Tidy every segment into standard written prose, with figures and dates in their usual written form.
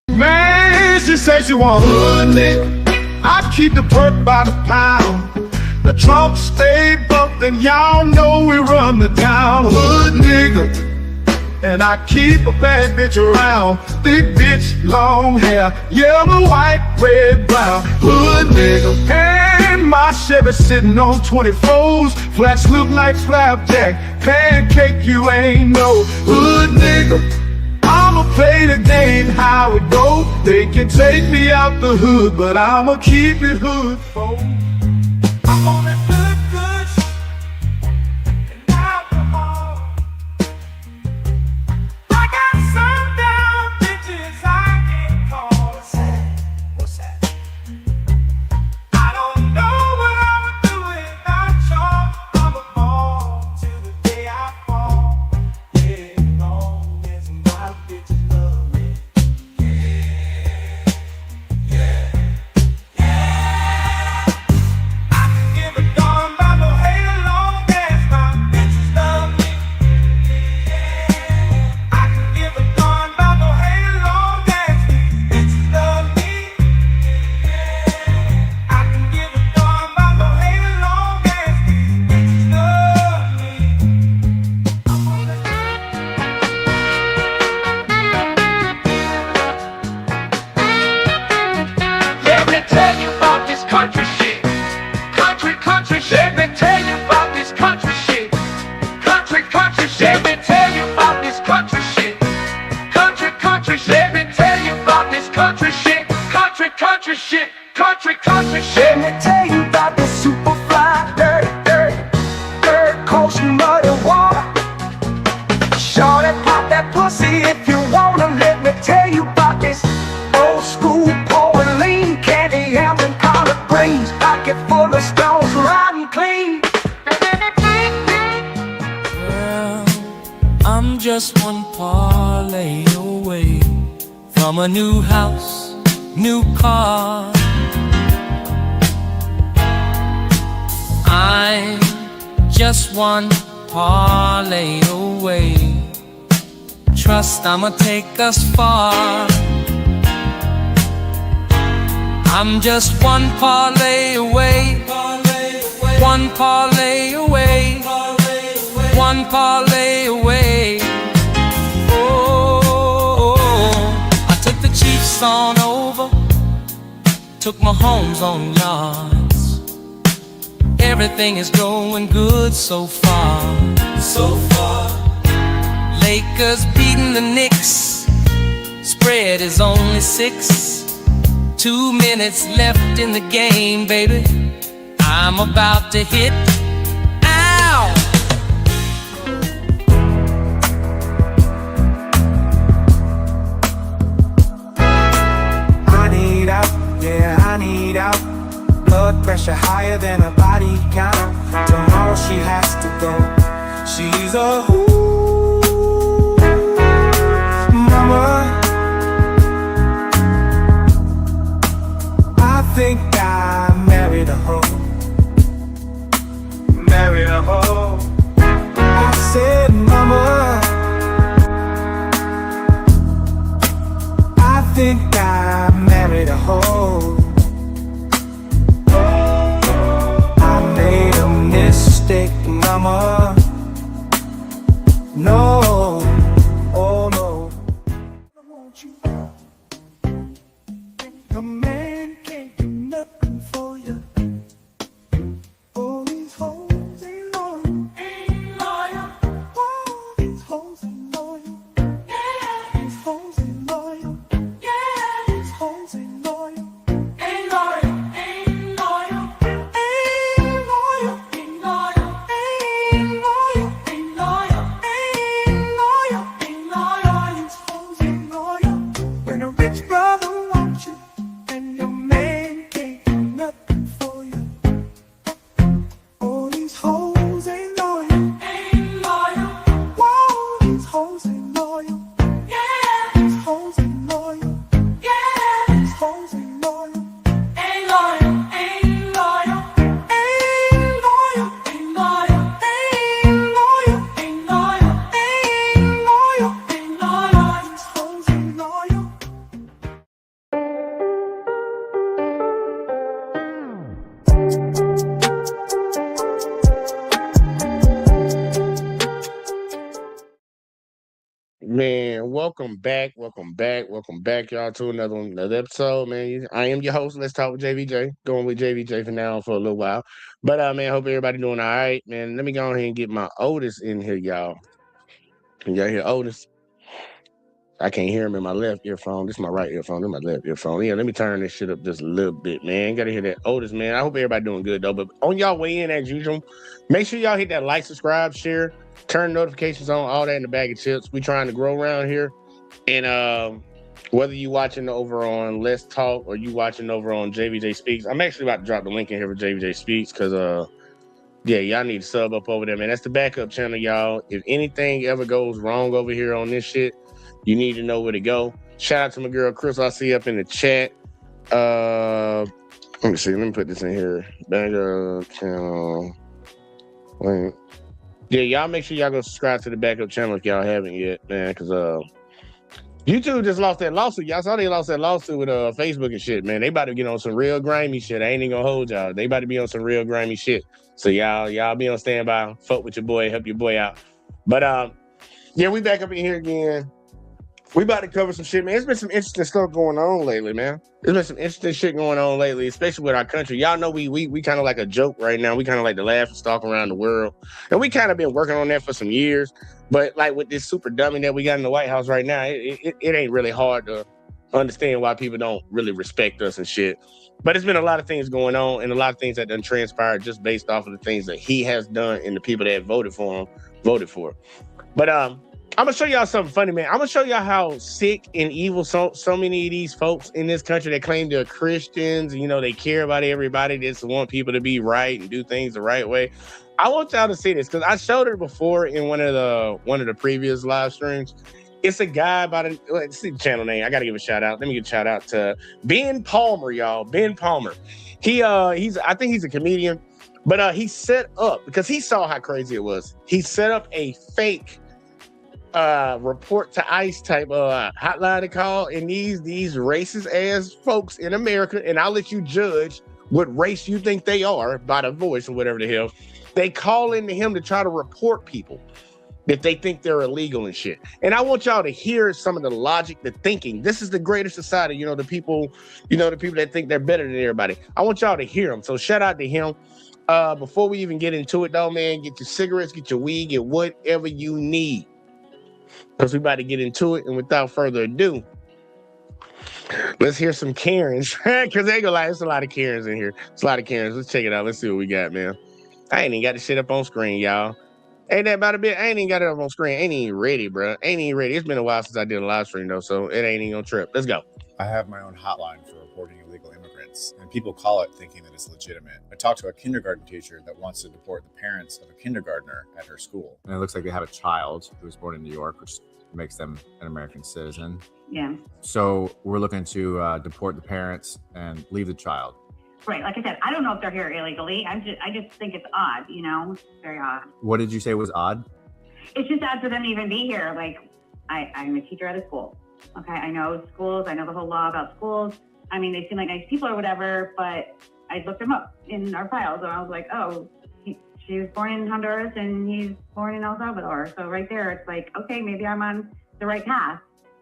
Man, she say she want hood nigga. I keep the perk by the pound. The trunk stay bumped and y'all know we run the town. Hood nigga. And I keep a bad bitch around. Thick bitch, long hair, yellow, white, red, brown. Hood nigga. And my Chevy sitting on 24s. Flats look like flapjack. Pancake, you ain't no hood nigga. I'ma play the game how it go. They can take me out the hood, but I'ma keep it hood, folks. I'm on that good and alcohol. I got some down bitches I can't call. What's that? I don't know what I would do without y'all. I'ma fall till the day I fall. Yeah, long as my bitches love me. I can give a darn about no hate as long as my bitches love me. I can give a darn about no hate as long as these bitches love me. I can give a darn about no hate as long as these bitches love me. I'm on that. Let me tell you about this country shit. Country shit. Let me tell you about this country shit. Country shit. Let me tell you about this country shit. Country shit. Let me tell you about this country shit. Country shit. Country shit. Let me tell you about this super fly, dirt, coast, muddy water. Shorty, pop that pussy if you wanna. Let me tell you about this old school pouring lean, candy yams and collard greens, pocket full of stones, riding clean. Well, I'm just one parlay away from a new house, new car. I'm just one parlay away. Trust I'ma take us far. I'm just one parlay away, one parlay away, one parlay away. Oh, I took the Chiefs on over, took my homes on yards. Everything is going good so far, so far. Lakers beating the Knicks, spread is only 6. 2 minutes left in the game, baby. I'm about to hit. Ow! I need out, yeah, I need out. Blood pressure higher than a body count. Tomorrow she has to go. She's a mama. I think I married a hoe. Married a hoe. I said, mama, I think I married a hoe. I made a mistake, mama. No, oh no. I want you. A man can't do nothing for you. All these hoes ain't loyal. Ain't loyal. All these hoes ain't loyal. Yeah. These hoes ain't loyal. Yeah. These hoes ain't loyal. Ain't loyal. Ain't loyal. Ain't loyal. Ain't loyal. Ain't loyal. Ain't loyal. Ain't loyal. Ain't loyal. These hoes ain't loyal. When a rich brother wants you and your man can't do nothing for you. All these hoes ain't loyal. Ain't loyal. Whoa, these hoes ain't loyal. Yeah. These hoes ain't loyal. Yeah. These hoes ain't loyal. Ain't loyal. Ain't loyal. Ain't loyal. Ain't loyal. Ain't loyal. Ain't loyal. Ain't loyal. Ain't loyal. These hoes ain't loyal. welcome back, y'all, to another episode, man. I am your host. Let's talk with JVJ. Going with JVJ for now for a little while, but man, hope everybody doing all right, man. Let me go ahead and get my Otis in here, y'all. Can y'all hear Otis? I can't hear him in my left earphone. This is my right earphone. This is my left earphone. Yeah, let me turn this shit up just a little bit, man. Gotta hear that Otis, man. I hope everybody doing good, though. But on y'all way in, as usual, make sure y'all hit that like, subscribe, share, turn notifications on, all that in the bag of chips. We trying to grow around here. And whether you watching over on Let's Talk or you watching over on JvJ Speaks, I'm actually about to drop the link in here for JvJ Speaks because, yeah, y'all need to sub up over there, man. That's the backup channel, y'all. If anything ever goes wrong over here on this shit, you need to know where to go. Shout out to my girl Chris. I see up in the chat. Let me see. Let me put this in here. Backup channel. Wait. Yeah, y'all make sure y'all go subscribe to the backup channel if y'all haven't yet, man. Because YouTube just lost that lawsuit. Y'all saw they lost that lawsuit with Facebook and shit, man. They about to get on some real grimy shit. I ain't even gonna hold y'all. They about to be on some real grimy shit. So y'all be on standby. Fuck with your boy. Help your boy out. But yeah, we back up in here again. We about to cover some shit, man. It's been some interesting stuff going on lately, man. There's been some interesting shit going on lately, especially with our country. Y'all know we kind of like a joke right now. We kind of like to laugh and stalk around the world. And we kind of been working on that for some years. But like with this super dummy that we got in the White House right now, it ain't really hard to understand why people don't really respect us and shit. But it's been a lot of things going on and a lot of things that done transpired just based off of the things that he has done and the people that voted for him voted for. But I'm gonna show y'all something funny, man. I'm gonna show y'all how sick and evil so many of these folks in this country that claim they're Christians, you know, they care about everybody, they just want people to be right and do things the right way. I want y'all to see this because I showed it before in one of the previous live streams. It's a guy by the let's see the channel name. I gotta give a shout out. Let me give a shout out to Ben Palmer, y'all. Ben Palmer. I think he's a comedian, but he set up because he saw how crazy it was. He set up a fake report to ICE type hotline to call, and these racist ass folks in America, and I'll let you judge what race you think they are by the voice or whatever the hell. They call into him to try to report people that they think they're illegal and shit. And I want y'all to hear some of the logic, the thinking. This is the greater society, the people that think they're better than everybody. I want y'all to hear them. So shout out to him. Before we even get into it though, man, get your cigarettes, get your weed, get whatever you need. Because we about to get into it, and without further ado, let's hear some Karens. Because they ain't gonna lie, there's a lot of Karens in here. It's a lot of Karens. Let's check it out. Let's see what we got, man. I ain't even got the shit up on screen, y'all. Ain't that about a bit? I ain't even got it up on screen. Ain't even ready, bro. Ain't even ready. It's been a while since I did a live stream, though, so it ain't even gonna trip. Let's go. I have my own hotline for reporting illegal immigrants, and people call it thinking that it's legitimate. I talked to a kindergarten teacher that wants to deport the parents of a kindergartner at her school. And it looks like they have a child who was born in New York, which makes them an American citizen. Yeah. So we're looking to deport the parents and leave the child. Right. Like I said, I don't know if they're here illegally. I just think it's odd, It's very odd. What did you say was odd? It's just odd for them to even be here. Like, I'm a teacher at a school. Okay, I know schools. I know the whole law about schools. I mean, they seem like nice people or whatever, but I looked them up in our files, and I was like, oh, she was born in Honduras, and he's born in El Salvador. So right there, it's like, okay, maybe I'm on the right path.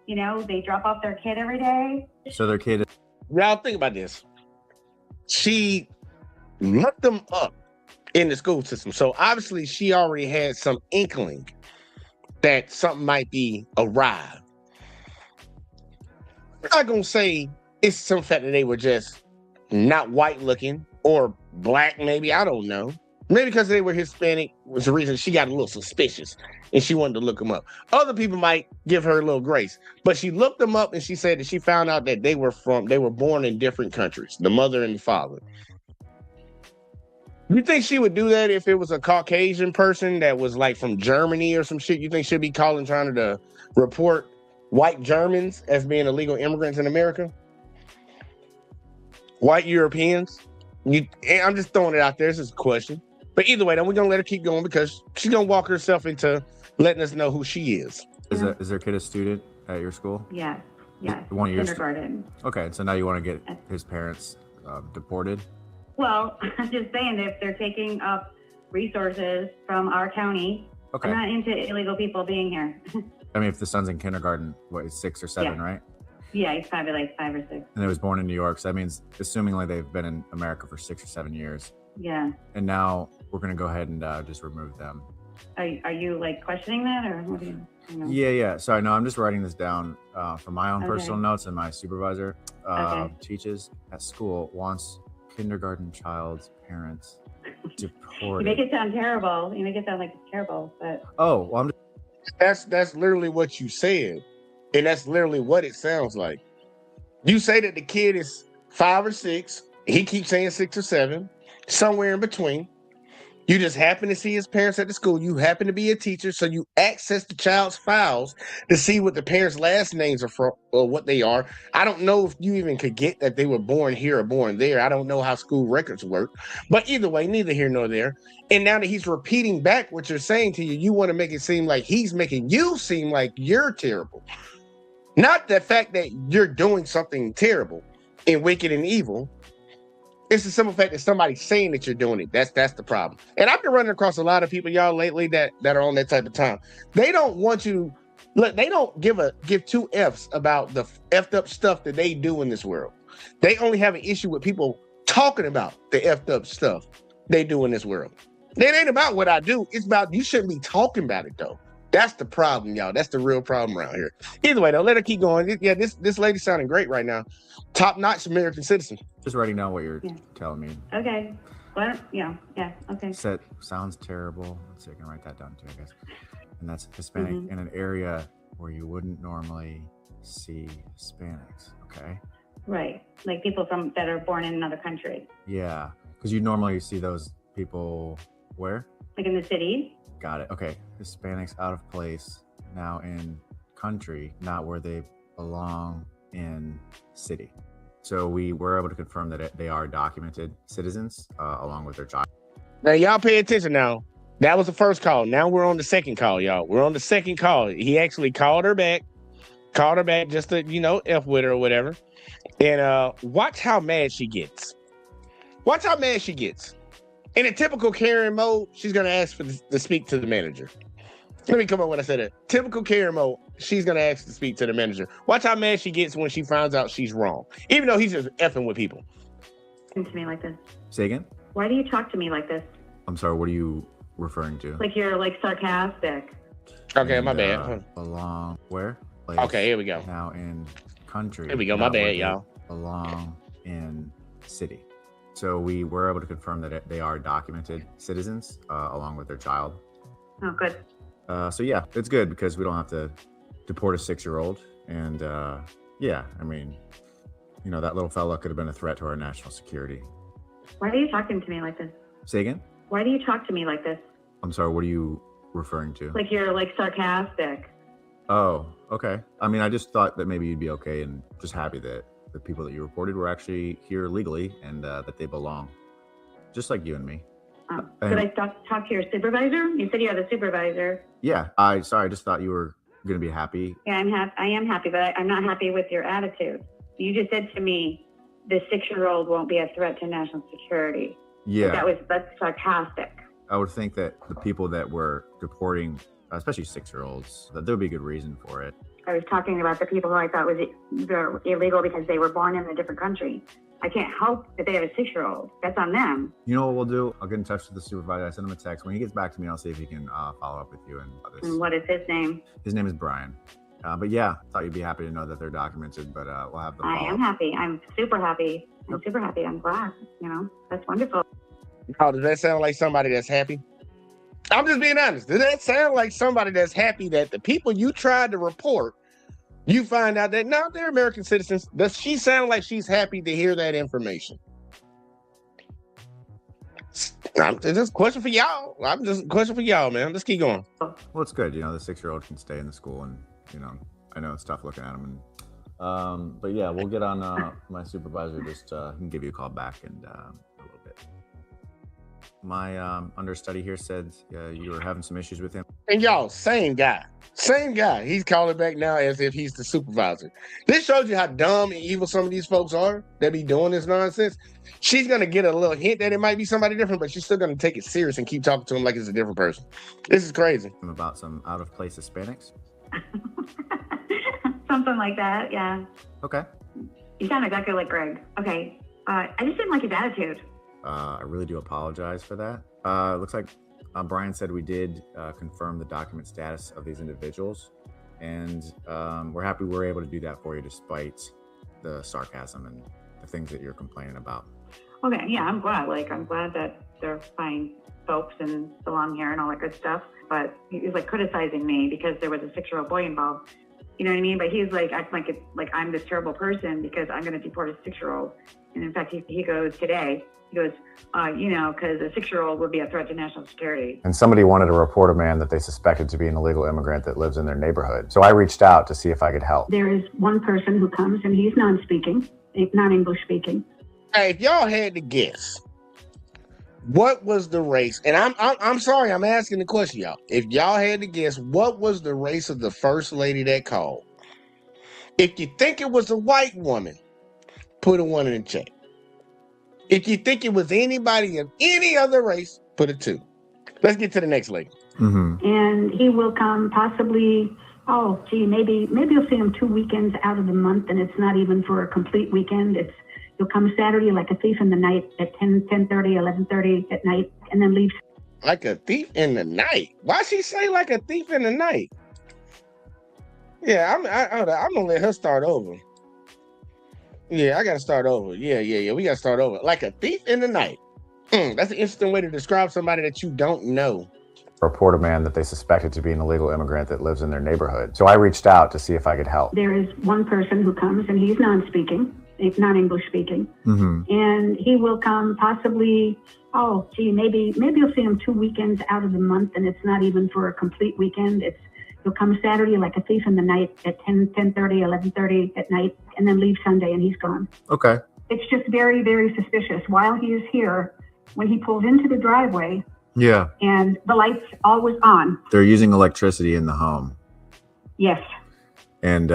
They drop off their kid every day. So their kid... Y'all think about this. She looked them up in the school system. So obviously, she already had some inkling that something might be awry. I'm not gonna say it's some fact that they were just not white looking or black, maybe. I don't know. Maybe because they were Hispanic was the reason she got a little suspicious and she wanted to look them up. Other people might give her a little grace, but she looked them up and she said that she found out that they were born in different countries, the mother and the father. You think she would do that if it was a Caucasian person that was like from Germany or some shit? You think she'd be calling trying to report white Germans as being illegal immigrants in America? White Europeans? I'm just throwing it out there. This is a question. But either way, then we're going to let her keep going because she's going to walk herself into letting us know who she is. Is their kid a student at your school? Yeah. One of your kindergarten. Okay, so now you want to get his parents deported? Well, I'm just saying that if they're taking up resources from our county, okay. I'm not into illegal people being here. I mean, if the son's in kindergarten, what, is 6 or 7, right? Yeah, he's probably like 5 or 6. And he was born in New York, so that means, assumingly, they've been in America for 6 or 7 years. Yeah. And now we're gonna go ahead and just remove them. Are you like questioning that, or what do you know? Yeah. Sorry, no, I'm just writing this down for my own personal notes, and my supervisor teaches at school, wants kindergarten child's parents deported. You make it sound terrible. You make it sound like it's terrible, but oh, well, That's literally what you said, and that's literally what it sounds like. You say that the kid is 5 or 6. He keeps saying 6 or 7, somewhere in between. You just happen to see his parents at the school. You happen to be a teacher, so you access the child's files to see what the parents' last names are from or what they are. I don't know if you even could get that they were born here or born there. I don't know how school records work. But either way, neither here nor there. And now that he's repeating back what you're saying to you, you want to make it seem like he's making you seem like you're terrible. Not the fact that you're doing something terrible and wicked and evil. It's the simple fact that somebody's saying that you're doing it. That's the problem. And I've been running across a lot of people, y'all, lately that are on that type of time. They don't want you. Look, they don't give two F's about the effed up stuff that they do in this world. They only have an issue with people talking about the effed up stuff they do in this world. It ain't about what I do. It's about you shouldn't be talking about it though. That's the problem, y'all. That's the real problem around here. Either way, though, let her keep going. Yeah, this lady's sounding great right now. Top-notch American citizen. just writing down what you're telling me. okay. What? Yeah. Okay. Sounds terrible. Let's see, I can write that down too, I guess. And that's Hispanic in an area where you wouldn't normally see Hispanics. Okay. Right. Like people that are born in another country. Yeah, because you normally see those people where? Like in the city. Got it. Okay. Hispanics out of place, now in country, not where they belong in city. So we were able to confirm that they are documented citizens along with their child. Now, y'all pay attention now. That was the first call. Now we're on the second call, y'all. We're on the second call. He actually called her back just to, F with her or whatever. And watch how mad she gets. Watch how mad she gets. In a typical Karen mode, she's going to ask to speak to the manager. Let me come up when I said that. Typical Karen mode, she's going to ask to speak to the manager. Watch how mad she gets when she finds out she's wrong, even though he's just effing with people. To me like this. Say again? Why do you talk to me like this? I'm sorry, what are you referring to? Like you're like sarcastic. Okay, my bad. Belong where? Place, okay, here we go. Now in country. Here we go, my bad, y'all. Belong in city. So we were able to confirm that they are documented citizens along with their child. Oh, good. So yeah, it's good because we don't have to deport a 6-year-old. And yeah, I mean, that little fella could have been a threat to our national security. Why are you talking to me like this? Say again? Why do you talk to me like this? I'm sorry, what are you referring to? Like you're like sarcastic. Oh, okay. I mean, I just thought that maybe you'd be okay and just happy that the people that you reported were actually here legally and that they belong, just like you and me. Did I talk to your supervisor? You said you're the supervisor. Yeah, I just thought you were going to be happy. Yeah, I am happy, but I'm not happy with your attitude. You just said to me, the 6-year-old won't be a threat to national security. Yeah. That's sarcastic. I would think that the people that were deporting, especially 6-year-olds, that there would be a good reason for it. I was talking about the people who I thought they're illegal because they were born in a different country. I can't help that they have a 6-year-old. That's on them. You know what we'll do? I'll get in touch with the supervisor. I send him a text. When he gets back to me, I'll see if he can follow up with you and others. And what is his name? His name is Brian. But yeah, thought you'd be happy to know that they're documented, but we'll have them follow I am happy. I'm super happy. I'm glad. That's wonderful. Oh, does that sound like somebody that's happy? I'm just being honest. Does that sound like somebody that's happy that the people you tried to report, you find out that now they're American citizens? Does she sound like she's happy to hear that information? It's just a question for y'all. I'm just a question for y'all, man. Let's keep going. Well, it's good. The 6-year-old can stay in the school, and I know it's tough looking at him. And but yeah, we'll get on my supervisor. Just he can give you a call back and a little bit. My understudy here said you were having some issues with him. And y'all, same guy. He's calling back now as if he's the supervisor. This shows you how dumb and evil some of these folks are that be doing this nonsense. She's going to get a little hint that it might be somebody different, but she's still going to take it serious and keep talking to him like it's a different person. This is crazy. About some out-of-place Hispanics. Something like that, yeah. Okay. You sound exactly like Greg. Okay. I just didn't like his attitude. I really do apologize for that. Looks like Brian said we did confirm the document status of these individuals, and we're happy we were able to do that for you despite the sarcasm and the things that you're complaining about. Okay, yeah, I'm glad. I'm glad that they're fine folks and belong here and all that good stuff. But he was criticizing me because there was a 6-year-old boy involved. You know what I mean? But he's acting like I'm this terrible person because I'm going to deport a 6-year-old. And in fact, he goes today. He goes, because a 6-year-old would be a threat to national security. And somebody wanted to report a man that they suspected to be an illegal immigrant that lives in their neighborhood. So I reached out to see if I could help. There is one person who comes and he's non-speaking, non-English speaking. Hey, if y'all had to guess, what was the race? And I'm sorry, I'm asking the question, y'all. If y'all had to guess, what was the race of the first lady that called? If you think it was a white woman, put a 1 in the chat. If you think it was anybody of any other race, put a 2. Let's get to the next lady. Mm-hmm. And he will come possibly, maybe you'll see him 2 weekends out of the month, and it's not even for a complete weekend. He'll come Saturday like a thief in the night at 10:30, 11:30 at night, and then leave. Like a thief in the night? Why she say like a thief in the night? Yeah, I'm gonna let her start over. Yeah, I gotta start over. Yeah. We gotta start over. Like a thief in the night. That's an interesting way to describe somebody that you don't know. Report a man that they suspected to be an illegal immigrant that lives in their neighborhood. So I reached out to see if I could help. There is one person who comes and he's non-speaking, non-English speaking. Mm-hmm. And he will come possibly, maybe you'll see him 2 weekends out of the month, and it's not even for a complete weekend. He'll come Saturday like a thief in the night at 10:30, 11:30 at night, and then leave Sunday and he's gone. Okay. It's just very, very suspicious. While he is here, when he pulls into the driveway, yeah, and the lights always on. They're using electricity in the home. Yes. And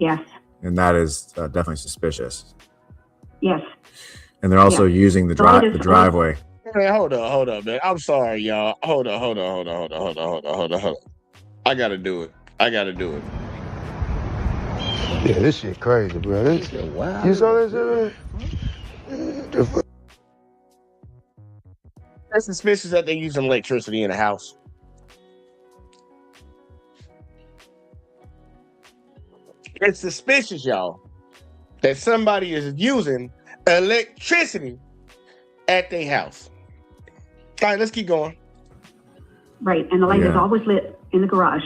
yes. And that is definitely suspicious. Yes. And they're also using the driveway. Hey, hold up, man. I'm sorry, y'all. Hold on. I gotta do it. Yeah, this shit crazy, bro. This shit wild. You saw that shit, man? That's suspicious that they're using electricity in the house. It's suspicious, y'all, that somebody is using electricity at their house. All right, let's keep going. Right, and the light is always lit in the garage.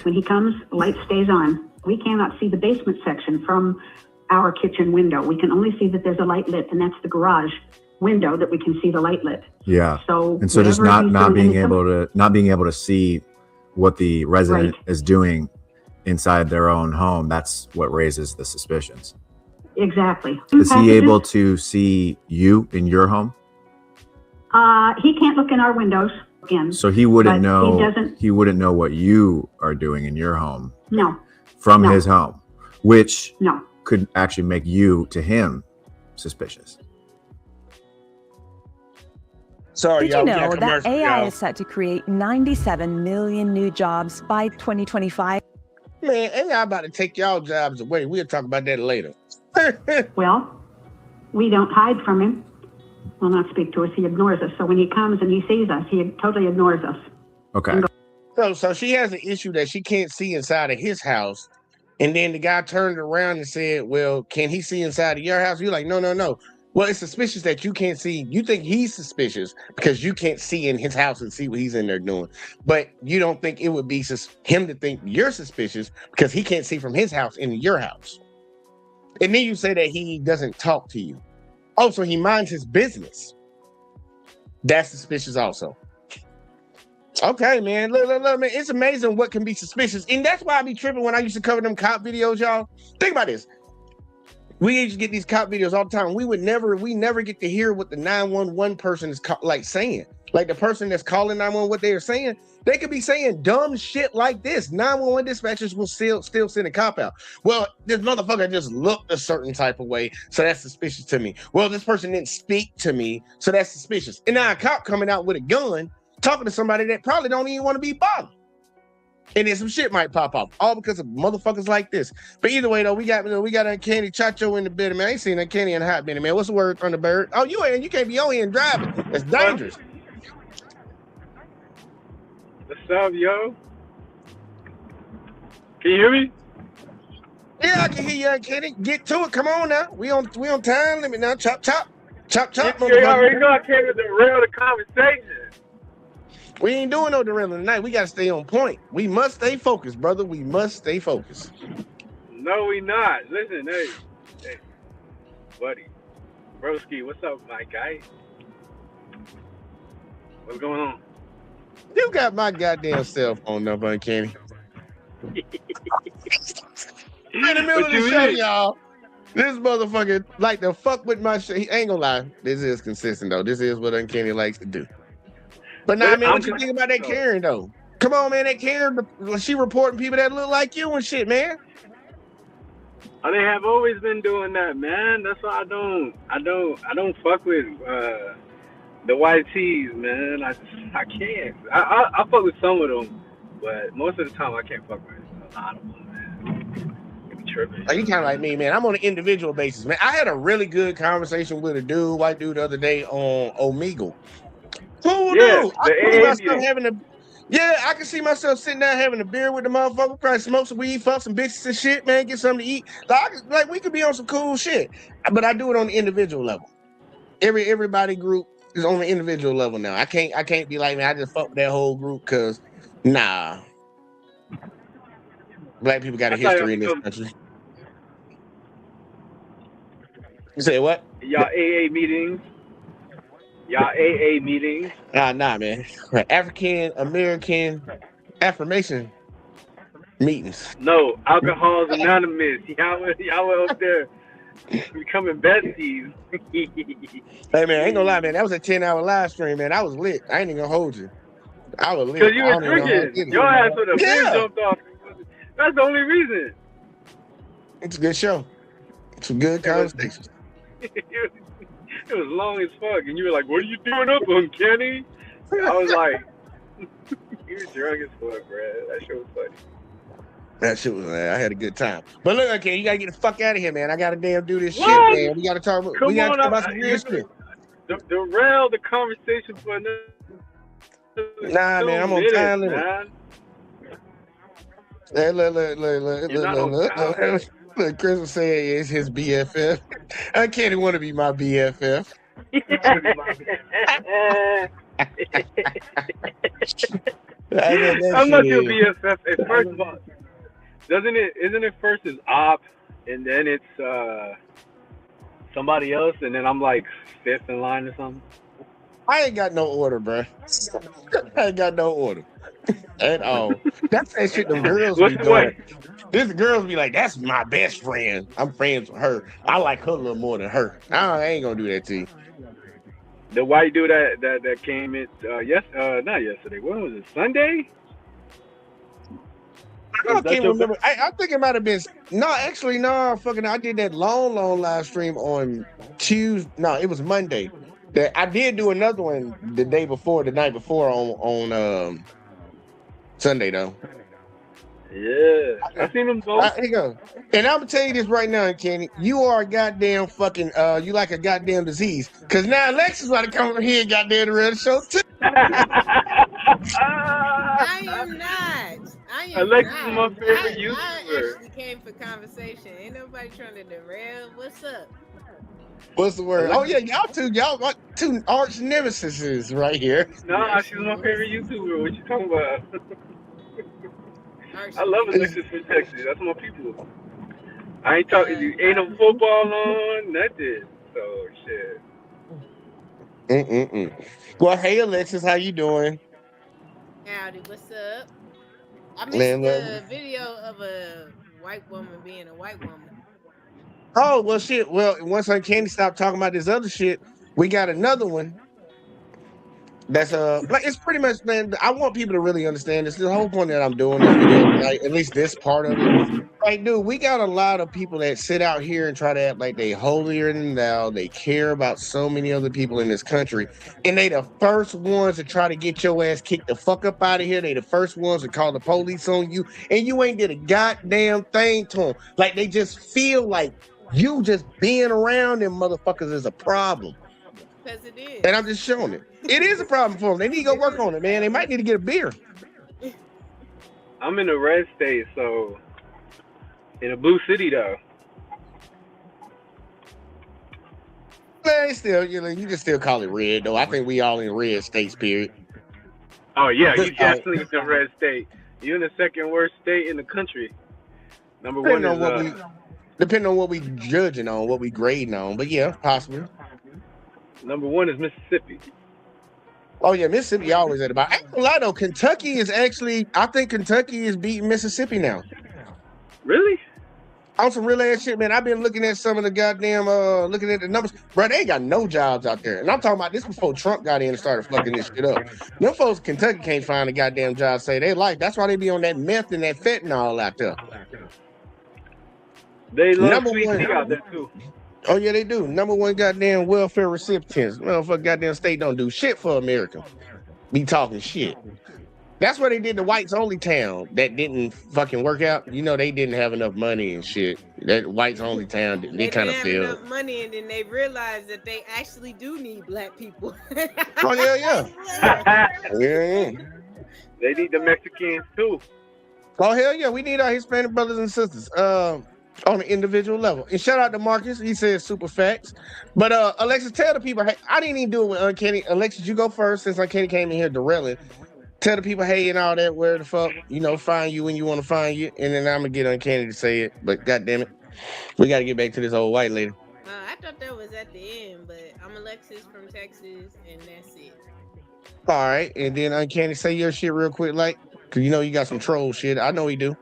When he comes, the light stays on. We cannot see the basement section from our kitchen window. We can only see that there's a light lit, and that's the garage window that we can see the light lit. Yeah. So just not being able to see what the resident is doing inside their own home, that's what raises the suspicions. Exactly. Is he able to see you in your home? He can't look in our windows again. So he wouldn't know. He wouldn't know what you are doing in your home. No. From his home, which no could actually make you to him suspicious. Sorry, Did you know that AI is set to create 97 million new jobs by 2025? Man, AI about to take y'all jobs away. We'll talk about that later. Well, we don't hide from him. Will not speak to us. He ignores us. So when he comes and he sees us, he totally ignores us. Okay. So she has an issue that she can't see inside of his house. And then the guy turned around and said, well, can he see inside of your house? You're like, no. Well, it's suspicious that you can't see. You think he's suspicious because you can't see in his house and see what he's in there doing. But you don't think it would be him to think you're suspicious because he can't see from his house into your house. And then you say that he doesn't talk to you. Oh, so he minds his business. That's suspicious also. Okay, man. Look, man. It's amazing what can be suspicious. And that's why I be tripping when I used to cover them cop videos, y'all. Think about this. We used to get these cop videos all the time. We never get to hear what the 911 person is saying. Like the person that's calling 911, what they are saying. They could be saying dumb shit like this. 911 dispatchers will still send a cop out. Well, this motherfucker just looked a certain type of way, so that's suspicious to me. Well, this person didn't speak to me, so that's suspicious. And now a cop coming out with a gun, talking to somebody that probably don't even want to be bothered. And then some shit might pop off, all because of motherfuckers like this. But either way, though, we got Uncanny Chacho in the building, man. I ain't seen Uncanny in a hot minute, man. What's the word, Thunderbird? Oh, you can't be on here and driving. That's dangerous. What's up, yo? Can you hear me? Yeah, I can hear you, Uncanny. Get to it. Come on now. We on time limit now. Chop. You already know I came to derail the conversation. We ain't doing no derailing tonight. We gotta stay on point. We must stay focused, brother. We must stay focused. No, we not. Listen, hey, buddy, broski, what's up, my guy? What's going on? You got my goddamn cell phone number, Uncanny. In the middle of the show, y'all. This motherfucker like to fuck with my shit. He ain't gonna lie. This is consistent though. This is what Uncanny likes to do. But now, man, what you think about that Karen though? Come on, man, that Karen, she reporting people that look like you and shit, man. They have always been doing that, man. That's why I don't fuck with the YTs, man. I can't. I fuck with some of them, but most of the time I can't fuck with a lot of them, man. It be tripping. Like, you kind of like me, man. I'm on an individual basis, man. I had a really good conversation with a white dude the other day on Omegle. Cool, dude. I can see myself sitting down having a beer with the motherfucker, probably smoke some weed, fuck some bitches and shit, man, get something to eat. Like we could be on some cool shit. But I do it on the individual level. Everybody group is on the individual level now. I can't be like, man, I just fuck with that whole group because nah. Black people got a history in this country. You say what? Y'all AA meetings. Nah, man. African American affirmation meetings. No, Alcohol's Anonymous. Y'all were up there becoming besties. Hey, man, I ain't gonna lie, man. That was a 10-hour live stream, man. I was lit. I ain't even gonna hold you. I was lit. Because you were drinking. Your ass would have been jumped off. That's the only reason. It's a good show. Some good conversations. It was long as fuck, and you were like, "What are you doing up on Kenny?" I was like, "You were drunk as fuck, bro." That shit was funny. That shit was, man. I had a good time. But look, okay, you gotta get the fuck out of here, man. I gotta damn do this shit, man. We gotta talk about some real shit. Derail the conversation for another. Nah, man, I'm on time limit. Hey, look, Chris was saying it's his BFF. I can't want to be my BFF. I'm not your BFF. First of all, isn't it first is op, and then it's somebody else, and then I'm like fifth in line or something? I ain't got no order, bro. I ain't got no order at all. That's that shit the girls be doing. These girls be like, that's my best friend. I'm friends with her. I like her a little more than her. I ain't gonna do that to you. The white dude that came in not yesterday. When was it? Sunday? I can't remember. I think it might have been I did that long live stream on Tuesday. No, it was Monday. I did do another one the night before on Sunday though. Yeah, I seen them both. Here you go. And I'm gonna tell you this right now, Kenny. You are a goddamn fucking you like a goddamn disease. Cause now Alexis about to come over here and goddamn the real show too. I am not. Alexis is my favorite YouTuber. I actually came for conversation. Ain't nobody trying to derail. What's up? What's the word? Oh yeah, y'all got two arch nemesis right here. Nah, she's my favorite YouTuber. What you talking about? I love Alexis from Texas. That's my people. I ain't talking to you. Ain't no football on, nothing. So shit. Well, hey Alexis, how you doing? Howdy, what's up? I missed the video of a white woman being a white woman. Oh well, shit. Well, once Uncanny stopped talking about this other shit, we got another one. That's like it's pretty much, man. I want people to really understand this. The whole point that I'm doing this video tonight, at least this part of it. Like, dude, we got a lot of people that sit out here and try to act like they holier than thou. They care about so many other people in this country, and they the first ones to try to get your ass kicked the fuck up out of here. They the first ones to call the police on you, and you ain't did a goddamn thing to them. Like they just feel like you just being around them motherfuckers is a problem. Because it is. And I'm just showing it. It is a problem for them. They need to go work on it, man. They might need to get a beer. I'm in a red state, so in a blue city though. Man, still, you can still call it red though. I think we all in red states, period. Oh yeah, you definitely in the red state. You're in the second worst state in the country. Number one is depending on what we judging on, what we grading on. But yeah, possibly. Number one is Mississippi. Oh yeah, Mississippi always at about. I ain't gonna lie though, Kentucky is actually. I think Kentucky is beating Mississippi now. Really? On some real ass shit, man. I've been looking at some of the goddamn, looking at the numbers, bro. They ain't got no jobs out there, and I'm talking about this before Trump got in and started fucking this shit up. Them folks in Kentucky can't find a goddamn job. Say they like. That's why they be on that meth and that fentanyl out there. They love sweet tea out there too. Oh yeah, they do. Number one goddamn welfare recipients. Motherfucker, goddamn state don't do shit for America. Be talking shit. That's why they did the whites only town that didn't fucking work out. You know, they didn't have enough money and shit. That whites only town, they kind of failed. Enough money, and then they realized that they actually do need black people. Oh yeah. Yeah. They need the Mexicans too. Oh hell yeah, we need our Hispanic brothers and sisters. On an individual level. And shout out to Marcus. He says super facts. But Alexis, tell the people, hey, I didn't even do it with Uncanny. Alexis, you go first since Uncanny came in here derailing. Tell the people, hey, and all that, where the fuck, find you when you want to find you. And then I'm going to get Uncanny to say it. But goddamn it, we got to get back to this old white lady. I thought that was at the end, but I'm Alexis from Texas, and that's it. All right. And then Uncanny, say your shit real quick, like, because you got some troll shit. I know he do.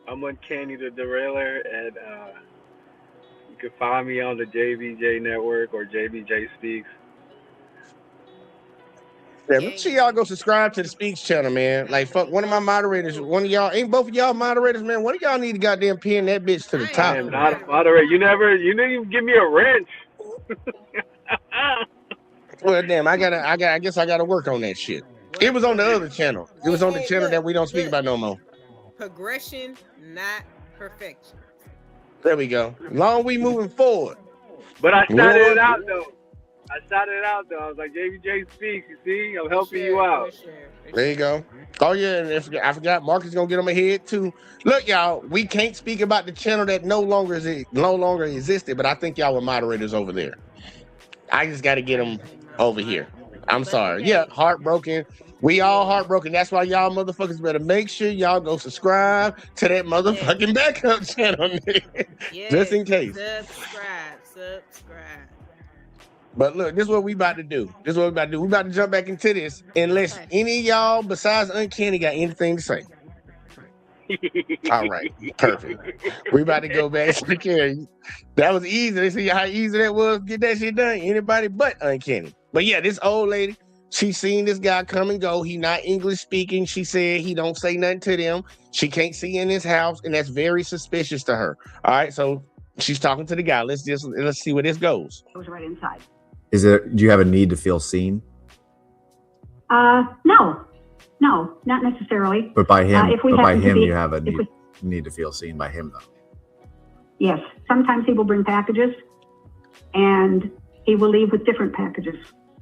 I'm Uncanny the Derailer, and you can find me on the JVJ Network or JvJ Speaks. Yeah, make sure y'all go subscribe to the Speaks channel, man. Like, fuck, one of my moderators, one of y'all, ain't both of y'all moderators, man? One of y'all need to goddamn pin that bitch to the top. I am not a moderator. You didn't even give me a wrench. Well, damn, I guess I gotta work on that shit. It was on the other channel. It was on the channel that we don't speak about no more. Progression, not perfection. There we go. Long we moving forward. But I shouted it out though. I was like, JvJ Speaks, you see? I'm helping you out. There you go. Oh yeah, and I forgot Marcus gonna get on my head too. Look, y'all, we can't speak about the channel that no longer existed, but I think y'all were moderators over there. I just gotta get them over here. I'm sorry. Yeah, heartbroken. We all heartbroken. That's why y'all motherfuckers better make sure y'all go subscribe to that motherfucking backup channel, just in case. Subscribe. But look, this is what we about to do. We about to jump back into this. Unless any of y'all besides Uncanny got anything to say. All right, perfect. We about to go back to the carry. That was easy. They see how easy that was to get that shit done. Anybody but Uncanny. But yeah, this old lady, she seen this guy come and go. He not English speaking. She said he don't say nothing to them. She can't see in his house, and that's very suspicious to her. All right, so she's talking to the guy. Let's see where this goes. It was right inside. Do you have a need to feel seen? No, not necessarily. But by him, you have a need to feel seen by him, though. Yes. Sometimes he will bring packages, and he will leave with different packages.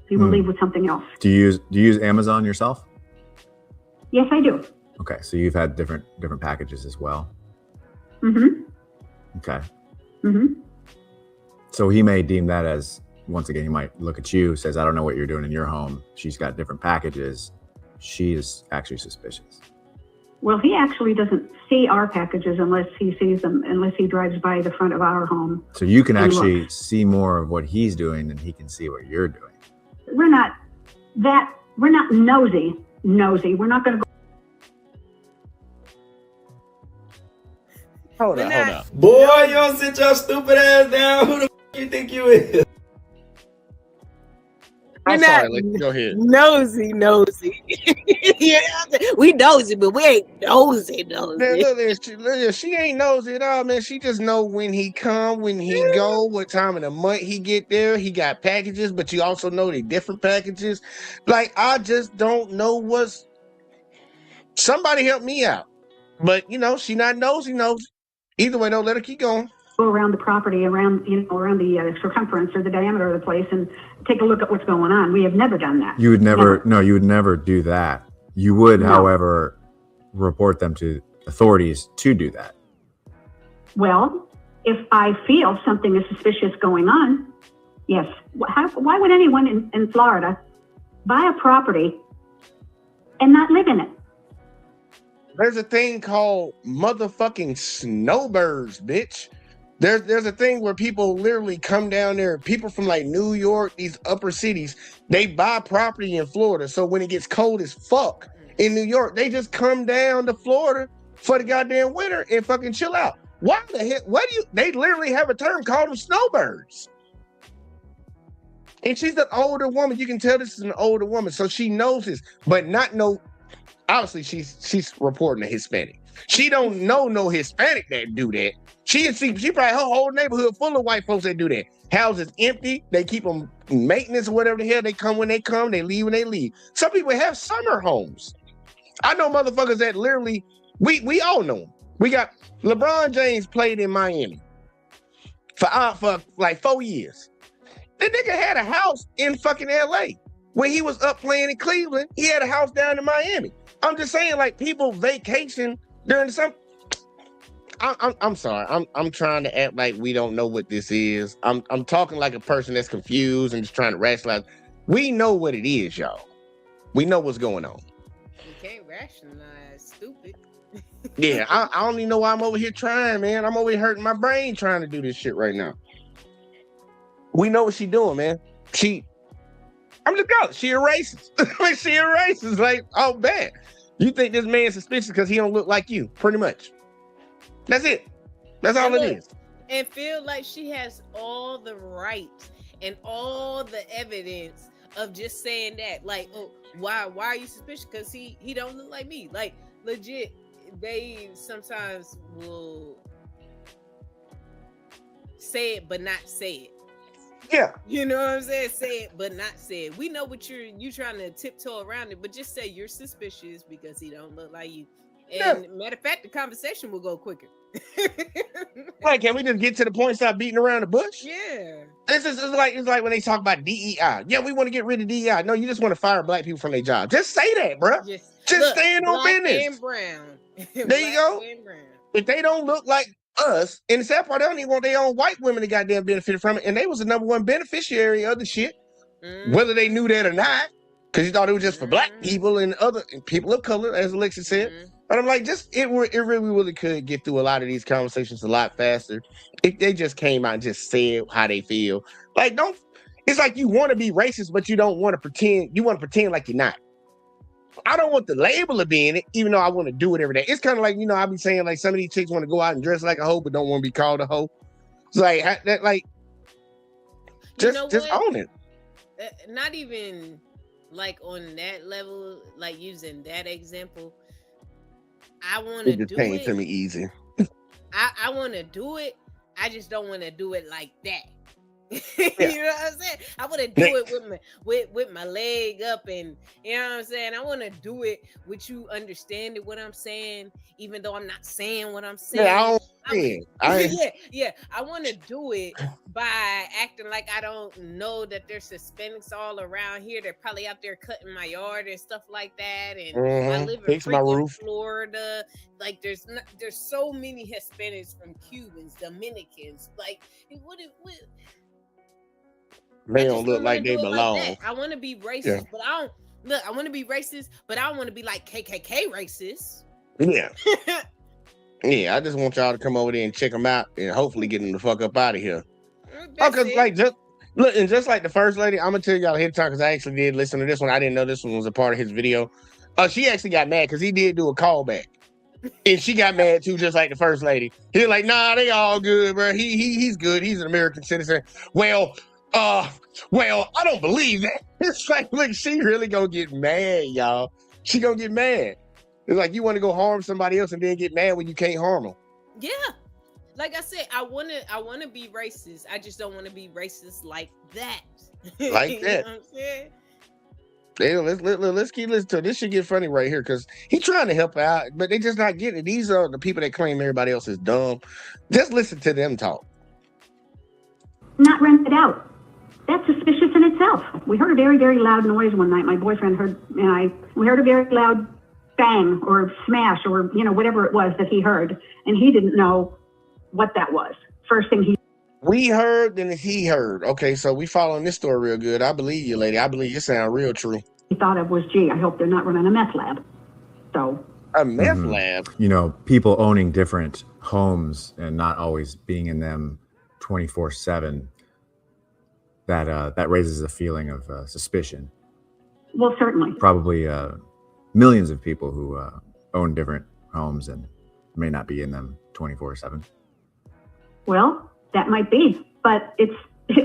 He will leave with something else. Do you use Amazon yourself? Yes, I do. Okay, so you've had different packages as well. Mm-hmm. Okay. Mm-hmm. So he may deem that as, once again, he might look at you, says, I don't know what you're doing in your home. She's got different packages. She is actually suspicious. Well, he actually doesn't see our packages unless he sees them, unless he drives by the front of our home. So you can actually see more of what he's doing than he can see what you're doing. We're not nosy. We're not going to go. Hold up. Boy, you don't sit your stupid ass down. Who the f*** you think you is? You're I'm not sorry. Go ahead. nosy. Yeah, we nosy, but we ain't nosy. Man, look there, she ain't nosy at all, man. She just know when he come, when he go, what time of the month he get there. He got packages, but you also know they different packages. Like, I just don't know what's. Somebody help me out. But she not nosy. Either way, don't let her keep going. Go around the property, around the circumference or the diameter of the place, and take a look at what's going on. We have never done that. You would never. No, you would never do that. You would, however, report them to authorities to do that. Well, if I feel something is suspicious going on, yes. Why would anyone in Florida buy a property and not live in it? There's a thing called motherfucking snowbirds, bitch. There's a thing where people literally come down there, people from like New York, these upper cities, they buy property in Florida. So when it gets cold as fuck in New York, they just come down to Florida for the goddamn winter and fucking chill out. Why the heck? They literally have a term called them snowbirds. And she's an older woman. You can tell this is an older woman. So she knows this, but obviously she's reporting a Hispanic. She don't know no Hispanic that do that. She probably her whole neighborhood full of white folks that do that. Houses empty, they keep them maintenance or whatever the hell. They come when they come, they leave when they leave. Some people have summer homes. I know motherfuckers that literally, we all know them. We got LeBron James played in Miami for like 4 years. That nigga had a house in fucking LA. When he was up playing in Cleveland, he had a house down in Miami. I'm just saying, like, people vacation during the summer. I'm sorry. I'm trying to act like we don't know what this is. I'm talking like a person that's confused and just trying to rationalize. We know what it is, y'all. We know what's going on. You can't rationalize, stupid. Yeah, I don't even know why I'm over here trying, man. I'm over here hurting my brain trying to do this shit right now. We know what she doing, man. I'm just going. She a racist. Like, she a racist. Like, oh, bad. You think this man's suspicious because he don't look like you, pretty much. That's it. That's all it is. And feel like she has all the rights and all the evidence of just saying that. Like, oh, why are you suspicious? Because he don't look like me. Like, legit, they sometimes will say it but not say it. Yeah. You know what I'm saying? Say it, but not say it. We know what you trying to tiptoe around it, but just say you're suspicious because he don't look like you. And matter of fact, the conversation will go quicker. Like, can we just get to the point and stop beating around the bush? Yeah. It's like when they talk about DEI. Yeah, we want to get rid of DEI. No, you just want to fire black people from their job. Just say that, bro. Just stand on business. And brown. There you go. If they don't look like us, and the sad part, they don't even want their own white women to goddamn benefit from it. And they was the number one beneficiary of the shit, whether they knew that or not, because you thought it was just for black people and other people of color, as Alexa said. But I'm like, it really could get through a lot of these conversations a lot faster if they just came out and just said how they feel. Like, it's like you want to be racist, but you don't want to pretend. You want to pretend like you're not. I don't want the label of being it, even though I want to do it every day. It's kind of like, I be saying, like, some of these chicks want to go out and dress like a hoe, but don't want to be called a hoe. It's like, that, like, just own it. Not even like on that level, like using that example. I want to do it. It just came to me easy. I want to do it. I just don't want to do it like that. You know what I'm saying? I want to do it with my leg up, and you know what I'm saying. I want to do it with you understanding what I'm saying, even though I'm not saying what I'm saying. I want to do it by acting like I don't know that there's Hispanics all around here. They're probably out there cutting my yard and stuff like that. And I live in freaking Florida. Like, there's so many Hispanics from Cubans, Dominicans. Like, what? They don't look like they belong. Like I want to be racist, but I don't look. I want to be racist, but I don't want to be like KKK racist. Yeah. Yeah, I just want y'all to come over there and check them out and hopefully get them the fuck up out of here. Because like just like the first lady, I'm gonna tell y'all ahead of time because I actually did listen to this one. I didn't know this one was a part of his video. She actually got mad because he did do a callback. And she got mad too, just like the first lady. He was like, nah, they all good, bro. He's good. He's an American citizen. Well, Well, I don't believe that. It's like, look, she really gonna get mad, y'all. She gonna get mad. It's like you want to go harm somebody else and then get mad when you can't harm them. Yeah. Like I said, I wanna be racist. I just don't want to be racist like that. Like You that. know what I'm saying? Hey, let's keep listening to it. This should get funny right here because he's trying to help out, but they just not getting it. These are the people that claim everybody else is dumb. Just listen to them talk. Not rented out. That's suspicious in itself. We heard a very, very loud noise one night. My boyfriend we heard a very loud bang or smash or, whatever it was that he heard. And he didn't know what that was. First thing we heard, then he heard. Okay, so we following this story real good. I believe you, lady. I believe you sound real true. He thought of was, gee, I hope they're not running a meth lab. So a meth lab? People owning different homes and not always being in them 24/7. That raises a feeling of suspicion. Well, certainly. Probably millions of people who own different homes and may not be in them 24/7. Well, that might be, but it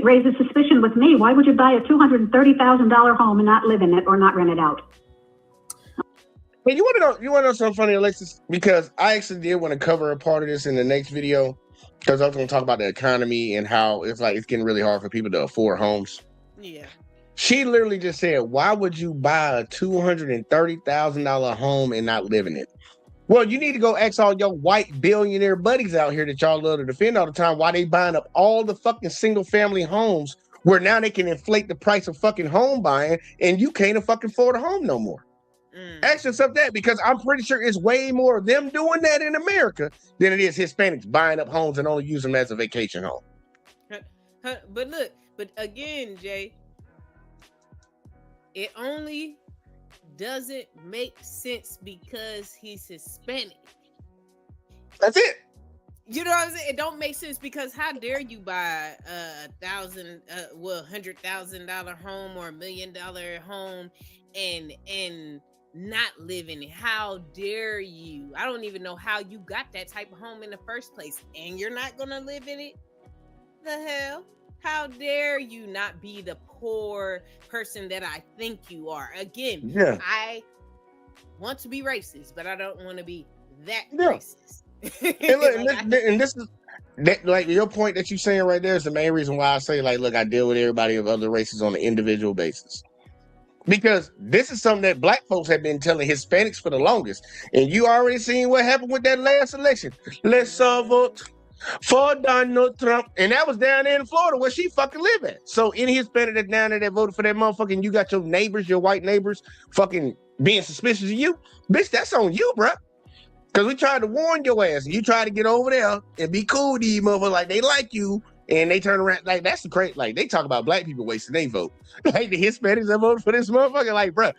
raises suspicion with me. Why would you buy a $230,000 home and not live in it or not rent it out? Hey, you want to know something funny, Alexis? Because I actually did want to cover a part of this in the next video. Because I was going to talk about the economy and how it's getting really hard for people to afford homes. Yeah. She literally just said, why would you buy a $230,000 home and not live in it? Well, you need to go ask all your white billionaire buddies out here that y'all love to defend all the time why they buying up all the fucking single family homes where now they can inflate the price of fucking home buying and you can't fucking afford a home no more. Ask yourself that, because I'm pretty sure it's way more of them doing that in America than it is Hispanics buying up homes and only using them as a vacation home. But again, Jay, it only doesn't make sense because he's Hispanic. That's it. You know what I'm saying? It don't make sense because how dare you buy $100,000 home or $1 million home and not live in it? How dare you? I don't even know how you got that type of home in the first place, and you're not gonna live in it. The hell? How dare you not be the poor person that I think you are? Again, I want to be racist, but I don't want to be that racist. And this is that, like, your point that you're saying right there is the main reason why I say, like, look, I deal with everybody of other races on an individual basis. Because this is something that black folks have been telling Hispanics for the longest. And you already seen what happened with that last election. Let's vote for Donald Trump. And that was down there in Florida where she fucking live at. So any Hispanic that's down there that voted for that motherfucker, and you got your neighbors, your white neighbors, fucking being suspicious of you, bitch, that's on you, bro. Because we tried to warn your ass. And you tried to get over there and be cool with these motherfuckers like they like you. And they turn around, like, that's the crazy, like, they talk about black people wasting their vote. Like, the Hispanics that voted for this motherfucker, like, bro,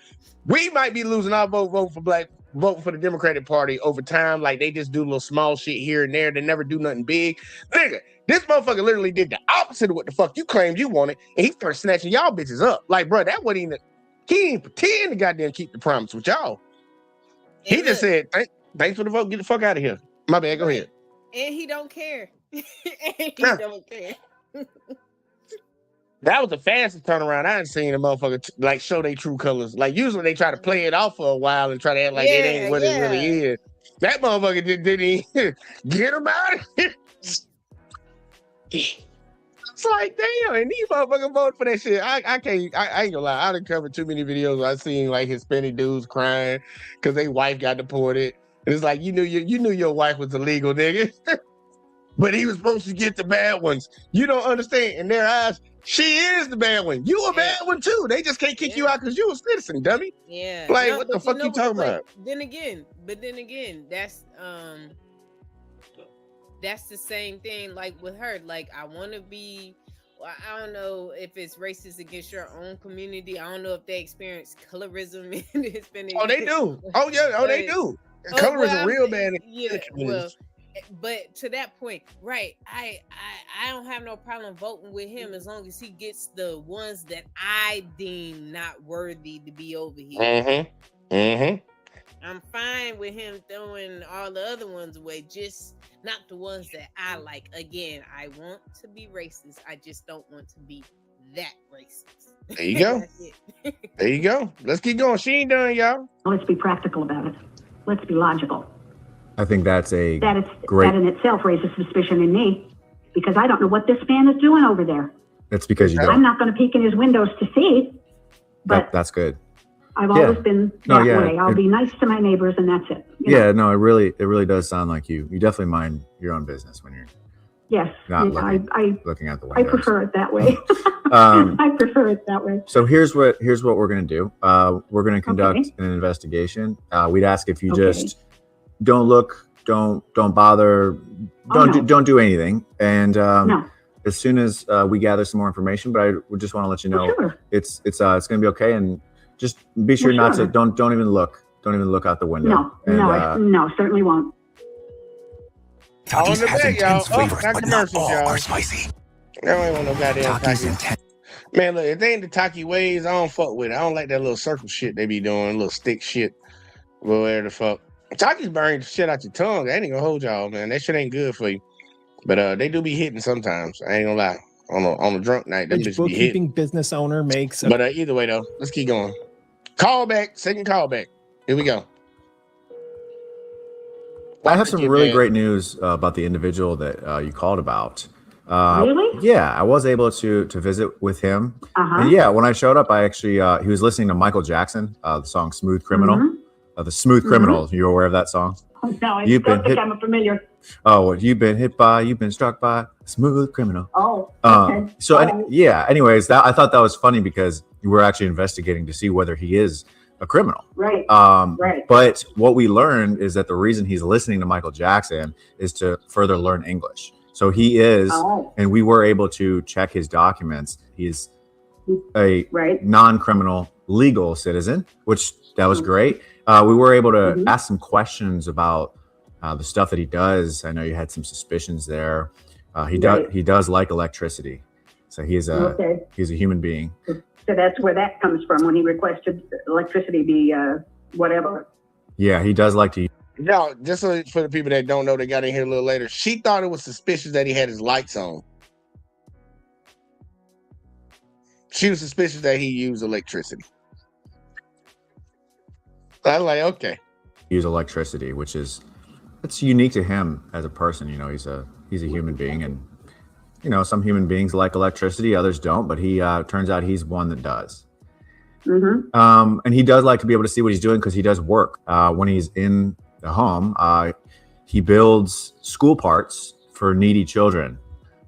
we might be losing our voting for the Democratic Party over time. Like, they just do little small shit here and there. They never do nothing big. Nigga, this motherfucker literally did the opposite of what the fuck you claimed you wanted, and he started snatching y'all bitches up. Like, bro, that wasn't even, he didn't pretend to goddamn keep the promise with y'all. He just said, thanks for the vote, get the fuck out of here. My bad, go ahead. And he don't care. Don't care. That was the fastest turnaround I ain't seen a motherfucker like show their true colors. Like, usually they try to play it off for a while and try to act like it ain't what it really is. That motherfucker didn't even get him out of here. It's like, damn, and these motherfuckers voted for that shit. I ain't gonna lie. I done covered too many videos where I seen like Hispanic dudes crying because their wife got deported. And it's like, you knew your wife was illegal, nigga. But he was supposed to get the bad ones. You don't understand. In their eyes, she is the bad one. You a bad one too. They just can't kick you out because you a citizen, dummy. Yeah. Like, what the fuck you talking about? Then again, that's the same thing. Like with her, like I want to be. I don't know if it's racist against your own community. I don't know if they experience colorism in the Hispanic. Oh, they do. Oh yeah. Oh, they do. Colorism real bad in the community. But to that point, right? I don't have no problem voting with him as long as he gets the ones that I deem not worthy to be over here. I'm fine with him throwing all the other ones away, just not the ones that I like. Again, I want to be racist. I just don't want to be that racist. There you go. There you go. Let's keep going. She ain't done, y'all. Let's be practical about it. Let's be logical. I think that's That great. in itself raises suspicion in me, because I don't know what this man is doing over there. It's because you I'm don't. not going to peek in his windows to see, but That's good. I've always been that way. I'll be nice to my neighbors, and that's it. You know? No, it really does sound like you definitely mind your own business when you're Yes. not I looking out the I windows. prefer it that way. I prefer it that way. So here's what we're gonna do. We're gonna conduct an investigation. We'd ask if you just don't look, don't bother, don't do anything. And as soon as we gather some more information, but I would just want to let you know it's gonna be okay, and just be sure not to don't even look out the window. No, certainly won't. All in the bag, y'all. Not commercials, y'all. I don't want no goddamn Takis. Man, look, if they ain't the Taki ways, I don't fuck with it. I don't like that little circle shit they be doing, little stick shit. Whatever the fuck. Takis burn the shit out your tongue. That ain't gonna hold y'all, man. That shit ain't good for you. But they do be hitting sometimes. I ain't gonna lie. On a drunk night, them bitches be hitting. Bookkeeping business owner makes. But either way, though, let's keep going. Call back. Second call back. Here we go. I have some really great news about the individual that you called about. Really? Yeah, I was able to visit with him. And yeah, when I showed up, I actually he was listening to Michael Jackson, the song "Smooth Criminal." The "Smooth Criminal." You aware of that song? No, I don't think I'm familiar. Oh, what you've been struck by, smooth criminal. Oh, okay. Anyways, I thought that was funny because we're actually investigating to see whether he is a criminal. Right. Right. But what we learned is that the reason he's listening to Michael Jackson is to further learn English. So he is, and we were able to check his documents. He's a non-criminal legal citizen, which that was great. We were able to ask some questions about the stuff that he does. I know you had some suspicions there. He does like electricity, so he's a human being. So that's where that comes from when he requested electricity be whatever. Yeah, he does like to. No, just so for the people that don't know, they got in here a little later. She thought it was suspicious that he had his lights on. She was suspicious that he used electricity. I'm like, okay. Use electricity, which is it's unique to him as a person. You know, he's a human being, and you know, some human beings like electricity, others don't. But he turns out he's one that does. And he does like to be able to see what he's doing because he does work when he's in the home. He builds school parts for needy children,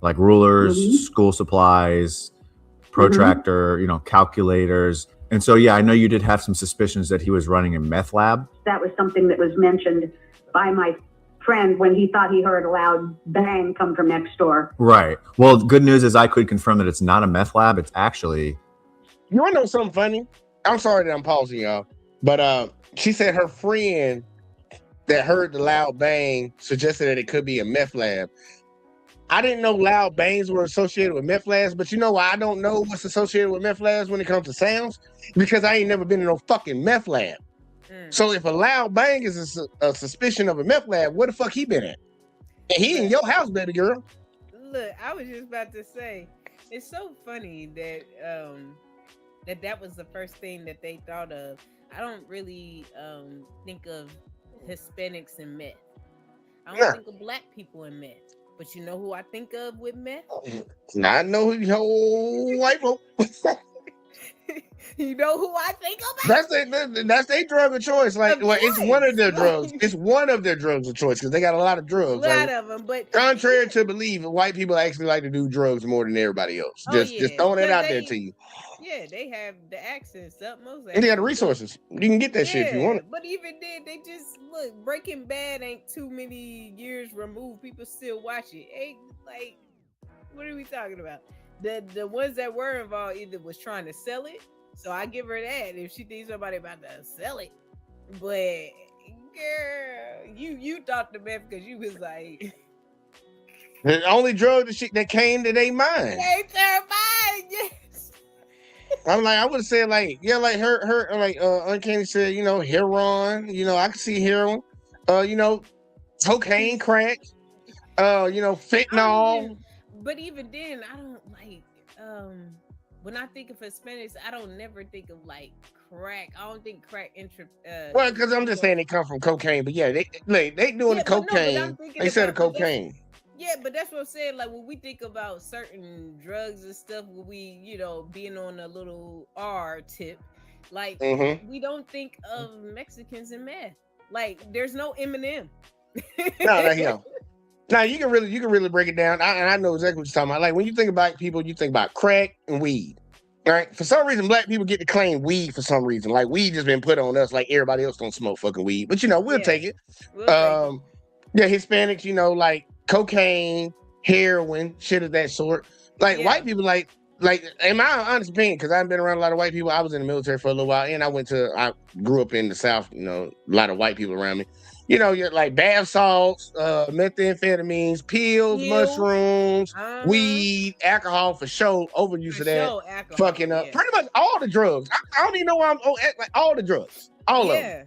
like rulers, school supplies, protractor, calculators. And so, yeah, I know you did have some suspicions that he was running a meth lab. That was something that was mentioned by my friend when he thought he heard a loud bang come from next door. Right. Well, good news is I could confirm that it's not a meth lab. It's actually... You want to know something funny? I'm sorry that I'm pausing y'all, but she said her friend that heard the loud bang suggested that it could be a meth lab. I didn't know loud bangs were associated with meth labs, but you know why I don't know what's associated with meth labs when it comes to sounds? Because I ain't never been in no fucking meth lab. So if a loud bang is a suspicion of a meth lab, where the fuck he been at? And he in your house, baby girl. Look, I was just about to say, it's so funny that that was the first thing that they thought of. I don't really think of Hispanics and meth. I don't think of black people in meth. But you know who I think of with meth? I know who your white folk. You know who I think about? That's their drug of choice. It's one of their drugs. It's one of their drugs of choice because they got a lot of drugs. A lot of them, but contrary to belief, white people actually like to do drugs more than everybody else. Just throwing it out there to you. Yeah, they have the access, utmost. And they got the resources. You can get that shit if you want it. But even then, they just look. Breaking Bad ain't too many years removed. People still watch it. Ain't like, what are we talking about? The ones that were involved either was trying to sell it. So I give her that if she thinks somebody about to sell it. But girl, you thought the meth because you was like the only drug that came to their mind. Came to her mind, yes. I'm like, I would say like her Uncanny said, heroin, I can see heroin, cocaine, crack, fentanyl. But even then, I don't like when I think of Hispanics, I don't never think of like crack. I don't think crack Well, because I'm just saying they come from cocaine, but yeah, they doing the cocaine. They said the cocaine. Yeah, but that's what I'm saying. Like when we think about certain drugs and stuff, when we, you know, being on a little R tip, like we don't think of Mexicans and meth. Like there's no Eminem. No. Now you can really break it down. I know exactly what you're talking about. Like when you think about people, you think about crack and weed. Right? For some reason, black people get to claim weed for some reason. Like weed just been put on us like everybody else don't smoke fucking weed. But you know, we'll take it. Yeah, Hispanics, you know, like cocaine, heroin, shit of that sort. Like white people like in my honest opinion, because I've been around a lot of white people. I was in the military for a little while, and I grew up in the South, you know, a lot of white people around me. You know, you're like bath salts, methamphetamines, pills, mushrooms, weed, alcohol for sure, overuse of that, alcohol, fucking up. Pretty much all the drugs. I don't even know why like all the drugs, all of them.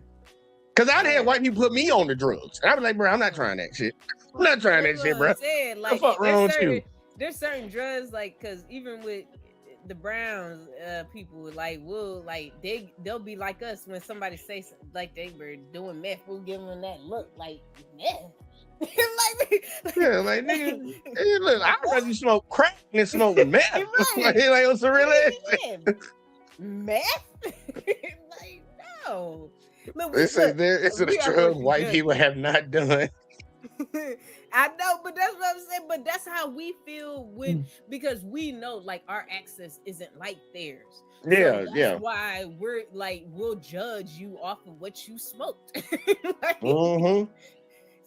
Because I'd had white people put me on the drugs, and I was like, bro, I'm not trying that shit. I'm not trying that shit, bro. Like, what the fuck wrong with you? There's certain drugs, like, because even with the Browns people, like, they'll be like us when somebody says like they were doing meth, we'll give them that look like meth. Like nigga, hey, look, I'd rather you smoke crack than smoke meth. like what's the real meth? Like no. Look, it's a drug white people have not done. I know, but that's what I'm saying. But that's how we feel because we know like our access isn't like theirs. Yeah, so that's why we're like we'll judge you off of what you smoked.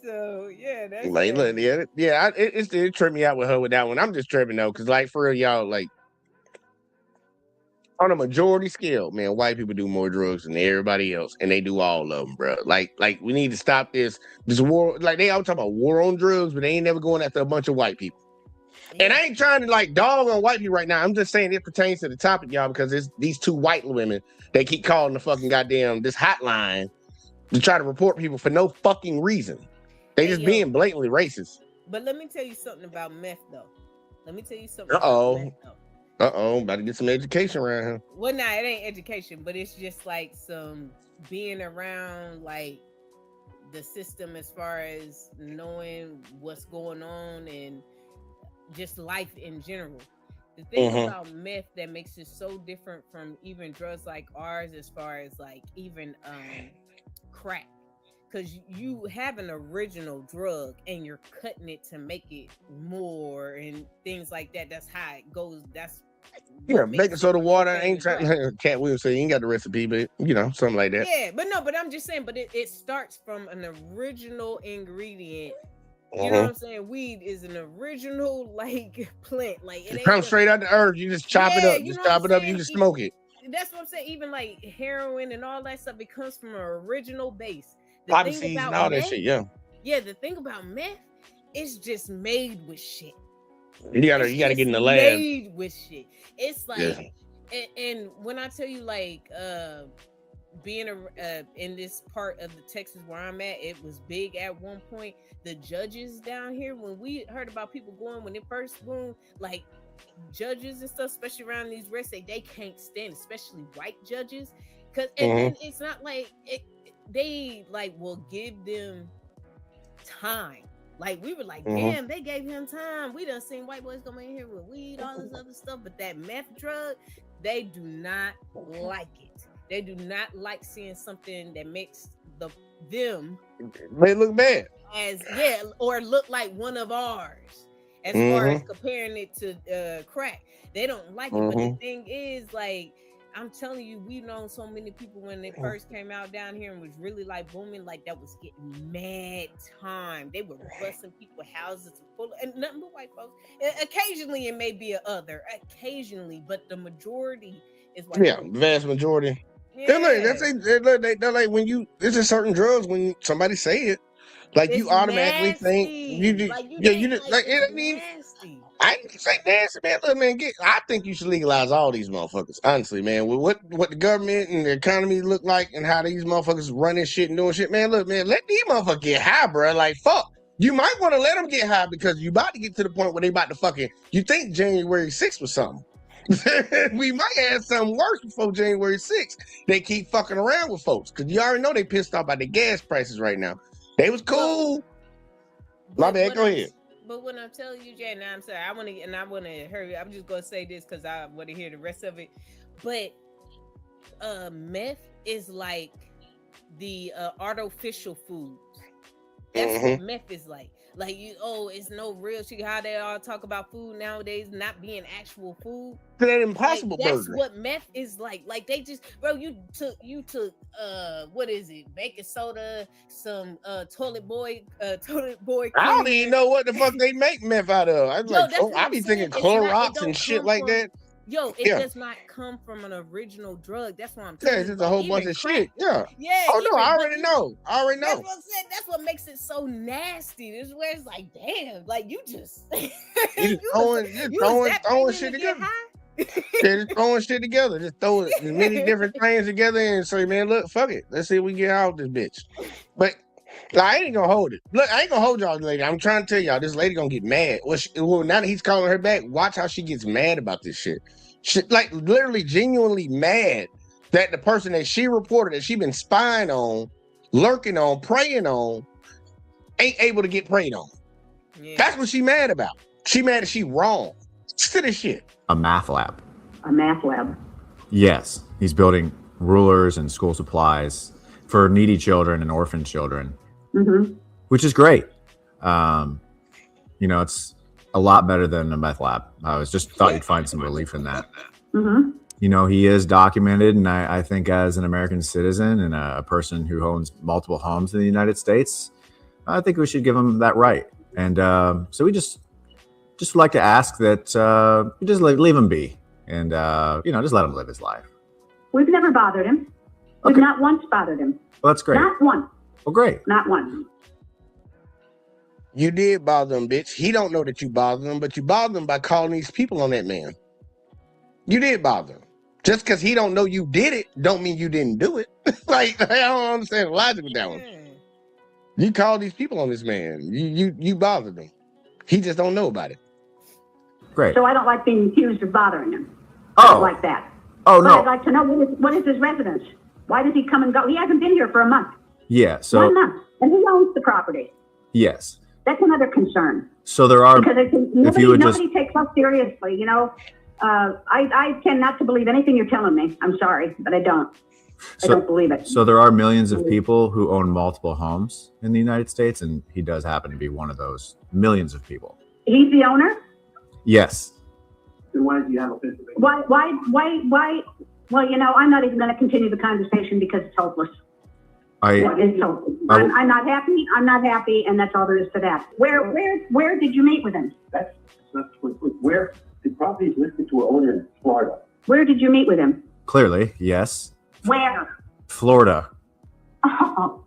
So yeah, that's like look, it tripped me out with her with that one. I'm just tripping though, because like for real, y'all, like on a majority scale, man, white people do more drugs than everybody else, and they do all of them, bro. Like we need to stop this war. Like they all talk about war on drugs, but they ain't never going after a bunch of white people. And I ain't trying to like dog on white people right now. I'm just saying it pertains to the topic, y'all, because it's these two white women. They keep calling the fucking goddamn this hotline to try to report people for no fucking reason. They just being blatantly racist. But let me tell you something about meth, though. Let me tell you something. About to get some education around here. Well, nah, it ain't education, but it's just like some being around like the system as far as knowing what's going on and just life in general. The thing about meth that makes it so different from even drugs like ours, as far as like even crack, because you have an original drug and you're cutting it to make it more and things like that. That's how it goes. That's baking soda water ain't trying. Cat Williams say you ain't got the recipe, but you know, something like that. Yeah, but I'm just saying, but it starts from an original ingredient. You know what I'm saying? Weed is an original like plant. Like it comes straight out the earth. You just chop it up. You just chop it up. You just smoke it. That's what I'm saying. Even like heroin and all that stuff, it comes from an original base. Poppy seeds and all that shit. Yeah. The thing about meth, it's just made with shit. You gotta get in the lab. Made with shit. It's like, and when I tell you like, being in this part of the Texas where I'm at, it was big at one point. The judges down here, when we heard about people going when it first boomed, like judges and stuff, especially around these rest, they can't stand, especially white judges, because and it's not like they like will give them time. Like we were like, damn, they gave him time. We done seen white boys come in here with weed, all this other stuff, but that meth drug, they do not like it. They do not like seeing something that makes them they look bad, or look like one of ours. As far as comparing it to crack, they don't like it. But the thing is, like, I'm telling you, we known so many people when they first came out down here and was really like booming, like that was getting mad time. They were busting people's houses full, and nothing but white folks. Occasionally, it may be a other, but the majority is white. Yeah, the vast majority. Yeah. They're like when you. There's a certain drugs when somebody say it, like it's you automatically nasty. Think you do. Like you just like it. I mean, I didn't say nasty, man. Look, man, I think you should legalize all these motherfuckers. Honestly, man, with what the government and the economy look like and how these motherfuckers running shit and doing shit, man. Look, man, let these motherfuckers get high, bro. Like fuck. You might want to let them get high because you about to get to the point where they about to fucking. You think January 6th was something. We might have something worse before January 6th. They keep fucking around with folks because you already know they pissed off by the gas prices right now. They was cool. My bad. Go ahead. But when I'm telling you, Jay, now I'm sorry. I want to hurry. I'm just gonna say this because I want to hear the rest of it. But meth is like the artificial foods. That's what meth is like. Like it's no real shit. How they all talk about food nowadays not being actual food. That Impossible Burger. That's what meth is like. Like they just, bro, you took what is it? Baking soda, some toilet boy. I don't even know what the fuck they make meth out of. I be thinking Clorox and shit like that. It does not come from an original drug. That's what I'm saying. Yeah, it's just a whole bunch of shit. Yeah. Yeah. Oh no, I already know. That's what I'm saying. That's what makes it so nasty. This is where it's like, damn, like you just throwing shit together. Just throwing shit together. Just throwing many different things together and say, man, look, fuck it. Let's see if we can get out this bitch. But I ain't gonna hold it. Look, I ain't gonna hold y'all, lady. I'm trying to tell y'all, this lady gonna get mad. Well, now that he's calling her back, watch how she gets mad about this shit. She, like, literally, genuinely mad that the person that she reported that she been spying on, lurking on, preying on, ain't able to get preyed on. Yeah. That's what she mad about. She mad that she wrong. To this shit. A math lab. A math lab. Yes, he's building rulers and school supplies for needy children and orphan children. Which is great. It's a lot better than a meth lab. I was just thought you'd find some relief in that. He is documented, and I think as an American citizen and a person who owns multiple homes in the United States, I think we should give him that right. And so we just like to ask that you just leave him be, and just let him live his life. We've never bothered him. We've not once bothered him. Well, that's great. Not once. Well, great. Not once. You did bother him, bitch. He don't know that you bothered him, but you bothered him by calling these people on that man. You did bother him. Just because he don't know you did it, don't mean you didn't do it. Like, I don't understand the logic with that one. You called these people on this man. You bothered him. He just don't know about it. Great. So I don't like being accused of bothering him. I don't like that. Oh, but no. I'd like to know what is his residence? Why does he come and go? He hasn't been here for a month. Yeah. So 1 month. And he owns the property. Yes. That's another concern. So there are, because nobody takes us seriously, I tend not to believe anything you're telling me. I'm sorry, but I don't. I don't believe it. So there are millions of people who own multiple homes in the United States, and he does happen to be one of those millions of people. He's the owner? Yes. Then why does he have a Pennsylvania? Why? Well, I'm not even going to continue the conversation because it's hopeless. It's hopeless. I'm not happy. I'm not happy, and that's all there is to that. Where did you meet with him? That's not where the property is listed to an owner in Florida. Where did you meet with him? Clearly, yes. Where? Florida. Oh,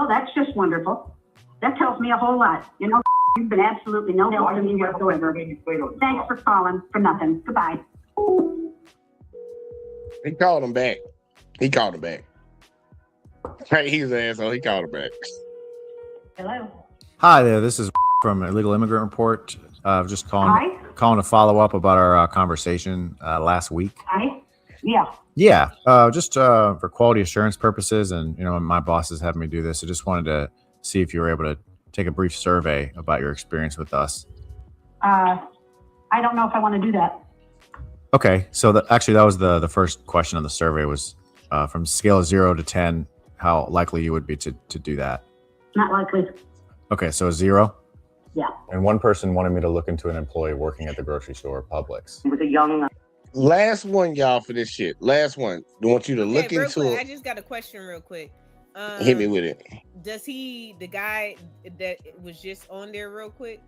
that's just wonderful. That tells me a whole lot. You've been absolutely no help to me whatsoever. Thanks for calling for nothing. Goodbye. He called him back. Right, he's an asshole. He called him back. Hello. Hi there. This is from Illegal Immigrant Report. Just calling to follow up about our conversation last week. Hi. Yeah. Yeah. Just for quality assurance purposes, and my bosses having me do this. I just wanted to see if you were able to take a brief survey about your experience with us. I don't know if I want to do that. Okay. So that was the first question on the survey was from scale of 0 to 10, how likely you would be to do that. Not likely. Okay. So 0? Yeah. And one person wanted me to look into an employee working at the grocery store, Publix. It was a young... Last one, y'all, for this shit. Last one. I want you to look into quick, it. I just got a question real quick. Hit me with it. Does the guy that was just on there real quick,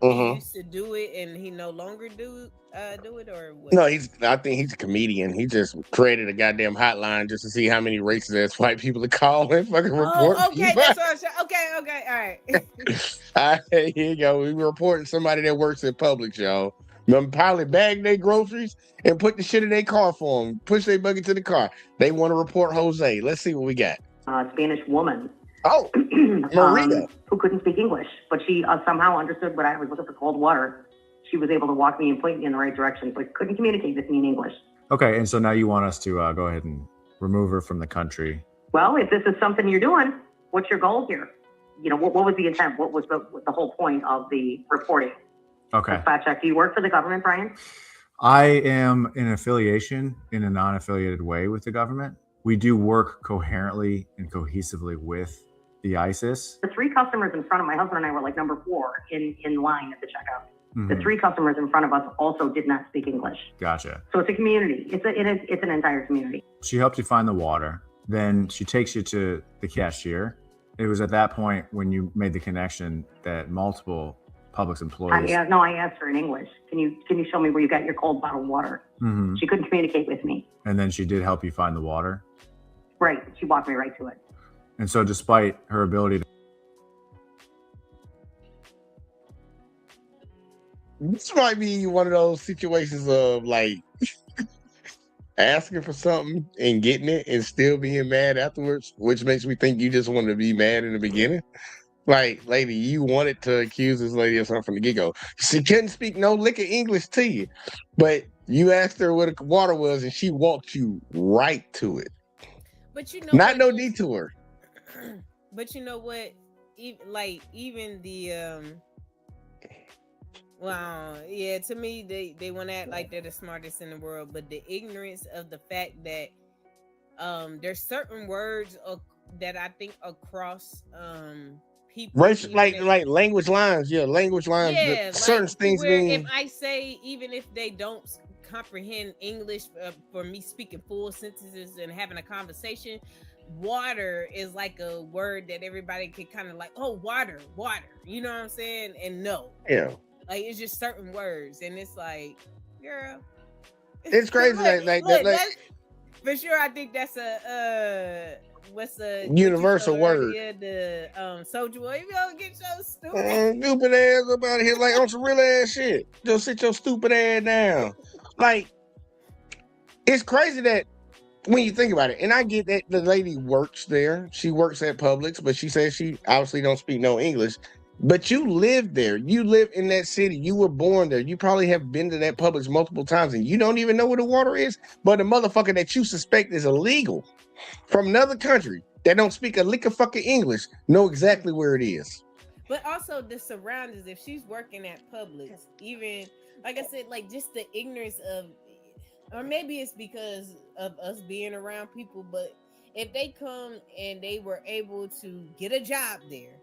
he used to do it and he no longer do it, or what? No, I think he's a comedian. He just created a goddamn hotline just to see how many racist ass white people to call and fucking report. Okay, that's what I was okay, all right. Here you go. We were reporting somebody that works at Publix, y'all. Probably bag their groceries and put the shit in their car for them. Push their buggy to the car. They want to report Jose. Let's see what we got. Spanish woman. Oh, Maria. Who couldn't speak English, but she somehow understood when I was looking for cold water. she was able to walk me and point me in the right direction, but couldn't communicate with me in English. Okay, and so now you want us to go ahead and remove her from the country. Well, if this is something you're doing, what's your goal here? You know, what was the intent? What was the whole point of the reporting? Okay. Fact check. Do you work for the government, Brian? I am in affiliation in a non-affiliated way with the government. We do work coherently and cohesively with the ISIS. The 3 customers in front of my husband and I were like number 4 in line at the checkout. Mm-hmm. The 3 customers in front of us also did not speak English. Gotcha. So it's a community. It's an entire community. She helped you find the water. Then she takes you to the cashier. It was at that point when you made the connection that multiple Publix employees. I asked her in English. Can you show me where you got your cold bottled water? Mm-hmm. She couldn't communicate with me. And then she did help you find the water. Right. She walked me right to it. And so despite her ability to... This might be one of those situations of like asking for something and getting it and still being mad afterwards, which makes me think you just wanted to be mad in the beginning. Like, lady, you wanted to accuse this lady of something from the get-go. She couldn't speak no lick of English to you, but you asked her what the water was and she walked you right to it. But you know, not no detour. But you know what? Even the well, yeah, to me they want to act like they're the smartest in the world, but the ignorance of the fact that there's certain words that I think across people, racial, like language lines, language lines. Yeah, certain things mean. If I say, even if they don't comprehend English, for me speaking full sentences and having a conversation, water is like a word that everybody can kind of like, oh, water, you know what I'm saying? And no, yeah, like it's just certain words, and it's like, girl, it's crazy. Look, for sure, I think that's a what's a universal word. Earlier, the soldier boy, you don't get your stupid ass up out of here, like on some real ass shit. Just sit your stupid ass down. Like, it's crazy that when you think about it, and I get that the lady works there. She works at Publix, but she says she obviously don't speak no English. But you live there. You live in that city. You were born there. You probably have been to that Publix multiple times, and you don't even know where the water is. But the motherfucker that you suspect is illegal from another country that don't speak a lick of fucking English know exactly where it is. But also the surroundings. If she's working at Publix, even like I said, like just the ignorance of, or maybe it's because of us being around people. But if they come and they were able to get a job there.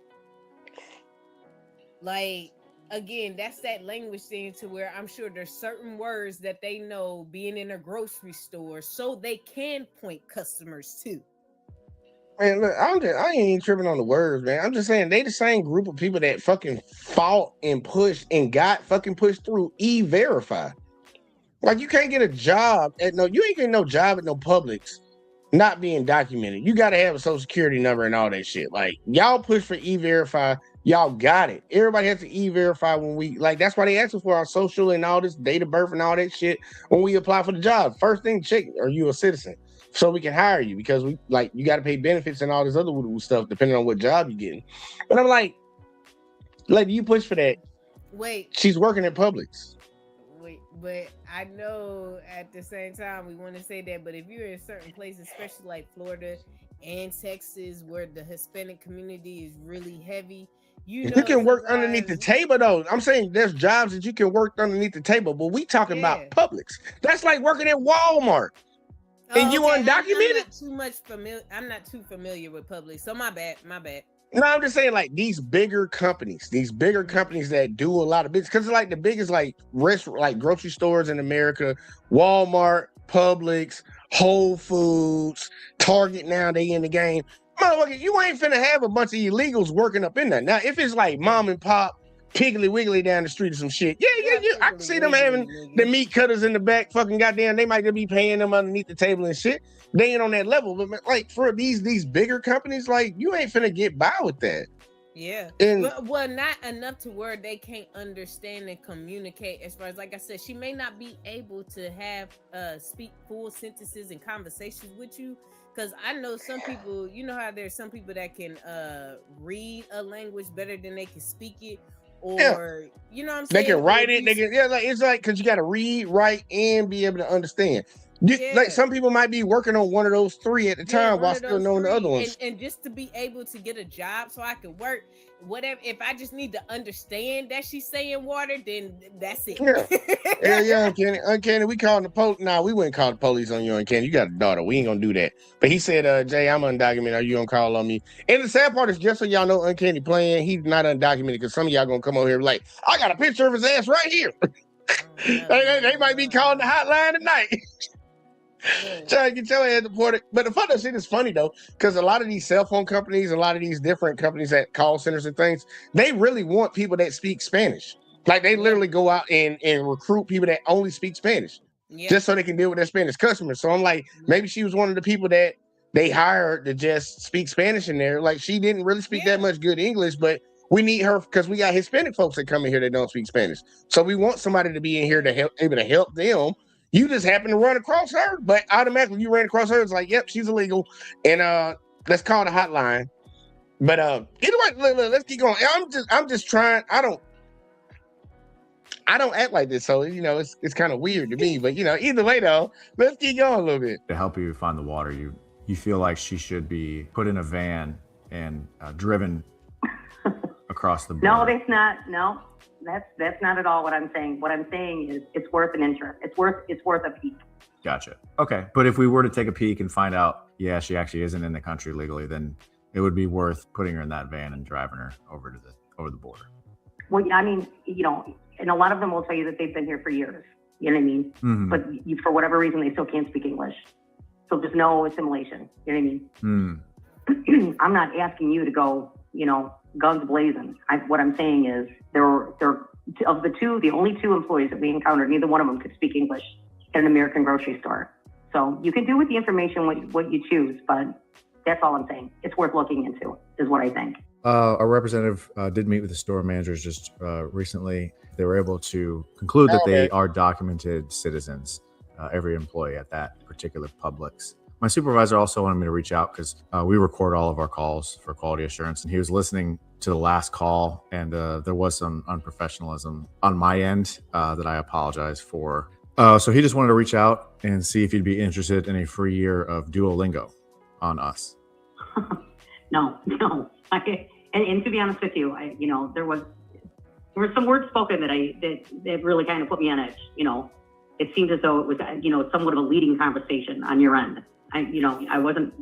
Like, again, that's that language thing to where I'm sure there's certain words that they know being in a grocery store so they can point customers to. Man, look, I ain't even tripping on the words, man. I'm just saying they the same group of people that fucking fought and pushed and got fucking pushed through E-Verify. Like, you can't get a job you ain't getting no job at no Publix not being documented. You got to have a social security number and all that shit. Like, y'all push for E-Verify. Y'all got it. Everybody has to E-Verify when that's why they ask us for our social and all this date of birth and all that shit when we apply for the job. First thing, check, are you a citizen? So we can hire you, because you got to pay benefits and all this other stuff depending on what job you're getting. But I'm like, you push for that. Wait. She's working at Publix. Wait, but I know at the same time we want to say that, but if you're in certain places, especially like Florida and Texas, where the Hispanic community is really heavy, you can work underneath the table, though. I'm saying there's jobs that you can work underneath the table, but we talking about Publix. That's like working at Walmart. And you undocumented? I'm not too familiar with Publix, so my bad. No, I'm just saying, like, these bigger companies that do a lot of business, because like the biggest grocery stores in America, Walmart, Publix, Whole Foods, Target, now they in the game. Motherfucker, you ain't finna have a bunch of illegals working up in there. Now, if it's like mom and pop, Piggly Wiggly down the street or some shit, I can see them having the meat cutters in the back, fucking goddamn, they might just be paying them underneath the table and shit. They ain't on that level, but like for these bigger companies, like you ain't finna get by with that. Yeah, and well, not enough to where they can't understand and communicate. As far as, like I said, she may not be able to have speak full sentences and conversations with you. Because I know some people, you know how there's some people that can read a language better than they can speak it, or you know what I'm They saying? can write it. They can, like it's like because you got to read, write, and be able to understand. Like some people might be working on one of those three at the time while still knowing the other ones. And just to be able to get a job so I can work, whatever. If I just need to understand that she's saying water, then that's it. Yeah, Uncanny. We called the police. Nah, we wouldn't call the police on you, Uncanny. You got a daughter. We ain't gonna do that. But he said, Jay, I'm undocumented. Are you gonna call on me? And the sad part is, just so y'all know, Uncanny playing, he's not undocumented because some of y'all gonna come over here like, I got a picture of his ass right here. They might be calling the hotline tonight. Trying to get your ass deported. But the funny shit is funny though, because a lot of these cell phone companies, a lot of these different companies that call centers and things, they really want people that speak Spanish. Like they literally go out and recruit people that only speak Spanish, just so they can deal with their Spanish customers. So I'm like, maybe she was one of the people that they hired to just speak Spanish in there. Like she didn't really speak that much good English, but we need her because we got Hispanic folks that come in here that don't speak Spanish. So we want somebody to be in here to able to help them. You just happen to run across her, but automatically you ran across her. It's like, yep, she's illegal. And let's call the hotline. But either way, look, let's keep going. I'm just trying. I don't act like this, so it's kind of weird to me. But either way though, let's keep going a little bit. To help you find the water, you feel like she should be put in a van and driven across the border. No, that's not. No. That's not at all what I'm saying. What I'm saying is it's worth an interest. It's worth a peek. Gotcha. Okay. But if we were to take a peek and find out, yeah, she actually isn't in the country legally, then it would be worth putting her in that van and driving her over the border. Well, I mean, and a lot of them will tell you that they've been here for years. You know what I mean? Mm-hmm. But for whatever reason, they still can't speak English. So there's no assimilation. You know what I mean? I'm not asking you to go, guns blazing. What I'm saying is there of the only two employees that we encountered, neither one of them could speak English at an American grocery store. So you can do with the information what you choose, but that's all I'm saying. It's worth looking into, is what I think. Our representative did meet with the store managers just recently. They were able to conclude that they are documented citizens, every employee at that particular Publix. My supervisor also wanted me to reach out because we record all of our calls for quality assurance, and he was listening to the last call, and there was some unprofessionalism on my end that I apologize for. So he just wanted to reach out and see if you'd be interested in a free year of Duolingo on us. No. And to be honest with you, there were some words spoken that really kind of put me on edge. It seemed as though it was somewhat of a leading conversation on your end. I wasn't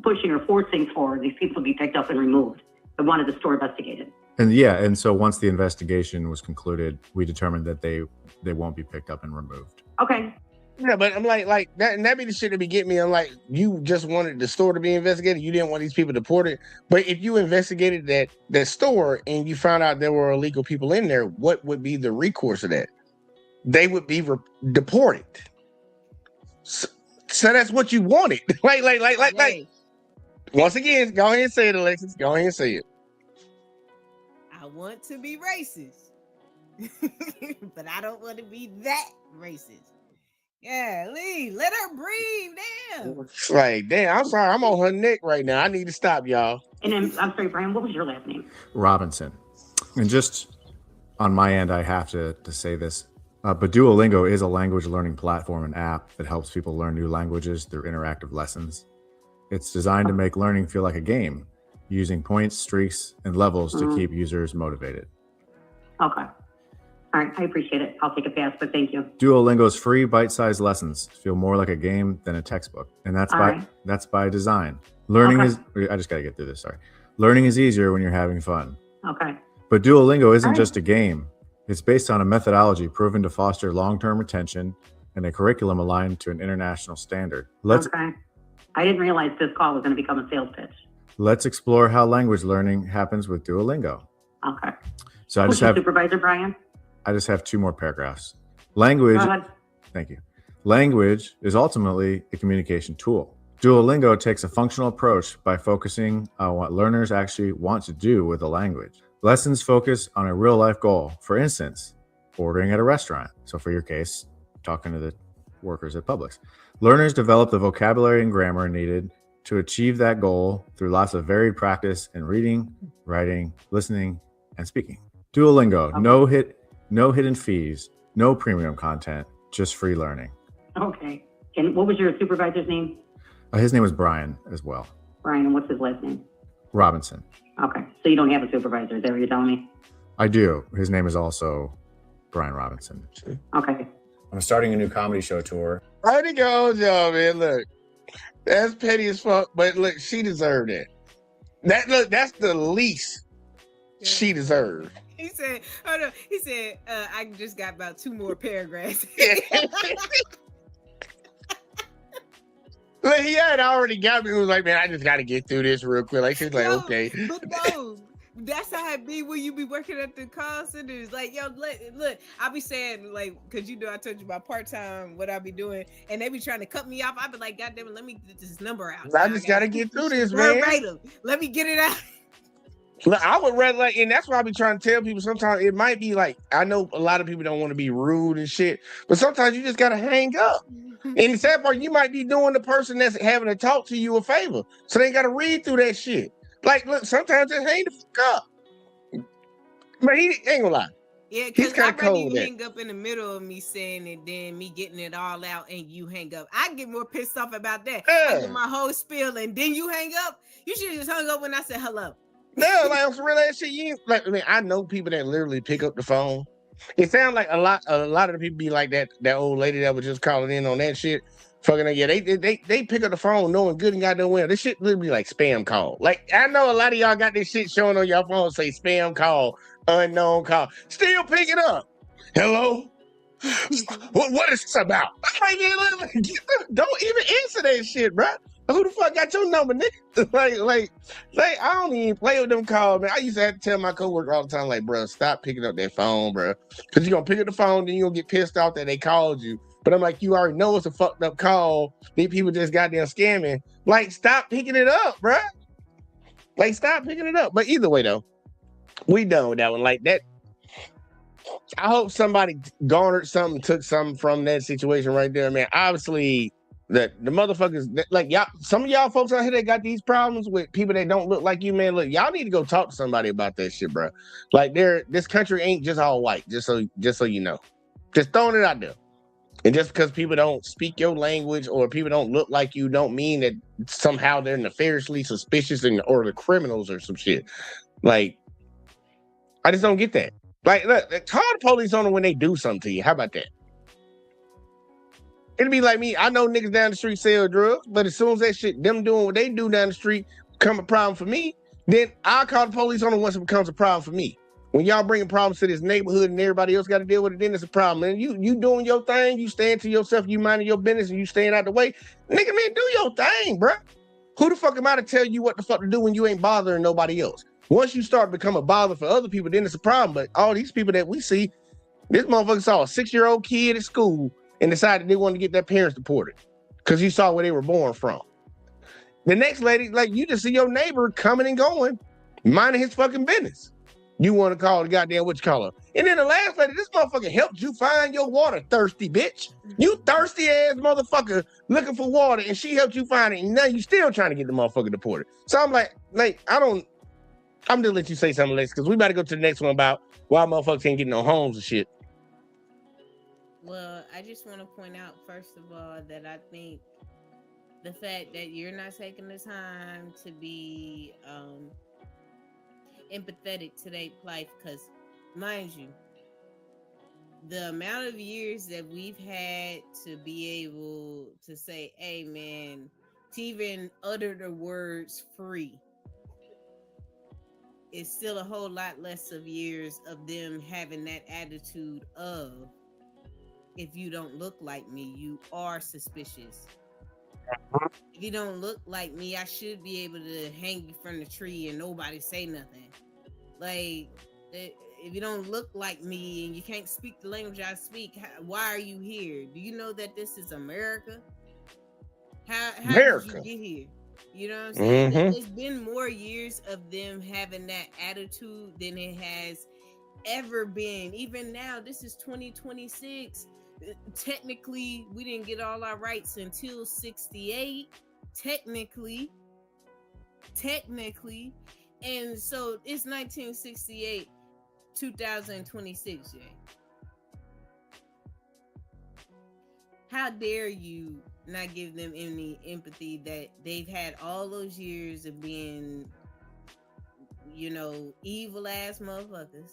pushing or forcing for these people to be picked up and removed. I wanted the store investigated. And so once the investigation was concluded, we determined that they won't be picked up and removed. Okay. Yeah, but I'm like that, and that be the shit that be getting me. I'm like, you just wanted the store to be investigated. You didn't want these people deported. But if you investigated that store and you found out there were illegal people in there, what would be the recourse of that? They would be deported. So that's what you wanted. Like. Once again, go ahead and say it, Alexis. Go ahead and say it. I want to be racist, but I don't want to be that racist. Yeah, Lee, let her breathe. Damn. Like, damn, I'm sorry. I'm on her neck right now. I need to stop, y'all. And I'm sorry, Brian, what was your last name? Robinson. And just on my end, I have to say this. But Duolingo is a language learning platform and app that helps people learn new languages through interactive lessons. It's designed to make learning feel like a game, using points, streaks, and levels to keep users motivated. Okay. All right, I appreciate it. I'll take a pass, but thank you. Duolingo's free bite-sized lessons feel more like a game than a textbook, and that's by design. Learning is. I just got to get through this. Sorry. Learning is easier when you're having fun. Okay. But Duolingo isn't just a game. It's based on a methodology proven to foster long-term retention and a curriculum aligned to an international standard. Okay. I didn't realize this call was going to become a sales pitch. Let's explore how language learning happens with Duolingo. Okay. So Who's your supervisor, Brian? I just have two more paragraphs. Language. Go ahead. Thank you. Language is ultimately a communication tool. Duolingo takes a functional approach by focusing on what learners actually want to do with the language. Lessons focus on a real life goal. For instance, ordering at a restaurant. So for your case, talking to the workers at Publix. Learners develop the vocabulary and grammar needed to achieve that goal through lots of varied practice in reading, writing, listening, and speaking. Duolingo, okay. No hidden fees, no premium content, just free learning. Okay. And what was your supervisor's name? His name was Brian as well. Brian, and what's his last name? Robinson. Okay. So you don't have a supervisor, is that what you're telling me? I do. His name is also Brian Robinson. Okay. I'm starting a new comedy show tour. How'd it go, y'all, man? Look, that's petty as fuck, but look, she deserved it. That's the least she deserved. He said, "Oh no," he said, "I just got about 2 more paragraphs." Look, he had already got me. He was like, "Man, I just got to get through this real quick." Like she's like, "Okay." But no, that's how it be when you be working at the call centers. Like, yo, look, I be saying, like, because you know I told you about part-time, what I be doing, and they be trying to cut me off. I be like, God damn it, let me get this number out. I just got to get through this, man. Let me get it out. Look, I would rather, like, and that's why I be trying to tell people sometimes it might be like, I know a lot of people don't want to be rude and shit, but sometimes you just got to hang up. And the sad part, you might be doing the person that's having to talk to you a favor. So they got to read through that shit. Like, look, sometimes just hang the fuck up. But he ain't gonna lie. Yeah, because I'd rather you hang up in the middle of me saying it than me getting it all out and you hang up. I get more pissed off about that. I get my whole spiel and then you hang up. You should have just hung up when I said hello. No, like on some real ass shit. You like, I mean, I know people that literally pick up the phone. It sounds like a lot of the people be like that old lady that was just calling in on that shit. Fucking yeah, they pick up the phone knowing good and goddamn well. This shit literally like spam call. Like I know a lot of y'all got this shit showing on your phone say spam call, unknown call. Still pick it up. Hello? What is this about? I'm like, don't even answer that shit, bro. Who the fuck got your number, nigga? like, I don't even play with them calls, man. I used to have to tell my coworker all the time, like, bro, stop picking up that phone, bro. Because you're going to pick up the phone, then you're going to get pissed off that they called you. But I'm like, you already know it's a fucked up call. These people just goddamn scamming. Like, stop picking it up, bro. Like, stop picking it up. But either way, though, we done with that one. Like, that. I hope somebody garnered something, took something from that situation right there, man. Obviously, the motherfuckers, like y'all, some of y'all folks out here that got these problems with people that don't look like you, man. Look, y'all need to go talk to somebody about that shit, bro. Like, this country ain't just all white. Just so you know, just throwing it out there. And just because people don't speak your language or people don't look like you, don't mean that somehow they're nefariously suspicious or the criminals or some shit. Like, I just don't get that. Like, look, call the police on them when they do something to you. How about that? It'd be like me. I know niggas down the street sell drugs, but as soon as that shit, them doing what they do down the street, become a problem for me, then I'll call the police on them once it becomes a problem for me. When y'all bringing problems to this neighborhood and everybody else got to deal with it, then it's a problem. And you doing your thing, you staying to yourself, you minding your business, and you staying out the way. Nigga, man, do your thing, bro. Who the fuck am I to tell you what the fuck to do when you ain't bothering nobody else? Once you start becoming a bother for other people, then it's a problem. But all these people that we see, this motherfucker saw a 6-year-old kid at school and decided they wanted to get their parents deported because you saw where they were born from. The next lady, like, you just see your neighbor coming and going, minding his fucking business. You want to call the goddamn what you call her. And then the last lady, this motherfucker helped you find your water, thirsty bitch. You thirsty ass motherfucker looking for water, and she helped you find it, and now you still trying to get the motherfucker deported. So I'm like, I'm just let you say something, Lex, because we about to go to the next one about why motherfuckers ain't getting no homes and shit. Well, I just want to point out, first of all, that I think the fact that you're not taking the time to be empathetic to their life, because, mind you, the amount of years that we've had to be able to say, hey, man, to even utter the words free, it's still a whole lot less of years of them having that attitude of, if you don't look like me, you are suspicious. If you don't look like me, I should be able to hang you from the tree and nobody say nothing. Like, if you don't look like me and you can't speak the language I speak, why are you here? Do you know that this is America? How America. did you get here? You know what I'm saying? Mm-hmm. It's been more years of them having that attitude than it has ever been. Even now, this is 2026. Technically, we didn't get all our rights until 68. Technically. And so it's 1968. 2026, Jay. How dare you not give them any empathy that they've had all those years of being, you know, evil ass motherfuckers,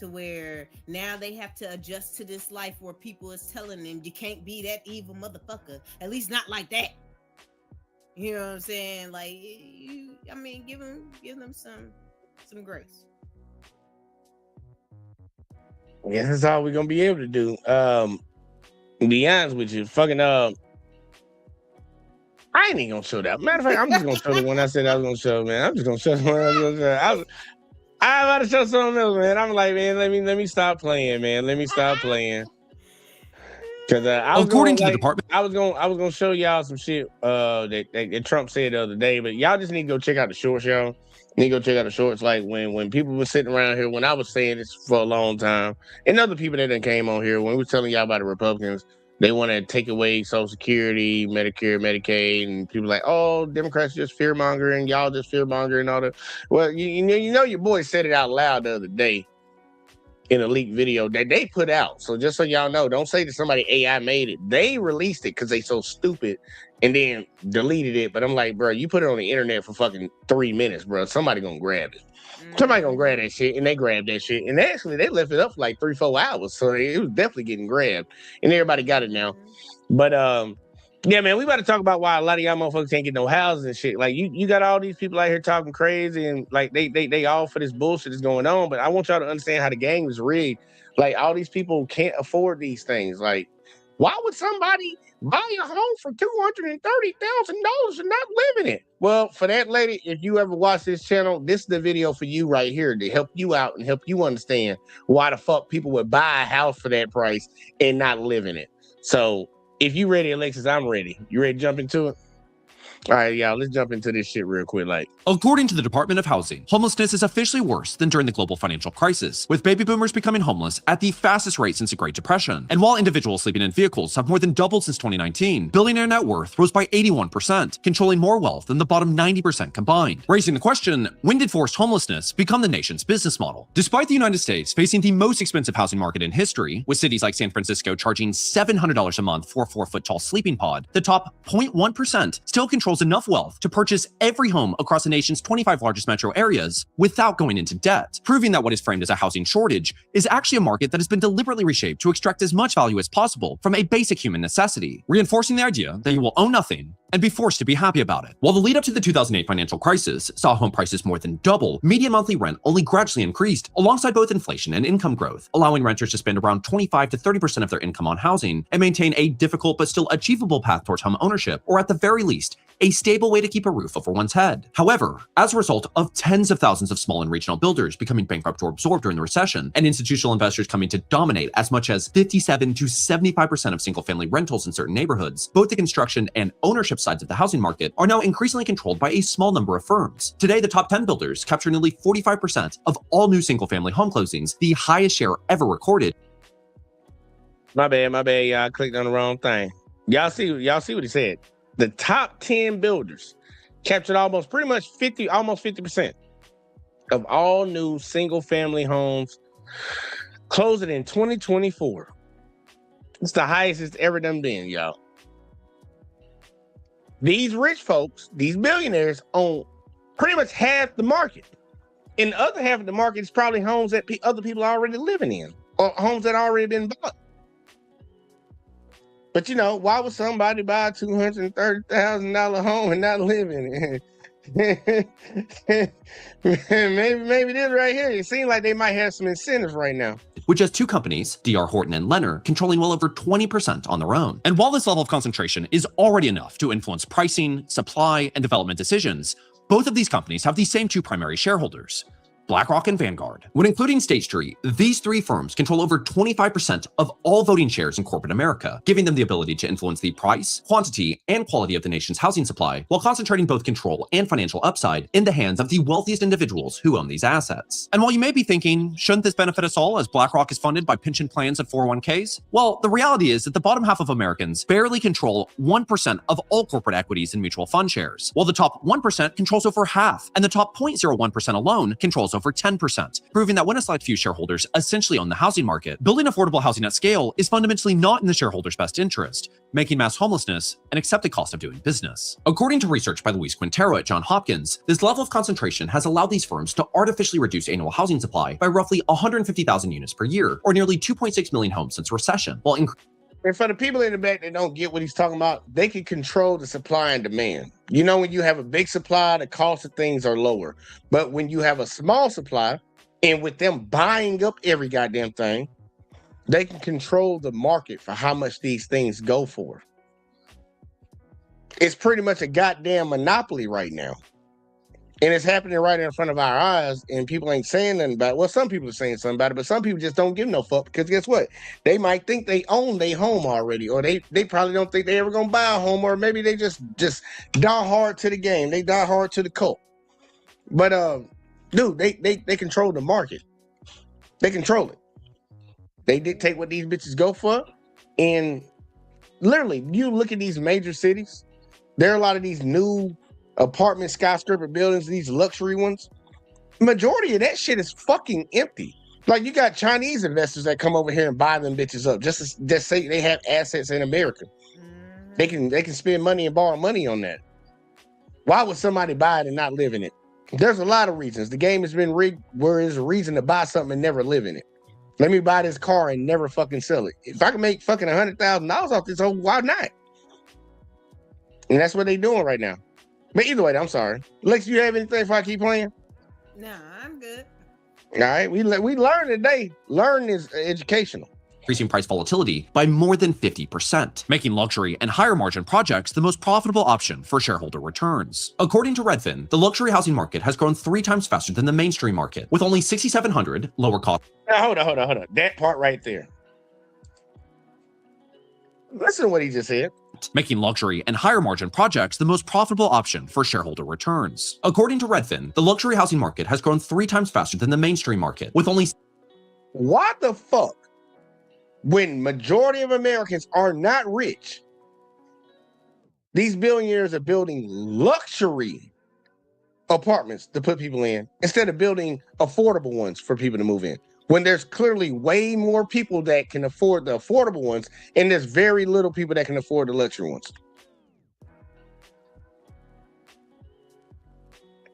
to where now they have to adjust to this life where people is telling them you can't be that evil motherfucker, at least not like that. You know what I'm saying? Like, I mean, give them some grace. Yeah, that's all we're gonna be able to do. Be honest with you, fucking I ain't even gonna show that. Matter of fact, I'm just gonna show the one I said I was gonna show, man. I'm just gonna show the one I was gonna show. I'm about to show something else, man. I'm like, man, let me stop playing, man. Let me stop playing. Cause I was gonna show y'all some shit that Trump said the other day, but y'all just need to go check out the shorts, y'all. You need to go check out the shorts. Like when people were sitting around here, when I was saying this for a long time, and other people that done came on here, when we were telling y'all about the Republicans, they want to take away Social Security, Medicare, Medicaid, and people like, oh, Democrats just fear mongering, y'all just fear mongering and all that. Well, you know your boy said it out loud the other day in a leaked video that they put out. So just so y'all know, don't say that somebody AI made it. They released it because they so stupid and then deleted it. But I'm like, bro, you put it on the internet for fucking 3 minutes, bro. Somebody gonna grab it. Somebody gonna grab that shit, and they grabbed that shit. And actually, they left it up for like 3-4 hours. So it was definitely getting grabbed. And everybody got it now. But yeah, man, we about to talk about why a lot of y'all motherfuckers can't get no houses and shit. Like you got all these people out here talking crazy and like they all for this bullshit that's going on. But I want y'all to understand how the game is rigged. Like all these people can't afford these things. Like, why would somebody buy a home for $230,000 and not live in it? Well, for that lady, if you ever watch this channel, this is the video for you right here to help you out and help you understand why the fuck people would buy a house for that price and not live in it. So if you ready, Alexis, I'm ready. You ready to jump into it? All right, y'all, let's jump into this shit real quick. Like, according to the Department of Housing, homelessness is officially worse than during the global financial crisis, with baby boomers becoming homeless at the fastest rate since the Great Depression. And while individuals sleeping in vehicles have more than doubled since 2019, billionaire net worth rose by 81%, controlling more wealth than the bottom 90% combined. Raising the question, when did forced homelessness become the nation's business model? Despite the United States facing the most expensive housing market in history, with cities like San Francisco charging $700 a month for a 4-foot-tall sleeping pod, the top 0.1% still controls enough wealth to purchase every home across the nation's 25 largest metro areas without going into debt, proving that what is framed as a housing shortage is actually a market that has been deliberately reshaped to extract as much value as possible from a basic human necessity, reinforcing the idea that you will own nothing and be forced to be happy about it. While the lead up to the 2008 financial crisis saw home prices more than double, median monthly rent only gradually increased alongside both inflation and income growth, allowing renters to spend around 25 to 30% of their income on housing and maintain a difficult but still achievable path towards home ownership, or at the very least, a stable way to keep a roof over one's head. However, as a result of tens of thousands of small and regional builders becoming bankrupt or absorbed during the recession, and institutional investors coming to dominate as much as 57 to 75% of single-family rentals in certain neighborhoods, both the construction and ownership sides of the housing market are now increasingly controlled by a small number of firms. Today, the top 10 builders capture nearly 45% of all new single-family home closings, the highest share ever recorded. My bad, y'all clicked on the wrong thing. Y'all see what he said. The top 10 builders captured almost 50% of all new single-family homes closing in 2024. It's the highest it's ever done been, y'all. These rich folks, these billionaires, own pretty much half the market. And the other half of the market is probably homes that other people are already living in, or homes that already been bought. But you know, why would somebody buy a $230,000 home and not live in it? maybe this right here. It seems like they might have some incentives right now. With just two companies, D.R. Horton and Lennar, controlling well over 20% on their own. And while this level of concentration is already enough to influence pricing, supply, and development decisions, both of these companies have the same two primary shareholders, BlackRock and Vanguard. When including State Street, these three firms control over 25% of all voting shares in corporate America, giving them the ability to influence the price, quantity, and quality of the nation's housing supply, while concentrating both control and financial upside in the hands of the wealthiest individuals who own these assets. And while you may be thinking, shouldn't this benefit us all as BlackRock is funded by pension plans and 401ks? Well, the reality is that the bottom half of Americans barely control 1% of all corporate equities and mutual fund shares, while the top 1% controls over half, and the top 0.01% alone controls over over 10%, proving that when a select few shareholders essentially own the housing market, building affordable housing at scale is fundamentally not in the shareholders' best interest, making mass homelessness an accepted cost of doing business. According to research by Luis Quintero at Johns Hopkins, this level of concentration has allowed these firms to artificially reduce annual housing supply by roughly 150,000 units per year, or nearly 2.6 million homes since recession, while and for the people in the back that don't get what he's talking about, they can control the supply and demand. You know, when you have a big supply, the cost of things are lower. But when you have a small supply, and with them buying up every goddamn thing, they can control the market for how much these things go for. It's pretty much a goddamn monopoly right now. And it's happening right in front of our eyes, and people ain't saying nothing about it. Well, some people are saying something about it, but some people just don't give no fuck, because guess what? They might think they own their home already, or they probably don't think they ever gonna buy a home, or maybe they just die hard to the game. They die hard to the cult. But dude, they control the market. They control it. They dictate what these bitches go for. And literally, you look at these major cities, there are a lot of these new apartment skyscraper buildings, these luxury ones. Majority of that shit is fucking empty. Like, you got Chinese investors that come over here and buy them bitches up just say they have assets in America. They can spend money and borrow money on that. Why would somebody buy it and not live in it? There's a lot of reasons. The game has been rigged where there's a reason to buy something and never live in it. Let me buy this car and never fucking sell it. If I can make fucking $100,000 off this whole, why not? And that's what they're doing right now. But either way, I'm sorry. Lex, you have anything before I keep playing? Nah, I'm good. All right, we learned today. Learn is educational. Increasing price volatility by more than 50%, making luxury and higher margin projects the most profitable option for shareholder returns. According to Redfin, the luxury housing market has grown 3 times faster than the mainstream market, with only 6,700 lower cost. Now, hold on. That part right there. Listen to what he just said. Making luxury and higher margin projects the most profitable option for shareholder returns. According to Redfin, the luxury housing market has grown 3 times faster than the mainstream market, with only... What the fuck? When majority of Americans are not rich, these billionaires are building luxury apartments to put people in instead of building affordable ones for people to move in. When there's clearly way more people that can afford the affordable ones, and there's very little people that can afford the luxury ones.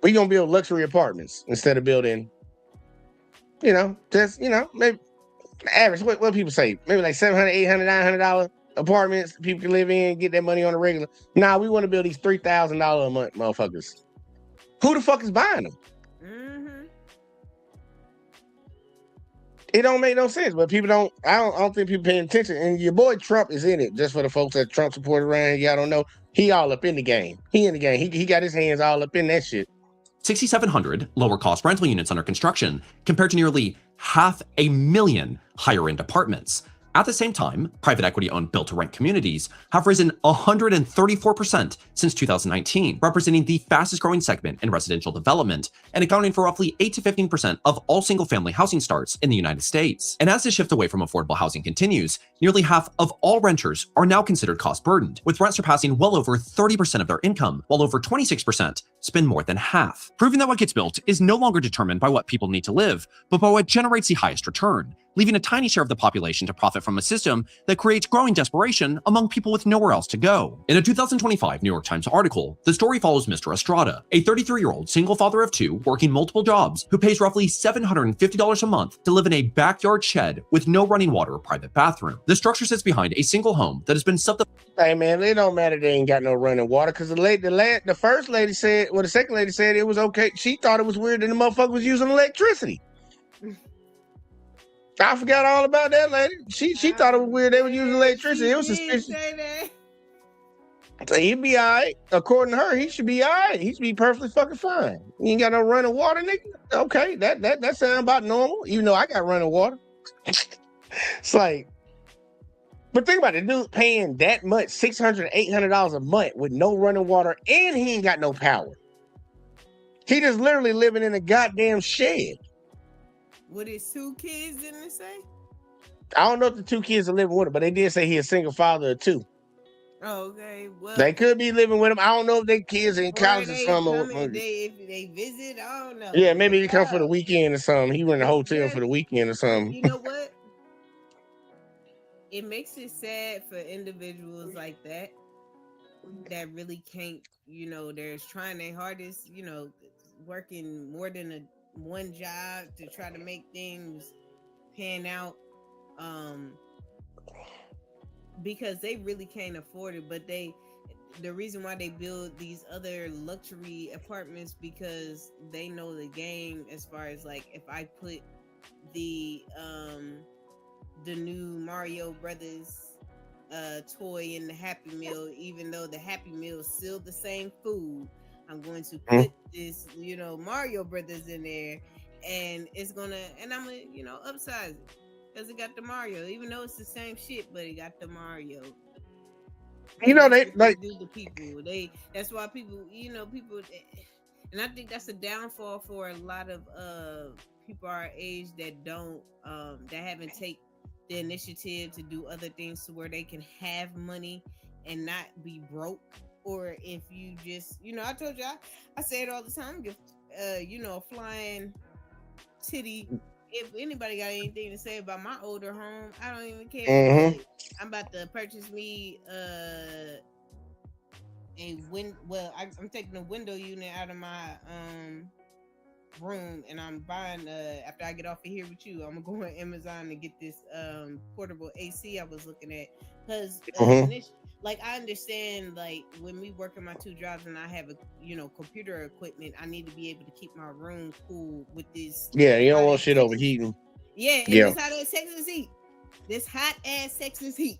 We're going to build luxury apartments instead of building, maybe average, what people say, maybe like $700, $800, $900 apartments people can live in, get that money on the regular. Nah, we want to build these $3,000 a month motherfuckers. Who the fuck is buying them? It don't make no sense, but people I don't think people paying attention. And your boy Trump is in it. Just for the folks that Trump supported around, y'all don't know, he all up in the game. He in the game. He got his hands all up in that shit. 6,700 lower cost rental units under construction compared to nearly 500,000 higher end apartments. At the same time, private equity owned built to rent communities have risen 134% since 2019, representing the fastest growing segment in residential development and accounting for roughly 8 to 15% of all single family housing starts in the United States. And as the shift away from affordable housing continues, nearly half of all renters are now considered cost burdened, with rent surpassing well over 30% of their income, while over 26% spend more than half, proving that what gets built is no longer determined by what people need to live, but by what generates the highest return, leaving a tiny share of the population to profit from a system that creates growing desperation among people with nowhere else to go. In a 2025 New York Times article, the story follows Mr. Estrada, a 33-year-old single father of 2 working multiple jobs who pays roughly $750 a month to live in a backyard shed with no running water or private bathroom. The structure sits behind a single home that has been Hey man, it don't matter they ain't got no running water, because the first lady said, well, the second lady said it was okay. She thought it was weird that the motherfucker was using electricity. I forgot all about that lady. She thought it was weird they were using electricity. It was suspicious. So he'd be all right. According to her, he should be all right. He should be perfectly fucking fine. You ain't got no running water, nigga? Okay, that sounds about normal. Even though I got running water. It's like, but think about it, dude paying that much, $600, $800 a month with no running water, and he ain't got no power. He just literally living in a goddamn shed. With his 2 kids, didn't it say? I don't know if the 2 kids are living with him, but they did say he's a single father of 2. Okay, well, they could be living with them. I don't know if they kids in or college or they something. coming, if they visit, I don't know. Yeah, maybe But he come for the no, weekend or something. He went to the hotel for the weekend or something. you know what? It makes it sad for individuals like that really can't, they're trying their hardest, working more than one job to try to make things pan out. Because they really can't afford it, but the reason why they build these other luxury apartments because they know the game as far as like if I put the new Mario Brothers toy in the Happy Meal, even though the Happy Meal is still the same food, I'm going to put this, Mario Brothers in there, and I'm gonna, upsize it because it got the Mario, even though it's the same shit, but it got the Mario. You know, they like do the people. That's why people, people, and I think that's a downfall for a lot of people our age that don't that haven't take the initiative to do other things to where they can have money and not be broke. Or if you just, I told you, I say it all the time, a flying titty. If anybody got anything to say about my older home, I don't even care. But I'm about to purchase me I'm taking a window unit out of my room, and I'm buying after I get off of here with you, I'm gonna go on Amazon and get this portable AC I was looking at, because like I understand, like when we work in my two jobs and I have a computer equipment, I need to be able to keep my room cool with this. Yeah, you don't want shit overheating. Yeah, and this hot ass Texas heat. This hot ass Texas heat.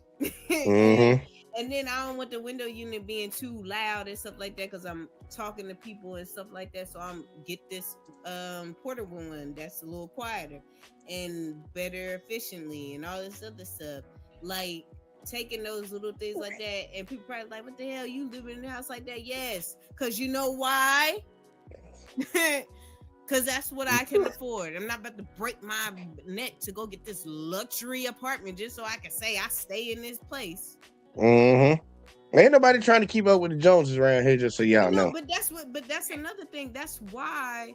And then I don't want the window unit being too loud and stuff like that because I'm talking to people and stuff like that. So I'm get this portable one that's a little quieter and better efficiently and all this other stuff. Like taking those little things like that, and people probably like, what the hell, you living in a house like that? Yes, because you know why? Because that's what I can afford. I'm not about to break my neck to go get this luxury apartment just so I can say I stay in this place. Ain't nobody trying to keep up with the Joneses around here, just so y'all know. But that's another thing. That's why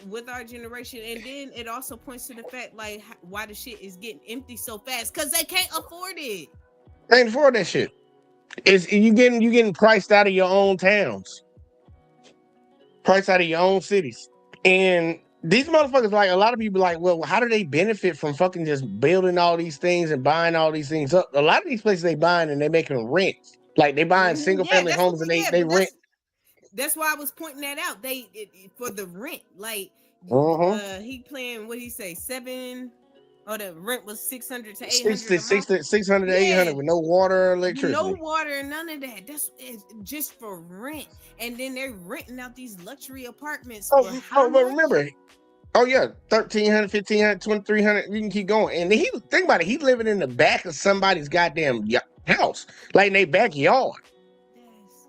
with our generation, and then it also points to the fact like why the shit is getting empty so fast, because they can't afford it. They ain't afford that shit. It's you getting priced out of your own towns, priced out of your own cities, and these motherfuckers, like a lot of people, like, well, how do they benefit from fucking just building all these things and buying all these things up? A lot of these places they buying and they making rent, like they buying single family homes and they rent. That's why I was pointing that out. For the rent, like he playing what he say 7. Oh, the rent was 600 to 800. 600 to 800 with no water or electricity. No water, none of that. That's just for rent, and then they're renting out these luxury apartments. But remember, 1,300, 1,500, 2,300. You can keep going. And he think about it. He's living in the back of somebody's goddamn house, like in their backyard,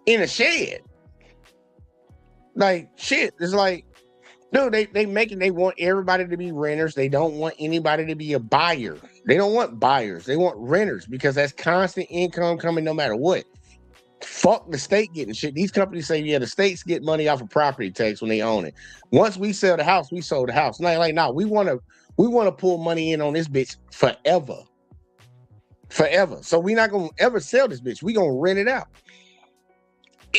in a shed. Like shit. It's like, dude, they want everybody to be renters. They don't want anybody to be a buyer. They don't want buyers. They want renters because that's constant income coming no matter what. Fuck the state getting shit. These companies say, yeah, the states get money off of property tax when they own it. Once we sell the house, we sold the house. We want to pull money in on this bitch forever. Forever. So we're not gonna ever sell this bitch. We're gonna rent it out.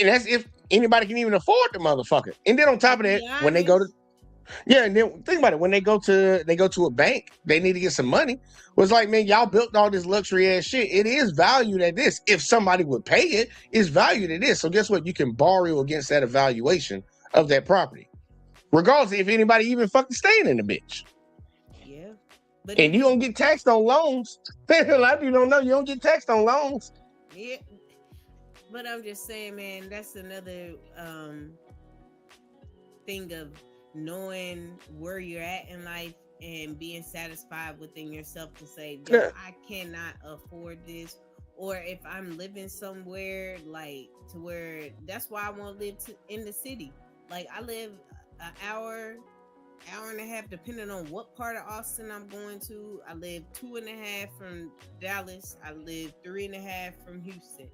And that's if anybody can even afford the motherfucker. And then on top of that, when they go to and then think about it, when they go to a bank, they need to get some money. Was like, man, y'all built all this luxury ass shit. It is valued at this. If somebody would pay it, it's valued at this. So guess what? You can borrow against that evaluation of that property, regardless if anybody even fucking staying in the bitch. Yeah, and you don't get taxed on loans. A lot of people don't know you don't get taxed on loans. Yeah, but I'm just saying, man, that's another thing of knowing where you're at in life and being satisfied within yourself to say, I cannot afford this. Or if I'm living somewhere like to where, that's why I want to live in the city. Like I live an hour and a half, depending on what part of Austin I'm going to. I live 2.5 from Dallas. I live 3.5 from Houston.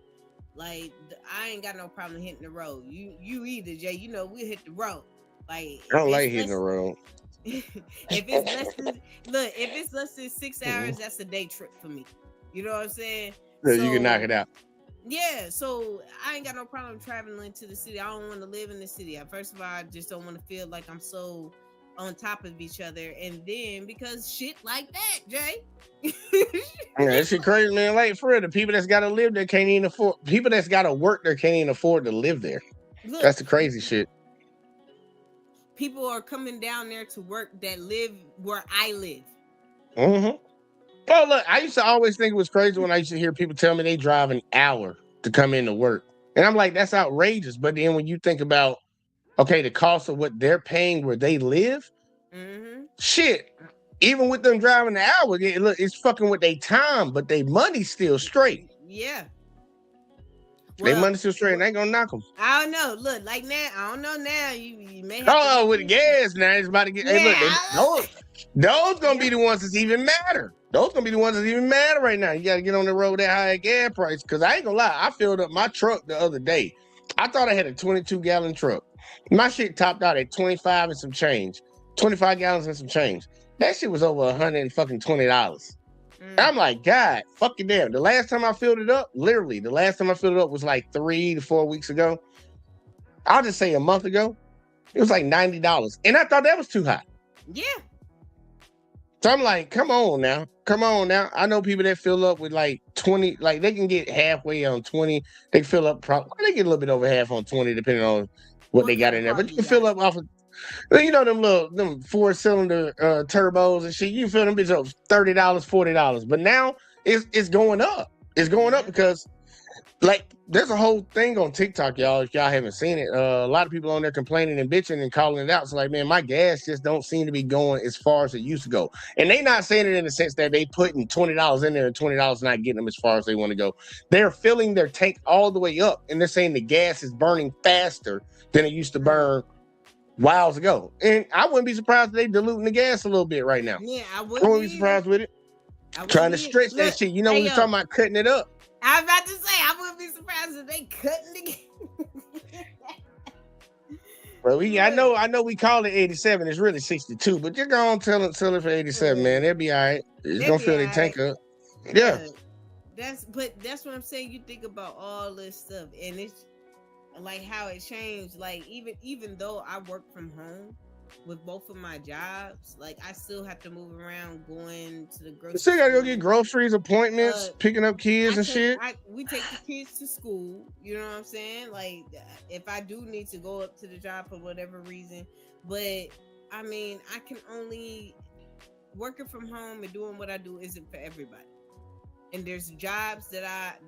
Like I ain't got no problem hitting the road. You either, Jay. You know we hit the road. Like I don't like hitting the road. if it's less than if it's less than 6 hours, that's a day trip for me. You know what I'm saying? So you can knock it out. Yeah, so I ain't got no problem traveling to the city. I don't want to live in the city. First of all, I just don't want to feel like I'm so on top of each other. And then because shit like that, Jay. Yeah, that shit crazy, man. Like for real, the people that's gotta live there can't even afford. People that's gotta work there can't even afford to live there. Look, that's the crazy shit. People are coming down there to work that live where I live. Mm-hmm. Oh, look, I used to always think it was crazy when I used to hear people tell me they drive an hour to come into work. And I'm like, that's outrageous. But then when you think about, okay, the cost of what they're paying where they live, shit, even with them driving an hour, look, it's fucking with their time, but their money's still straight. Yeah. Their money's still straight, and they ain't gonna knock them. I don't know. Look, like now, I don't know now. You may have to with the gas now, it's about to get. Yeah, hey, look, those gonna be the ones that's even matter. Those gonna be the ones that even matter right now. You gotta get on the road with that high gas price. Cause I ain't gonna lie, I filled up my truck the other day. I thought I had a 22-gallon truck. My shit topped out at 25 and some change. 25 gallons and some change. That shit was over $120. I'm like, God, fucking damn. The last time I filled it up, literally, the last time I filled it up was like 3 to 4 weeks ago. I'll just say a month ago. It was like $90. And I thought that was too high. Yeah. So I'm like, come on now. Come on now. I know people that fill up with like 20, like they can get halfway on 20. They can fill up, they get a little bit over half on 20, depending on what they got in there. But you can fill up off of, you know, them 4-cylinder turbos and shit. You can fill them bitches up $30, $40. But now it's going up. It's going up because, like, there's a whole thing on TikTok, y'all. If y'all haven't seen it, a lot of people on there complaining and bitching and calling it out. So, like, man, my gas just don't seem to be going as far as it used to go. And they not saying it in the sense that they putting $20 in there and $20 not getting them as far as they want to go. They're filling their tank all the way up, and they're saying the gas is burning faster than it used to burn whiles ago. And I wouldn't be surprised if they diluting the gas a little bit right now. Yeah, I wouldn't be surprised with it. Trying to stretch that shit. You know, when you're talking about cutting it up. I was about to say, I wouldn't be surprised if they cutting the gas. Bro, I know we call it 87. It's really 62, but you're going to tell it for 87, man. They'll be all right. It's going to fill their tank up. Yeah. That's what I'm saying. You think about all this stuff, and it's like how it changed. Like even though I work from home with both of my jobs, like I still have to move around, going to the grocery. Still gotta go get groceries, appointments, picking up kids and shit. We take the kids to school. You know what I'm saying? Like if I do need to go up to the job for whatever reason, but I mean, I can only working from home and doing what I do isn't for everybody. And there's jobs that I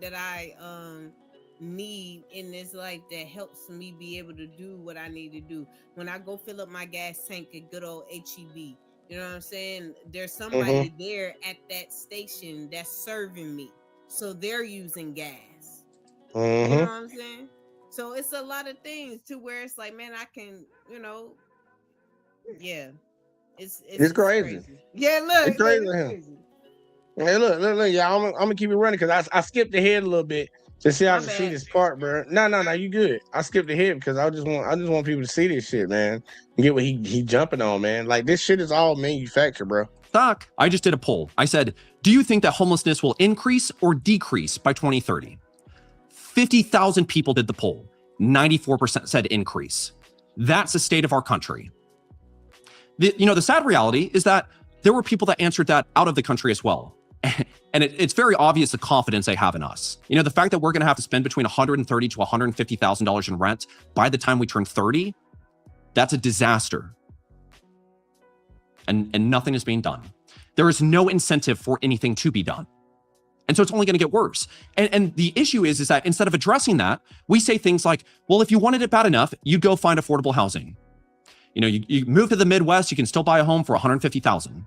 need in this life that helps me be able to do what I need to do. When I go fill up my gas tank at good old HEB, you know what I'm saying? There's somebody there at that station that's serving me. So they're using gas. You know what I'm saying? So it's a lot of things to where it's like, man, I can, you know, yeah. It's crazy. Yeah, look. It's crazy. Hey, look, y'all. I'm gonna keep it running because I skipped ahead a little bit to see how to see this part, bro. No, you good. I skipped ahead because I just want people to see this shit, man, and get what he jumping on, man. Like this shit is all manufactured, bro. Doc, I just did a poll. I said, do you think that homelessness will increase or decrease by 2030? 50,000 people did the poll. 94% said increase. That's the state of our country. The sad reality is that there were people that answered that out of the country as well. And it's very obvious the confidence they have in us. You know, the fact that we're going to have to spend between $130,000 to $150,000 in rent by the time we turn 30, that's a disaster. And nothing is being done. There is no incentive for anything to be done. And so it's only going to get worse. And the issue is that instead of addressing that, we say things like, well, if you wanted it bad enough, you'd go find affordable housing. You know, you move to the Midwest, you can still buy a home for $150,000.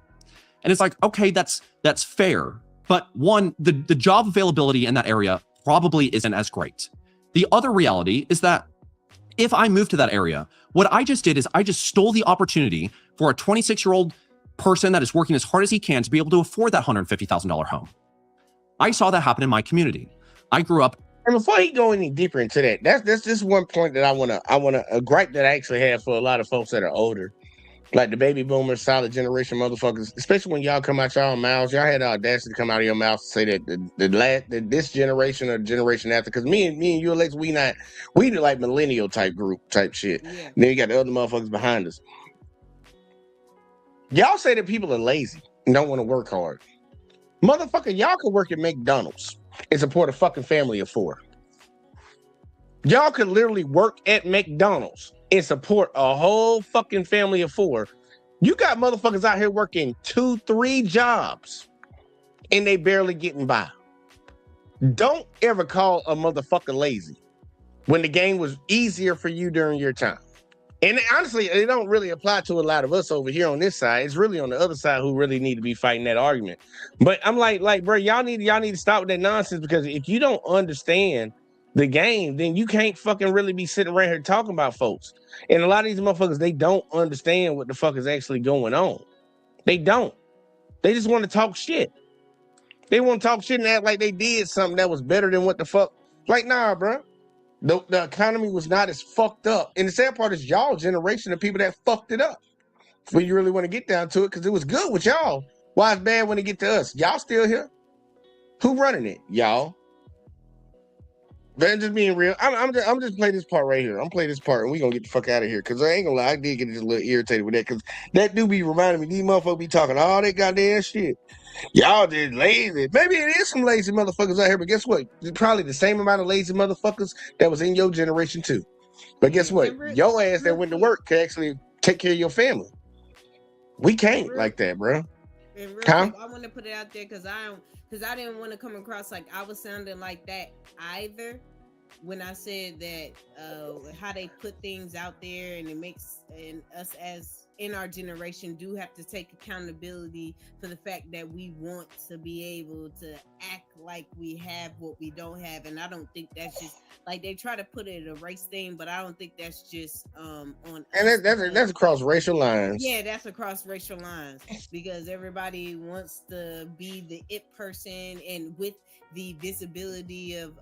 And it's like, okay, that's fair. But one, the job availability in that area probably isn't as great. The other reality is that if I moved to that area, what I just did is I just stole the opportunity for a 26-year-old person that is working as hard as he can to be able to afford that $150,000 home. I saw that happen in my community. I grew up And before he go any deeper into that, that's just one point that I wanna a gripe that I actually have for a lot of folks that are older. Like the baby boomers, solid generation motherfuckers, especially when y'all come out y'all mouths, y'all had the audacity to come out of your mouth to say that this generation or the generation after, because me and you, Alex, we the like millennial type group type shit. Yeah. Then you got the other motherfuckers behind us. Y'all say that people are lazy and don't want to work hard. Motherfucker, y'all can work at McDonald's and support a fucking family of 4. Y'all could literally work at McDonald's and support a whole fucking family of 4. You got motherfuckers out here working 2, 3 jobs and they barely getting by. Don't ever call a motherfucker lazy when the game was easier for you during your time. And honestly, it don't really apply to a lot of us over here on this side. It's really on the other side who really need to be fighting that argument. But I'm like, bro, y'all need to stop with that nonsense, because if you don't understand the game, then you can't fucking really be sitting around here talking about folks. And a lot of these motherfuckers, they don't understand what the fuck is actually going on. They don't. They just want to talk shit. They want to talk shit and act like they did something that was better than what the fuck. Like, nah, bro. The economy was not as fucked up. And the sad part is y'all generation of people that fucked it up. When you really want to get down to it, because it was good with y'all. Why it's bad when it get to us? Y'all still here? Who running it? Y'all. Man, just being real. I'm just play this part right here. I'm play this part and we gonna get the fuck out of here. Cause I ain't gonna lie, I did get just a little irritated with that. Cause that do be reminding me, these motherfuckers be talking all that goddamn shit. Y'all just lazy. Maybe it is some lazy motherfuckers out here, but guess what? It's probably the same amount of lazy motherfuckers that was in your generation too. But guess what? Your ass that went to work can actually take care of your family. We can't like that, bro. And real quick, I want to put it out there because I didn't want to come across like I was sounding like that either when I said that how they put things out there, and it makes us as in our generation do have to take accountability for the fact that we want to be able to act like we have what we don't have. And I don't think that's just like they try to put it a race thing, but I don't think that's just on. And that's across racial lines. Yeah, that's across racial lines, because everybody wants to be the it person, and with the visibility of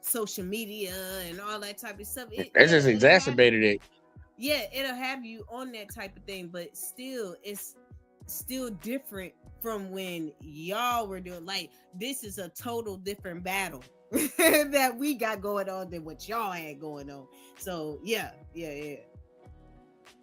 social media and all that type of stuff, It just exacerbated it. Yeah, it'll have you on that type of thing, but still, it's still different from when y'all were doing. Like, this is a total different battle that we got going on than what y'all had going on. So yeah.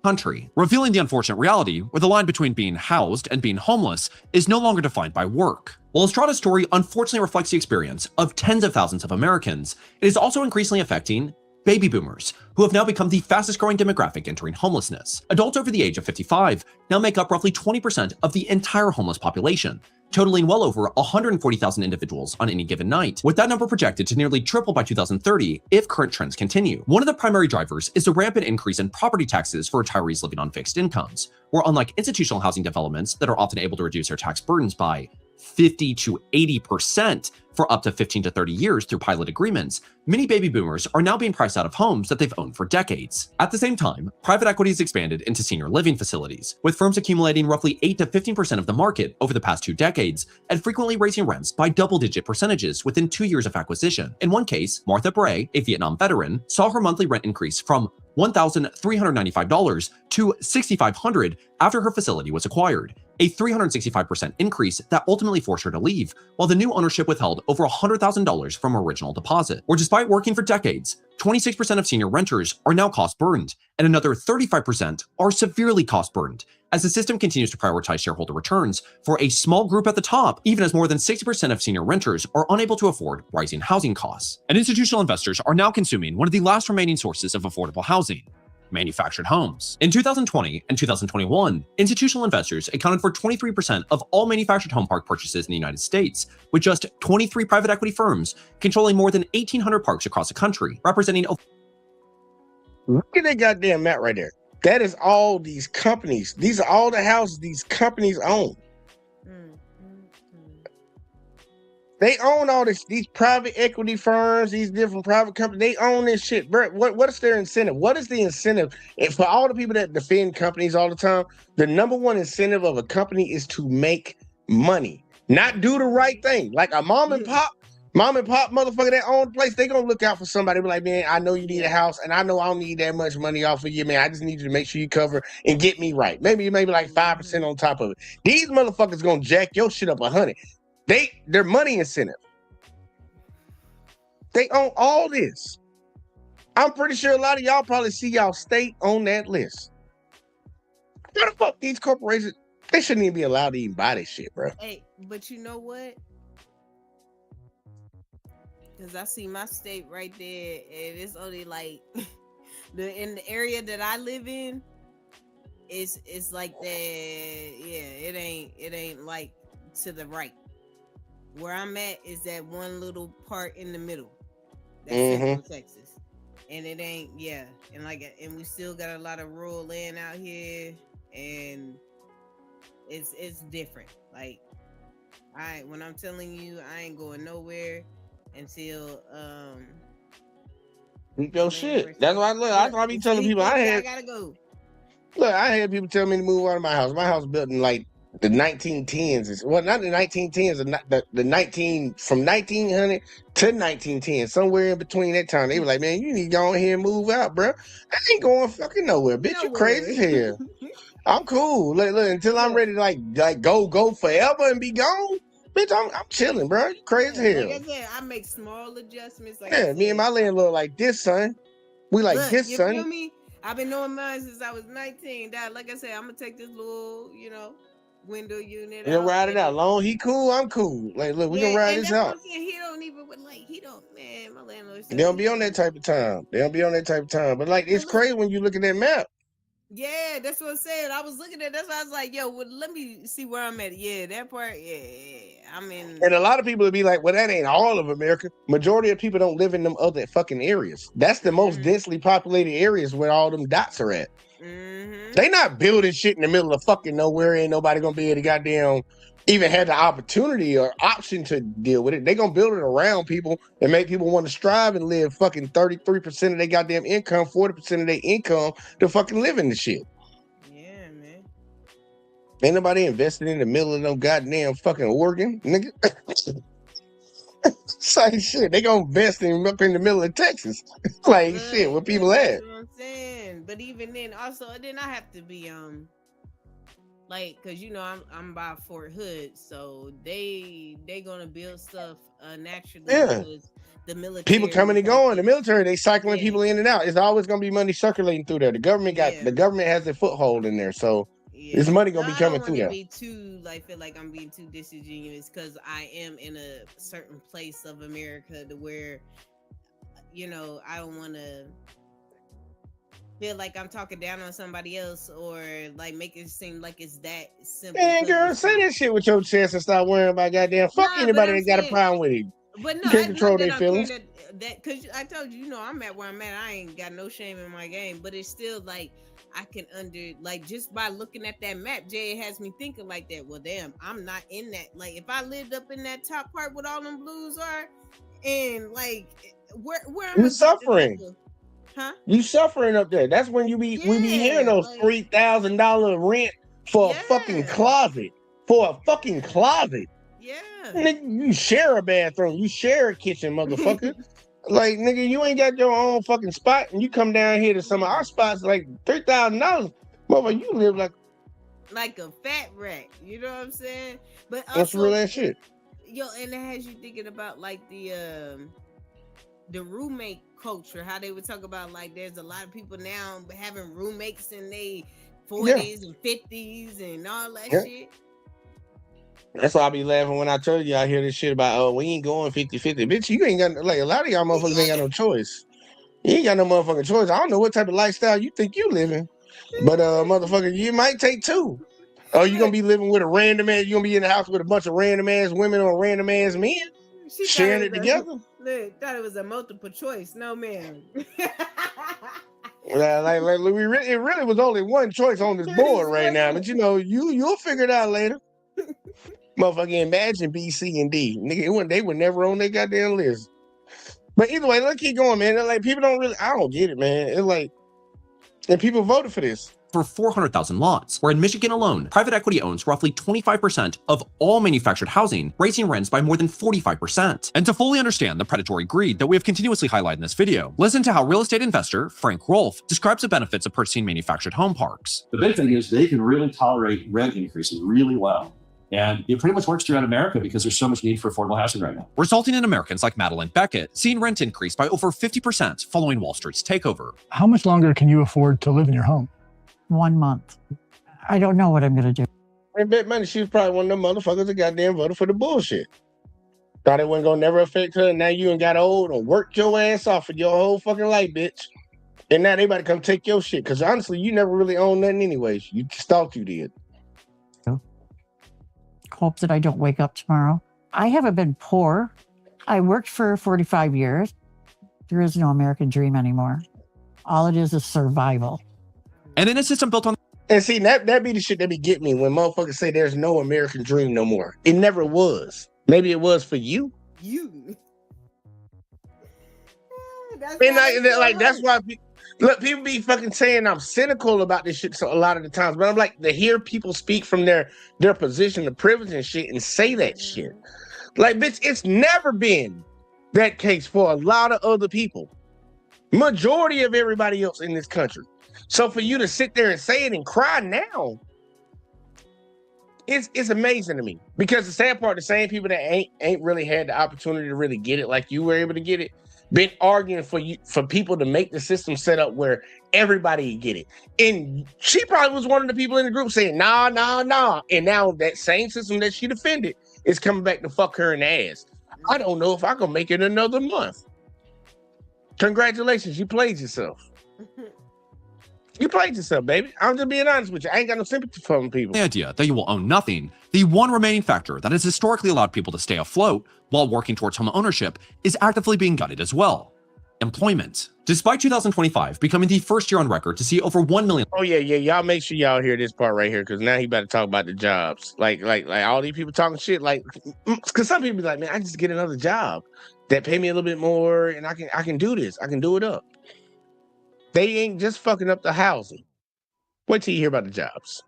Country, revealing the unfortunate reality where the line between being housed and being homeless is no longer defined by work. While Estrada's story unfortunately reflects the experience of tens of thousands of Americans, it is also increasingly affecting baby boomers, who have now become the fastest growing demographic entering homelessness. Adults over the age of 55 now make up roughly 20% of the entire homeless population, totaling well over 140,000 individuals on any given night, with that number projected to nearly triple by 2030 if current trends continue. One of the primary drivers is the rampant increase in property taxes for retirees living on fixed incomes, where unlike institutional housing developments that are often able to reduce their tax burdens by 50 to 80% for up to 15 to 30 years through pilot agreements, many baby boomers are now being priced out of homes that they've owned for decades. At the same time, private equity has expanded into senior living facilities, with firms accumulating roughly 8 to 15% of the market over the past 2 decades, and frequently raising rents by double-digit percentages within 2 years of acquisition. In one case, Martha Bray, a Vietnam veteran, saw her monthly rent increase from $1,395 to $6,500 after her facility was acquired, a 365% increase that ultimately forced her to leave, while the new ownership withheld over $100,000 from her original deposit. Or despite working for decades, 26% of senior renters are now cost-burdened, and another 35% are severely cost-burdened, as the system continues to prioritize shareholder returns for a small group at the top, even as more than 60% of senior renters are unable to afford rising housing costs. And institutional investors are now consuming one of the last remaining sources of affordable housing: manufactured homes. In 2020 and 2021, institutional investors accounted for 23% of all manufactured home park purchases in the United States, with just 23 private equity firms controlling more than 1,800 parks across the country, representing... Look at that goddamn map right there. That is all these companies. These are all the houses these companies own. They own all these private equity firms, these different private companies. They own this shit, bro. What is their incentive? What is the incentive? And for all the people that defend companies all the time, the number one incentive of a company is to make money, not do the right thing. Like a mom and pop, Mom and pop motherfucker that own the place, they gonna look out for somebody. Be like, man, I know you need a house, and I know I don't need that much money off of you, man. I just need you to make sure you cover and get me right. Maybe like 5% on top of it. These motherfuckers gonna jack your shit up 100. They're money incentive. They own all this. I'm pretty sure a lot of y'all probably see y'all state on that list. What the fuck? These corporations, they shouldn't even be allowed to even buy this shit, bro. Hey, but you know what? Because I see my state right there, and it's only like in the area that I live in, it's like that. Yeah, it ain't like to the right. Where I'm at is that one little part in the middle. That's Central Texas, and it ain't and we still got a lot of rural land out here, and it's different. Like when I'm telling you, I ain't going nowhere until your shit. That's why I be telling people I gotta go. Look, I had people tell me to move out of my house. My house built in like the 1910s. Well, not the 1910s, the 19 from 1900 to 1910, somewhere in between that time. They were like, man, you need to go in here and move out, bro. I ain't going fucking nowhere, bitch. You crazy as hell. I'm cool. Look, until I'm ready to like go forever and be gone. Bitch, I'm chilling, bro. You crazy as hell. Like I said, I make small adjustments. Like me and my landlord like this, son. We like this, you son. Feel me? I've been knowing mine since I was 19. Dad, like I said, I'm gonna take this little, window unit. You ride it out. Long he cool, I'm cool. Like, look, we gonna ride this out. He don't even man, my landlord. They don't be on that type of time. But like, it's crazy when you look at that map. Yeah, that's what I'm saying. I was looking at that's why I was like, yo, let me see where I'm at. Yeah, that part, I'm in. And a lot of people would be like, well, that ain't all of America. Majority of people don't live in them other fucking areas. That's the most densely populated areas where all them dots are at. They not building shit in the middle of fucking nowhere. Ain't nobody gonna be able to goddamn even have the opportunity or option to deal with it. They gonna build it around people and make people want to strive and live fucking 33% of their goddamn income, 40% of their income to fucking live in the shit. Yeah, man. Ain't nobody investing in the middle of no goddamn fucking Oregon, nigga. Same shit. They gonna invest up in the middle of Texas. Like shit, where people at? That's what I'm saying. But even then, also, then I have to be like, cause I'm by Fort Hood, so they gonna build stuff naturally. Yeah. The military, people coming and going. The military, they cycling people in and out. It's always gonna be money circulating through there. The government has a foothold in there, so this money gonna be coming through there. I don't want to feel like I'm being too disingenuous, because I am in a certain place of America to where, I don't want to feel like I'm talking down on somebody else or like make it seem like it's that simple. Man, girl, say that shit with your chest and stop worrying about goddamn fuck anybody that got a problem with it. But no, you can't control their feelings. That because I told you, I'm at where I'm at. I ain't got no shame in my game, but it's still like I can just by looking at that map, Jay, it has me thinking like that. Well, damn, I'm not in that. Like, if I lived up in that top part where all them blues are, and like where am I suffering? Huh? You suffering up there. That's when we be hearing those $3,000 rent for a fucking closet. For a fucking closet. Yeah. Nigga, you share a bathroom. You share a kitchen, motherfucker. Like, nigga, you ain't got your own fucking spot, and you come down here to some of our spots like $3,000. Motherfucker, you live like a fat rat. You know what I'm saying? But also, that's real ass shit. Yo, and it has you thinking about like the roommate culture, how they would talk about like there's a lot of people now having roommates in their 40s and 50s and all that shit. That's why I be laughing when I tell you I hear this shit about, we ain't going 50-50. Bitch, you ain't got, like, a lot of y'all motherfuckers ain't got no choice. You ain't got no motherfucking choice. I don't know what type of lifestyle you think you living, but motherfucker, you might take two. Oh, you gonna be living with a random ass, you gonna be in the house with a bunch of random ass women or random ass men sharing it together? Look, thought it was a multiple choice. No, man. Like it really was only one choice on this board right now, but you'll figure it out later. Motherfucking imagine B, C, and D. Nigga, they were never on their goddamn list. But either way, let's keep going, man. Like, people don't really, I don't get it, man. It's like, and people voted for this. for 400,000 lots, where in Michigan alone, private equity owns roughly 25% of all manufactured housing, raising rents by more than 45%. And to fully understand the predatory greed that we have continuously highlighted in this video, listen to how real estate investor Frank Rolfe describes the benefits of purchasing manufactured home parks. The big thing is they can really tolerate rent increases really well. And it pretty much works throughout America because there's so much need for affordable housing right now. Resulting in Americans like Madeline Beckett seeing rent increase by over 50% following Wall Street's takeover. How much longer can you afford to live in your home? 1 month. I don't know what I'm going to do. I bet money she was probably one of them motherfuckers that goddamn voted for the bullshit. Thought it wasn't gonna never affect her, and now you done got old and worked your ass off for your whole fucking life, bitch. And now they about to come take your shit. Because honestly, you never really owned nothing anyways. You just thought you did. Hope that I don't wake up tomorrow. I haven't been poor. I worked for 45 years. There is no American dream anymore. All it is survival. And in a system built on... And see, that be the shit that be getting me when motherfuckers say there's no American dream no more. It never was. Maybe it was for you. That's why... Look, people be fucking saying I'm cynical about this shit so a lot of the times, but I'm like, to hear people speak from their position of privilege and shit and say that shit. Like, bitch, it's never been that case for a lot of other people. Majority of everybody else in this country. So for you to sit there and say it and cry now, it's amazing to me. Because the sad part, the same people that ain't really had the opportunity to really get it like you were able to get it, been arguing for people to make the system set up where everybody get it. And she probably was one of the people in the group saying, nah. And now that same system that she defended is coming back to fuck her in the ass. I don't know if I can make it another month. Congratulations, you played yourself. You played yourself, baby. I'm just being honest with you. I ain't got no sympathy for them people. The idea that you will own nothing, the one remaining factor that has historically allowed people to stay afloat while working towards home ownership, is actively being gutted as well. Employment. Despite 2025 becoming the first year on record to see over 1 million... Oh, yeah. Y'all make sure y'all hear this part right here, because now he about to talk about the jobs. Like all these people talking shit, like, because some people be like, man, I just get another job that pay me a little bit more, and I can do this. I can do it up. They ain't just fucking up the housing. Wait till you hear about the jobs.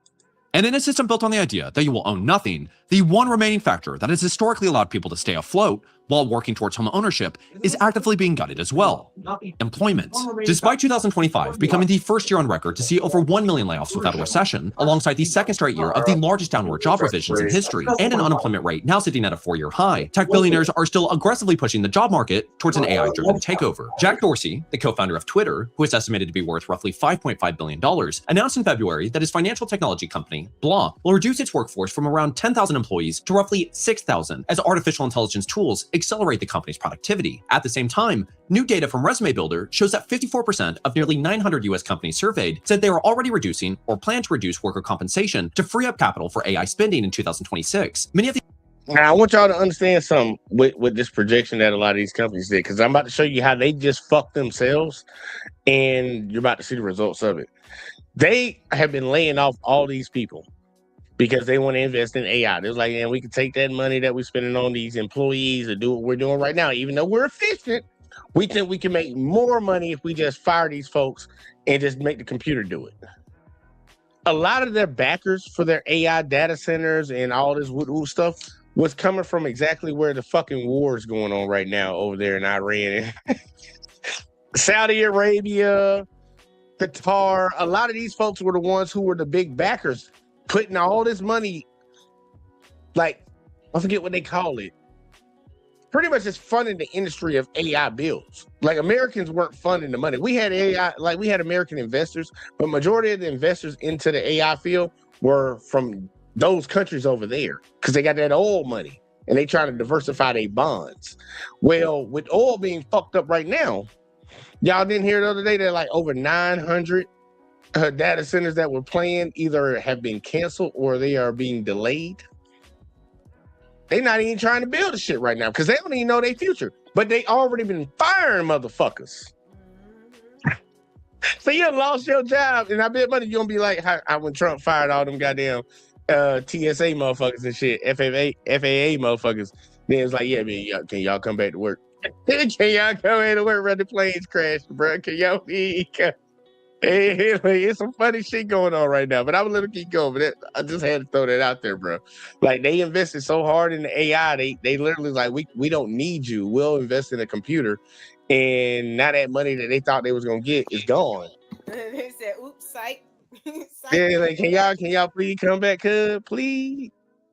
And in a system built on the idea that you will own nothing, the one remaining factor that has historically allowed people to stay afloat while working towards home ownership is actively being gutted as well. Employment. Despite 2025 becoming the first year on record to see over 1 million layoffs without a recession, alongside the second straight year of the largest downward job revisions in history, and an unemployment rate now sitting at a 4-year high, tech billionaires are still aggressively pushing the job market towards an AI-driven takeover. Jack Dorsey, the co-founder of Twitter, who is estimated to be worth roughly $5.5 billion, announced in February that his financial technology company, Blah, will reduce its workforce from around 10,000 employees to roughly 6,000 as artificial intelligence tools accelerate the company's productivity. At the same time, new data from Resume Builder shows that 54% of nearly 900 US companies surveyed said they are already reducing or plan to reduce worker compensation to free up capital for AI spending in 2026. Many of the... Now, I want y'all to understand something with this projection that a lot of these companies did, because I'm about to show you how they just fucked themselves, and you're about to see the results of it. They have been laying off all these people because they want to invest in AI. They're like, we can take that money that we're spending on these employees and do what we're doing right now. Even though we're efficient, we think we can make more money if we just fire these folks and just make the computer do it. A lot of their backers for their AI data centers and all this woo stuff was coming from exactly where the fucking war is going on right now over there in Iran. Saudi Arabia, Qatar, a lot of these folks were the ones who were the big backers, putting all this money, like, I forget what they call it. Pretty much just funding the industry of AI builds. Like, Americans weren't funding the money. We had AI, like we had American investors, but majority of the investors into the AI field were from those countries over there because they got that oil money and they trying to diversify their bonds. Well, with oil being fucked up right now, y'all didn't hear the other day that like over 900 data centers that were planned either have been canceled or they are being delayed. They're not even trying to build the shit right now because they don't even know their future. But they already been firing motherfuckers. So you lost your job, and I bet money you're gonna be like how when Trump fired all them goddamn TSA motherfuckers and shit, FAA motherfuckers. Then it's like, yeah, man, can y'all come back to work? Can y'all come in to work? Run the planes crash, bro? Can y'all be? Hey, it's some funny shit going on right now, but I'm gonna let it keep going. But I just had to throw that out there, bro. Like they invested so hard in the AI, they literally like we don't need you. We'll invest in a computer, and now that money that they thought they was gonna get is gone. They said, "Oops, psych." Yeah, like can y'all please come back, please,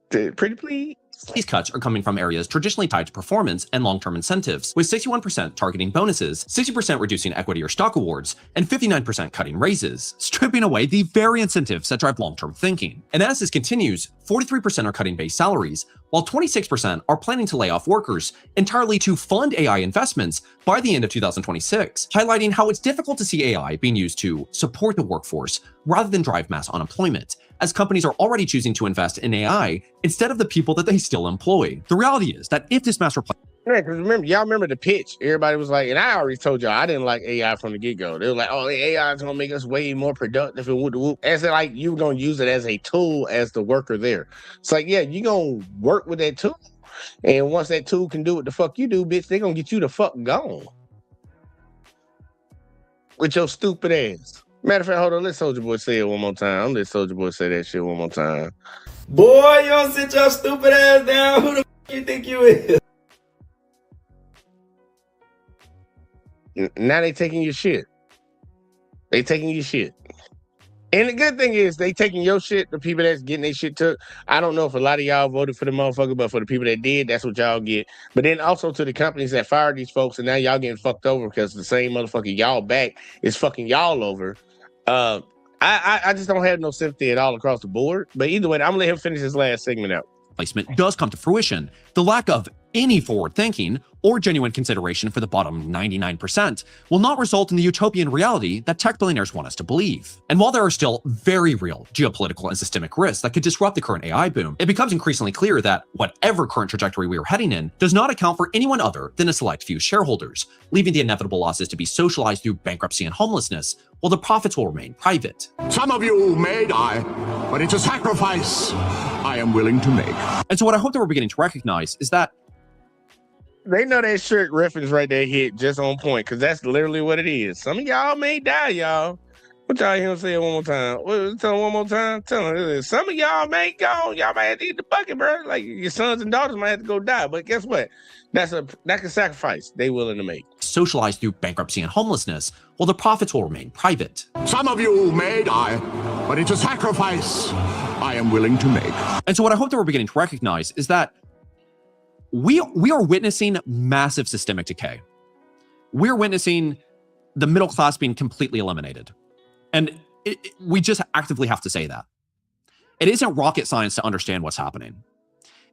pretty please. These cuts are coming from areas traditionally tied to performance and long-term incentives, with 61% targeting bonuses, 60% reducing equity or stock awards, and 59% cutting raises, stripping away the very incentives that drive long-term thinking. And as this continues, 43% are cutting base salaries, while 26% are planning to lay off workers entirely to fund AI investments by the end of 2026, highlighting how it's difficult to see AI being used to support the workforce rather than drive mass unemployment, as companies are already choosing to invest in AI instead of the people that they still employ. The reality is that if this mass replacement... Yeah, because y'all remember the pitch. Everybody was like, and I already told y'all I didn't like AI from the get-go. They were like, oh, AI is gonna make us way more productive and whoop. As in, like you gonna use it as a tool as the worker there. It's like, yeah, you gonna work with that tool. And once that tool can do what the fuck you do, bitch, they gonna get you the fuck gone. With your stupid ass. Matter of fact, hold on, let Soulja Boy say it one more time. Let Soulja Boy say that shit one more time. Boy, you don't sit your stupid ass down. Who the fuck you think you is? Now they taking your shit. They taking your shit. And the good thing is they taking your shit, the people that's getting their shit took. I don't know if a lot of y'all voted for the motherfucker, but for the people that did, that's what y'all get. But then also to the companies that fired these folks, and now y'all getting fucked over because the same motherfucker y'all back is fucking y'all over. I just don't have no sympathy at all across the board. But either way, I'm gonna let him finish his last segment out. Placement does come to fruition, the lack of any forward thinking or genuine consideration for the bottom 99% will not result in the utopian reality that tech billionaires want us to believe. And while there are still very real geopolitical and systemic risks that could disrupt the current AI boom, it becomes increasingly clear that whatever current trajectory we are heading in does not account for anyone other than a select few shareholders, leaving the inevitable losses to be socialized through bankruptcy and homelessness, while the profits will remain private. Some of you may die, but it's a sacrifice I am willing to make. And so what I hope that we're beginning to recognize is that they know that shirt reference right there hit just on point, because that's literally what it is. Some of y'all may die, y'all. What y'all hear him say it one more time? Tell him one more time. Tell him some of y'all may go. Y'all might have to eat the bucket, bro. Like your sons and daughters might have to go die. But guess what? That's a sacrifice they willing to make. Socialized through bankruptcy and homelessness, while the profits will remain private. Some of you may die, but it's a sacrifice I am willing to make. And so what I hope that we're beginning to recognize is that we are witnessing massive systemic decay. We're witnessing the middle class being completely eliminated. And we just actively have to say that. It isn't rocket science to understand what's happening.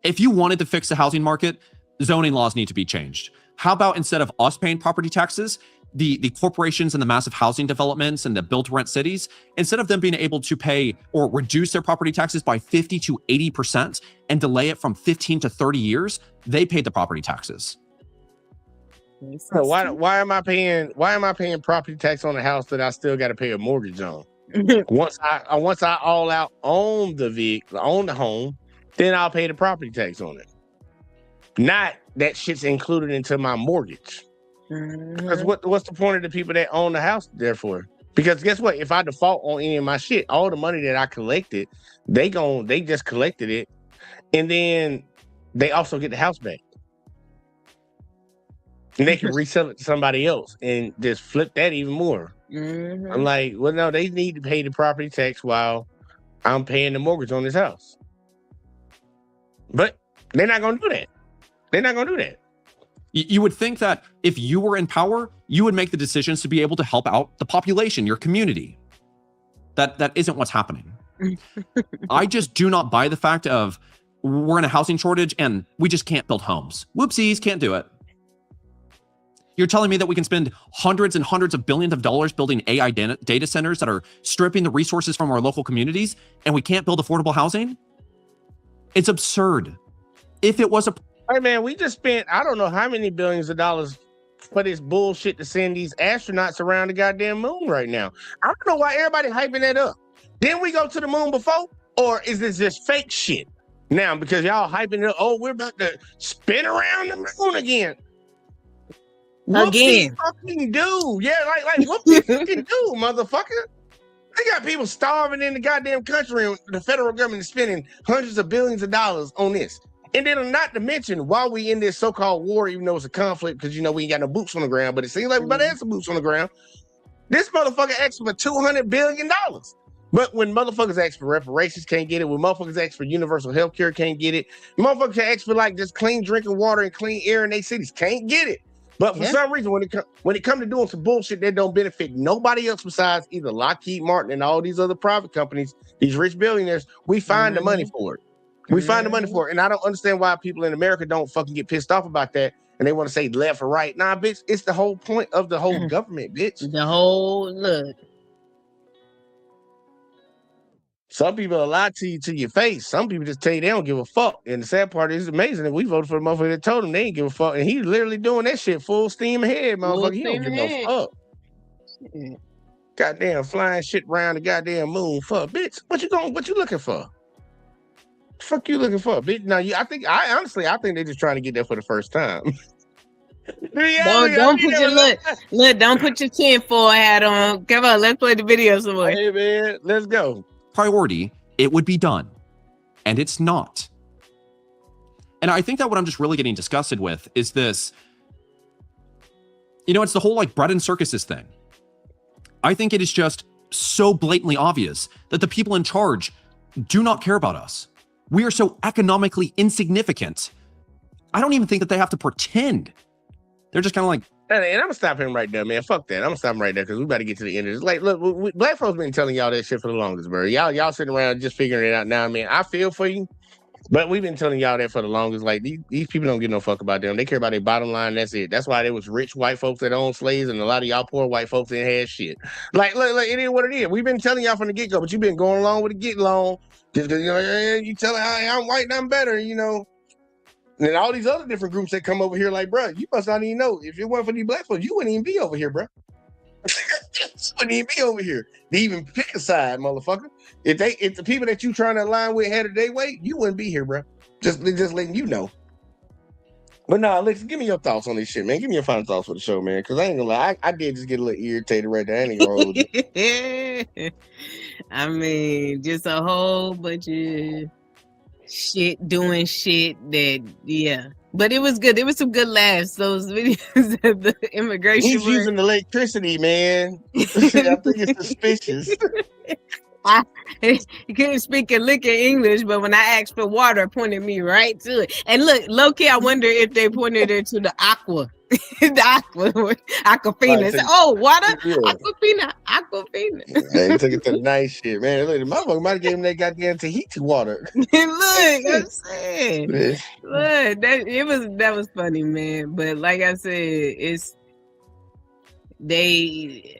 If you wanted to fix the housing market, zoning laws need to be changed. How about instead of us paying property taxes, the corporations and the massive housing developments and the build-to-rent cities, instead of them being able to pay or reduce their property taxes by 50 to 80% and delay it from 15 to 30 years, they paid the property taxes. So why am I paying property tax on a house that I still got to pay a mortgage on? Once I all out own the vehicle, own the home, then I'll pay the property tax on it. Not that shit's included into my mortgage. Because what's the point of the people that own the house therefore? Because guess what? If I default on any of my shit, all the money that I collected, they just collected it, and then they also get the house back. And they can resell it to somebody else and just flip that even more. Mm-hmm. I'm like, well, no, they need to pay the property tax while I'm paying the mortgage on this house. But they're not going to do that. They're not going to do that. You would think that if you were in power, you would make the decisions to be able to help out the population, your community. That isn't what's happening. I just do not buy the fact of we're in a housing shortage and we just can't build homes. Whoopsies, can't do it. You're telling me that we can spend hundreds and hundreds of billions of dollars building AI data centers that are stripping the resources from our local communities, and we can't build affordable housing? It's absurd. If it was a... Hey man, we just spent, I don't know how many billions of dollars for this bullshit to send these astronauts around the goddamn moon right now. I don't know why everybody hyping that up. Didn't we go to the moon before? Or is this just fake shit now because y'all hyping it up? Oh, we're about to spin around the moon again. Again. Fucking do. Yeah, like what they fucking do, motherfucker. They got people starving in the goddamn country, and the federal government is spending hundreds of billions of dollars on this. And then not to mention, while we in this so-called war, even though it's a conflict, because we ain't got no boots on the ground, but it seems like we about to have some boots on the ground. This motherfucker asked for $200 billion. But when motherfuckers ask for reparations, can't get it. When motherfuckers ask for universal health care, can't get it. Motherfuckers ask for like just clean drinking water and clean air in their cities, can't get it. But for some reason, when it comes to doing some bullshit that don't benefit nobody else besides either Lockheed Martin and all these other private companies, these rich billionaires, we find the money for it. We find the money for it. And I don't understand why people in America don't fucking get pissed off about that. And they want to say left or right. Nah, bitch, it's the whole point of the whole government, bitch. The whole look. Some people lie to you to your face. Some people just tell you they don't give a fuck. And the sad part is, it's amazing that we voted for the motherfucker that told him they ain't give a fuck. And he's literally doing that shit full steam ahead, motherfucker. He don't give no fuck. Goddamn flying shit around the goddamn moon. Fuck, bitch. What you looking for? Fuck you looking for, bitch? Now, I think they're just trying to get there for the first time. Don't put your look. Don't put your tinfoil hat on. Come on, let's play the video some more. Hey man, let's go. Priority, it would be done, and it's not. And I think that what I'm just really getting disgusted with is this. It's the whole like bread and circuses thing. I think it is just so blatantly obvious that the people in charge do not care about us. We are so economically insignificant. I don't even think that they have to pretend. They're just kind of like, and I'm gonna stop him right there, man. Fuck that. I'm gonna stop him right there because we about to get to the end of this. Like, look, black folks been telling y'all that shit for the longest, bro. Y'all sitting around just figuring it out now, man. I feel for you, but we've been telling y'all that for the longest. Like, these people don't give no fuck about them. They care about their bottom line. That's it. That's why there was rich white folks that owned slaves, and a lot of y'all poor white folks that had shit. Like, look, it is what it is. We've been telling y'all from the get go, but you've been going along with the get along just because you telling I'm white and I'm better, And all these other different groups that come over here, like, bro, you must not even know. If it weren't for these black folks, you wouldn't even be over here, bro. You wouldn't even be over here to even pick a side, motherfucker. If the people that you trying to align with had it their way, you wouldn't be here, bro. Just letting you know. But nah, Alex, give me your thoughts on this shit, man. Give me your final thoughts for the show, man. Because I ain't gonna lie, I did just get a little irritated right there. I ain't gonna hold you. I mean, just a whole bunch of doing shit that but it was good. There was some good laughs. Those videos of the immigration. He's using electricity, man. I think it's suspicious. He couldn't speak a lick of English, but when I asked for water, pointed me right to it. And look, low key, I wonder if they pointed her to the aqua. The Aquafina. Said, water, yeah. Aquafina. They took it to the nice shit, man. Look, the motherfucker might have gave him that goddamn Tahiti water. Look, I'm saying, look, that was funny, man. But like I said, it's they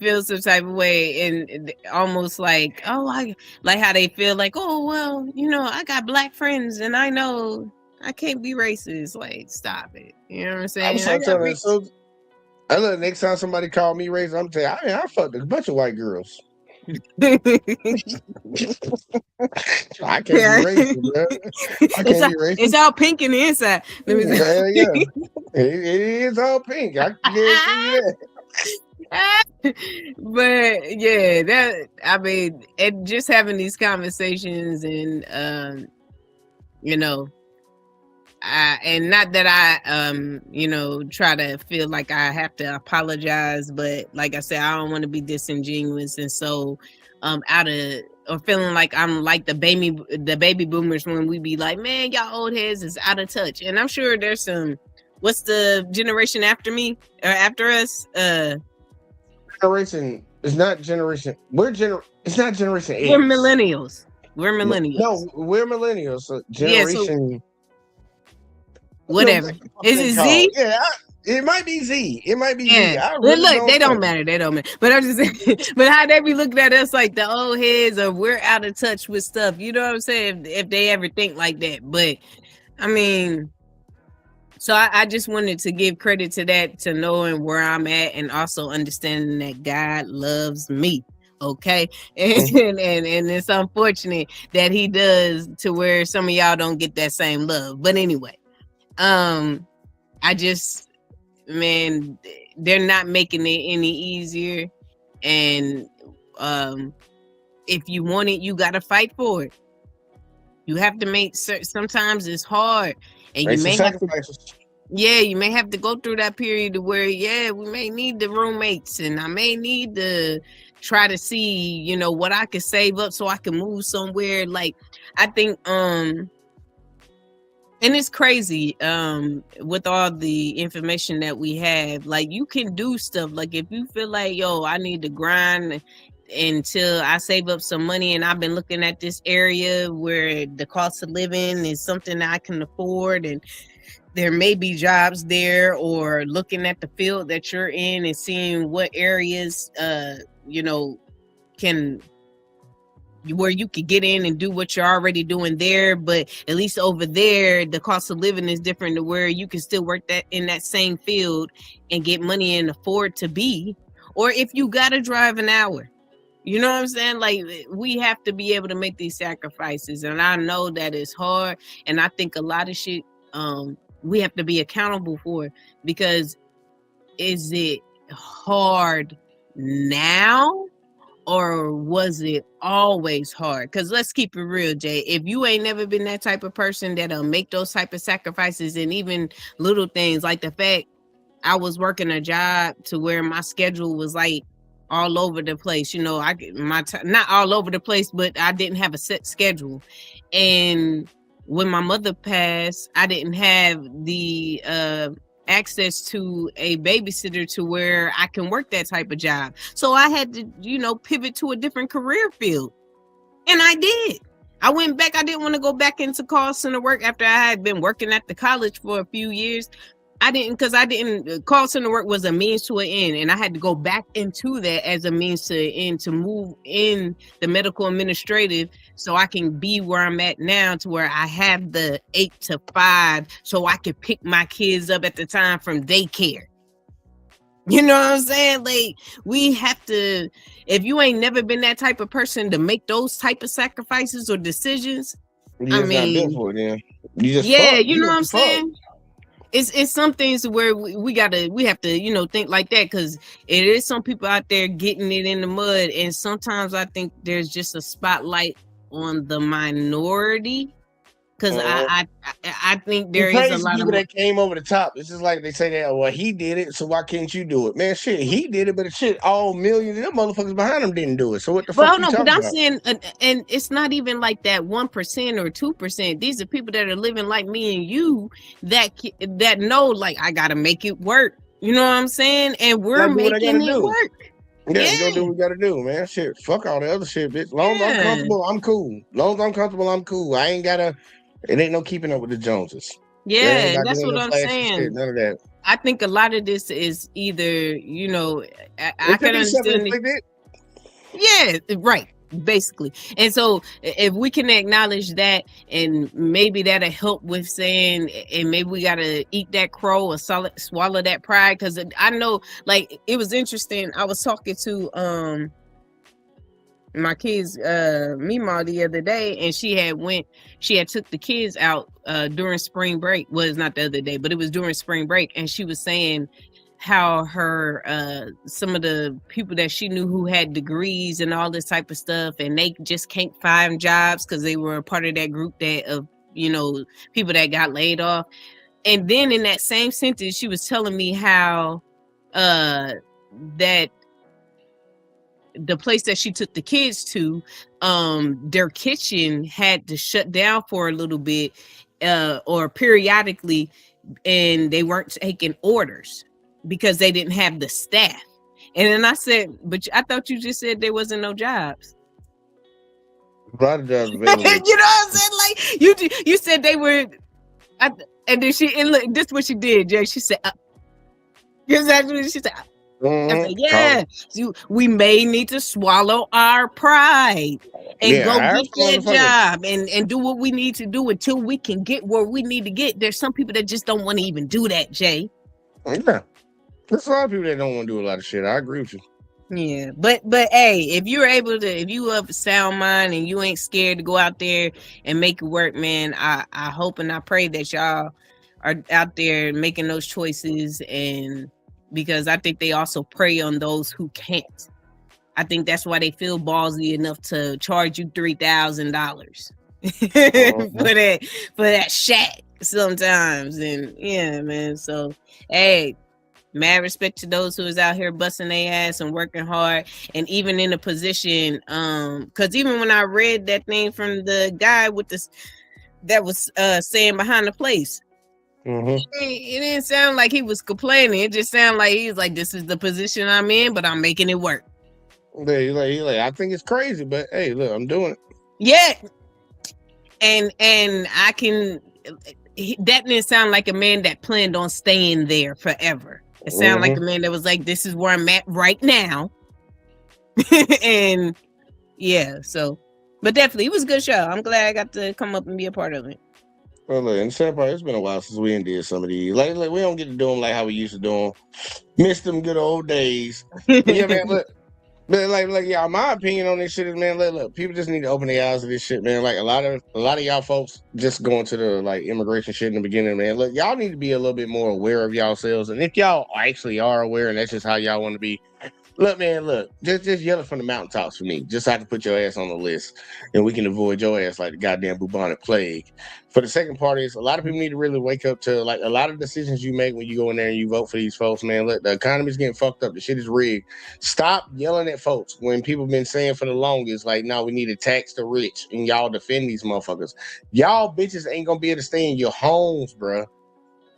feel some type of way, and almost like like how they feel like, I got black friends, and I know I can't be racist. Like, stop it. You know what I'm saying? I look, next time somebody call me racist, I'm telling you, I fucked a bunch of white girls. I can't be racist, bro. I can't be racist. It's all pink in the inside. Let me say. Yeah. It is all pink. I can guarantee you that. But yeah, and just having these conversations, and and not that I try to feel like I have to apologize, but like I said, I don't want to be disingenuous, and so or feeling like I'm like the baby boomers when we be like, man, y'all old heads is out of touch. And I'm sure there's some, what's the generation after me or after us? Generation is not generation. It's not generation X. We're millennials. No, we're millennials. So generation. Whatever. Is it Z? Yeah, it might be Z. It might be Z. Look, they don't matter. But I'm just saying, but how they be looking at us like the old heads, or we're out of touch with stuff. You know what I'm saying? If they ever think like that. But I mean, so I just wanted to give credit to that, to knowing where I'm at, and also understanding that God loves me. Okay. And it's unfortunate that he does, to where some of y'all don't get that same love. But anyway, man, they're not making it any easier. And if you want it, you got to fight for it. You have to make, sometimes it's hard, and you may have to, you may have to go through that period where, we may need the roommates, and I may need to try to see, you know, what I can save up so I can move somewhere. Like, I think, and it's crazy, with all the information that we have, like, you can do stuff. Like, if you feel like, yo, I need to grind until I save up some money, and I've been looking at this area where the cost of living is something that I can afford, and there may be jobs there, or looking at the field that you're in and seeing what areas, you know, where you could get in and do what you're already doing there, but at least over there, the cost of living is different to where you can still work that in that same field and get money and afford to be, or if you gotta drive an hour. You know what I'm saying? Like, we have to be able to make these sacrifices. And I know that it's hard. And I think a lot of shit, we have to be accountable for, because is it hard now, or was it always hard? Because let's keep it real, Jay. If you ain't never been that type of person that'll make those type of sacrifices, and even little things like the fact I was working a job to where my schedule was like all over the place, you know, not all over the place, but I didn't have a set schedule. And when my mother passed, I didn't have the access to a babysitter to where I can work that type of job. So I had to, you know, pivot to a different career field. And I did. I went back. I didn't want to go back into call center work after I had been working at the college for a few years. Call center work was a means to an end, and I had to go back into that as a means to an end to move in the medical administrative, so I can be where I'm at now, to where I have the 8 to 5, so I could pick my kids up at the time from daycare. You know what I'm saying? Like, we have to, if you ain't never been that type of person to make those type of sacrifices or decisions, you know what I'm saying? It's some things where we have to, you know, think like that, because it is some people out there getting it in the mud, and sometimes I think there's just a spotlight on the minority, because I think there is a lot of people that came over the top. It's just like they say that, well, he did it, so why can't you do it? Man, shit, he did it, but shit, all millions of them motherfuckers behind him didn't do it. So what the fuck? No, but I'm saying, and it's not even like that 1% or 2%. These are people that are living like me and you that know, like, I gotta make it work. You know what I'm saying? And we're making it work. Yeah, we gonna do what we gotta do, man. Shit, fuck all the other shit, bitch. Long as I'm comfortable, I'm cool. Long as I'm comfortable, I'm cool. I ain't gotta. It ain't no keeping up with the Joneses. Yeah, that's what I'm saying. Shit, none of that. I think a lot of this is either, you know, I can understand it. Yeah, right. Basically. And so if we can acknowledge that, and maybe that'll help with saying, and maybe we gotta eat that crow or swallow that pride, because I know, like, it was interesting. I was talking to my kids Mima the other day, and she had took the kids out during spring break. Well, it's not the other day, but it was during spring break, and she was saying how her some of the people that she knew who had degrees and all this type of stuff, and they just can't find jobs because they were a part of that group of, you know, people that got laid off. And then in that same sentence, she was telling me how that the place that she took the kids to, their kitchen had to shut down for a little bit, or periodically, and they weren't taking orders because they didn't have the staff. And then I said, but I thought you just said there wasn't no jobs. A lot of jobs. You know what I'm saying? Like, you said they were, and then this is what she did, Jay. She said, exactly what she said. I said, yeah, we may need to swallow our pride and go get that job and do what we need to do until we can get where we need to get. There's some people that just don't want to even do that, Jay. Yeah, there's a lot of people that don't want to do a lot of shit. I agree with you. Yeah, but hey, if you have a sound mind and you ain't scared to go out there and make it work, man, I hope and I pray that y'all are out there making those choices, and because I think they also prey on those who can't. I think that's why they feel ballsy enough to charge you $3,000 for that shack sometimes. And yeah, man. So hey, mad respect to those who is out here busting their ass and working hard, and even in a position, because even when I read that thing from the guy with this that was saying behind the place, it didn't sound like he was complaining. It just sounded like he was like, this is the position I'm in, but I'm making it work. Yeah, he's like, I think it's crazy, but hey, look, I'm doing it. Yeah. And I can, that didn't sound like a man that planned on staying there forever. It sounded like a man that was like, this is where I'm at right now. And yeah, so, but definitely, it was a good show. I'm glad I got to come up and be a part of it. Well, look, and the sad part, it's been a while since we did some of these. Like we don't get to do them like how we used to do them. Miss them good old days. But yeah, man, look. But like y'all, my opinion on this shit is, man, look, people just need to open their eyes to this shit, man. Like a lot of y'all folks just going to the like immigration shit in the beginning, man. Look, y'all need to be a little bit more aware of yourselves, and if y'all actually are aware, and that's just how y'all want to be. Look, man, look, just yell it from the mountaintops for me. Just so I can put your ass on the list, and we can avoid your ass like the goddamn bubonic plague. For the second part is, a lot of people need to really wake up to like a lot of decisions you make when you go in there and you vote for these folks, man. Look, the economy's getting fucked up. The shit is rigged. Stop yelling at folks when people been saying for the longest, like, no, we need to tax the rich, and y'all defend these motherfuckers. Y'all bitches ain't gonna be able to stay in your homes, bruh.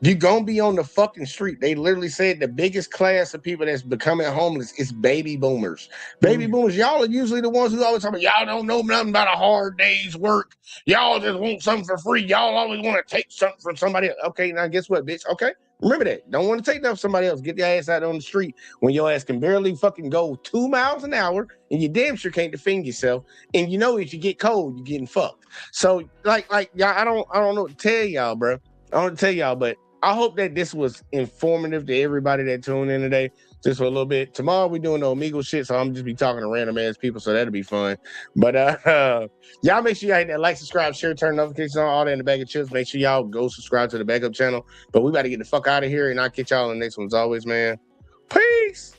You gonna be on the fucking street. They literally said the biggest class of people that's becoming homeless is baby boomers. Baby boomers, y'all are usually the ones who always talk about, y'all don't know nothing about a hard day's work. Y'all just want something for free. Y'all always want to take something from somebody else. Okay, now guess what, bitch? Okay, remember that. Don't want to take that from somebody else. Get your ass out on the street when your ass can barely fucking go 2 miles an hour, and you damn sure can't defend yourself. And you know if you get cold, you're getting fucked. So like y'all, I don't know what to tell y'all, bro. I don't know what to tell y'all, but I hope that this was informative to everybody that tuned in today, just for a little bit. Tomorrow we're doing the Omegle shit, so I'm just be talking to random ass people, so that'll be fun. But y'all make sure y'all hit that like, subscribe, share, turn notifications on, all that in the bag of chips. Make sure y'all go subscribe to the backup channel. But we got to get the fuck out of here, and I'll catch y'all in the next one as always, man. Peace.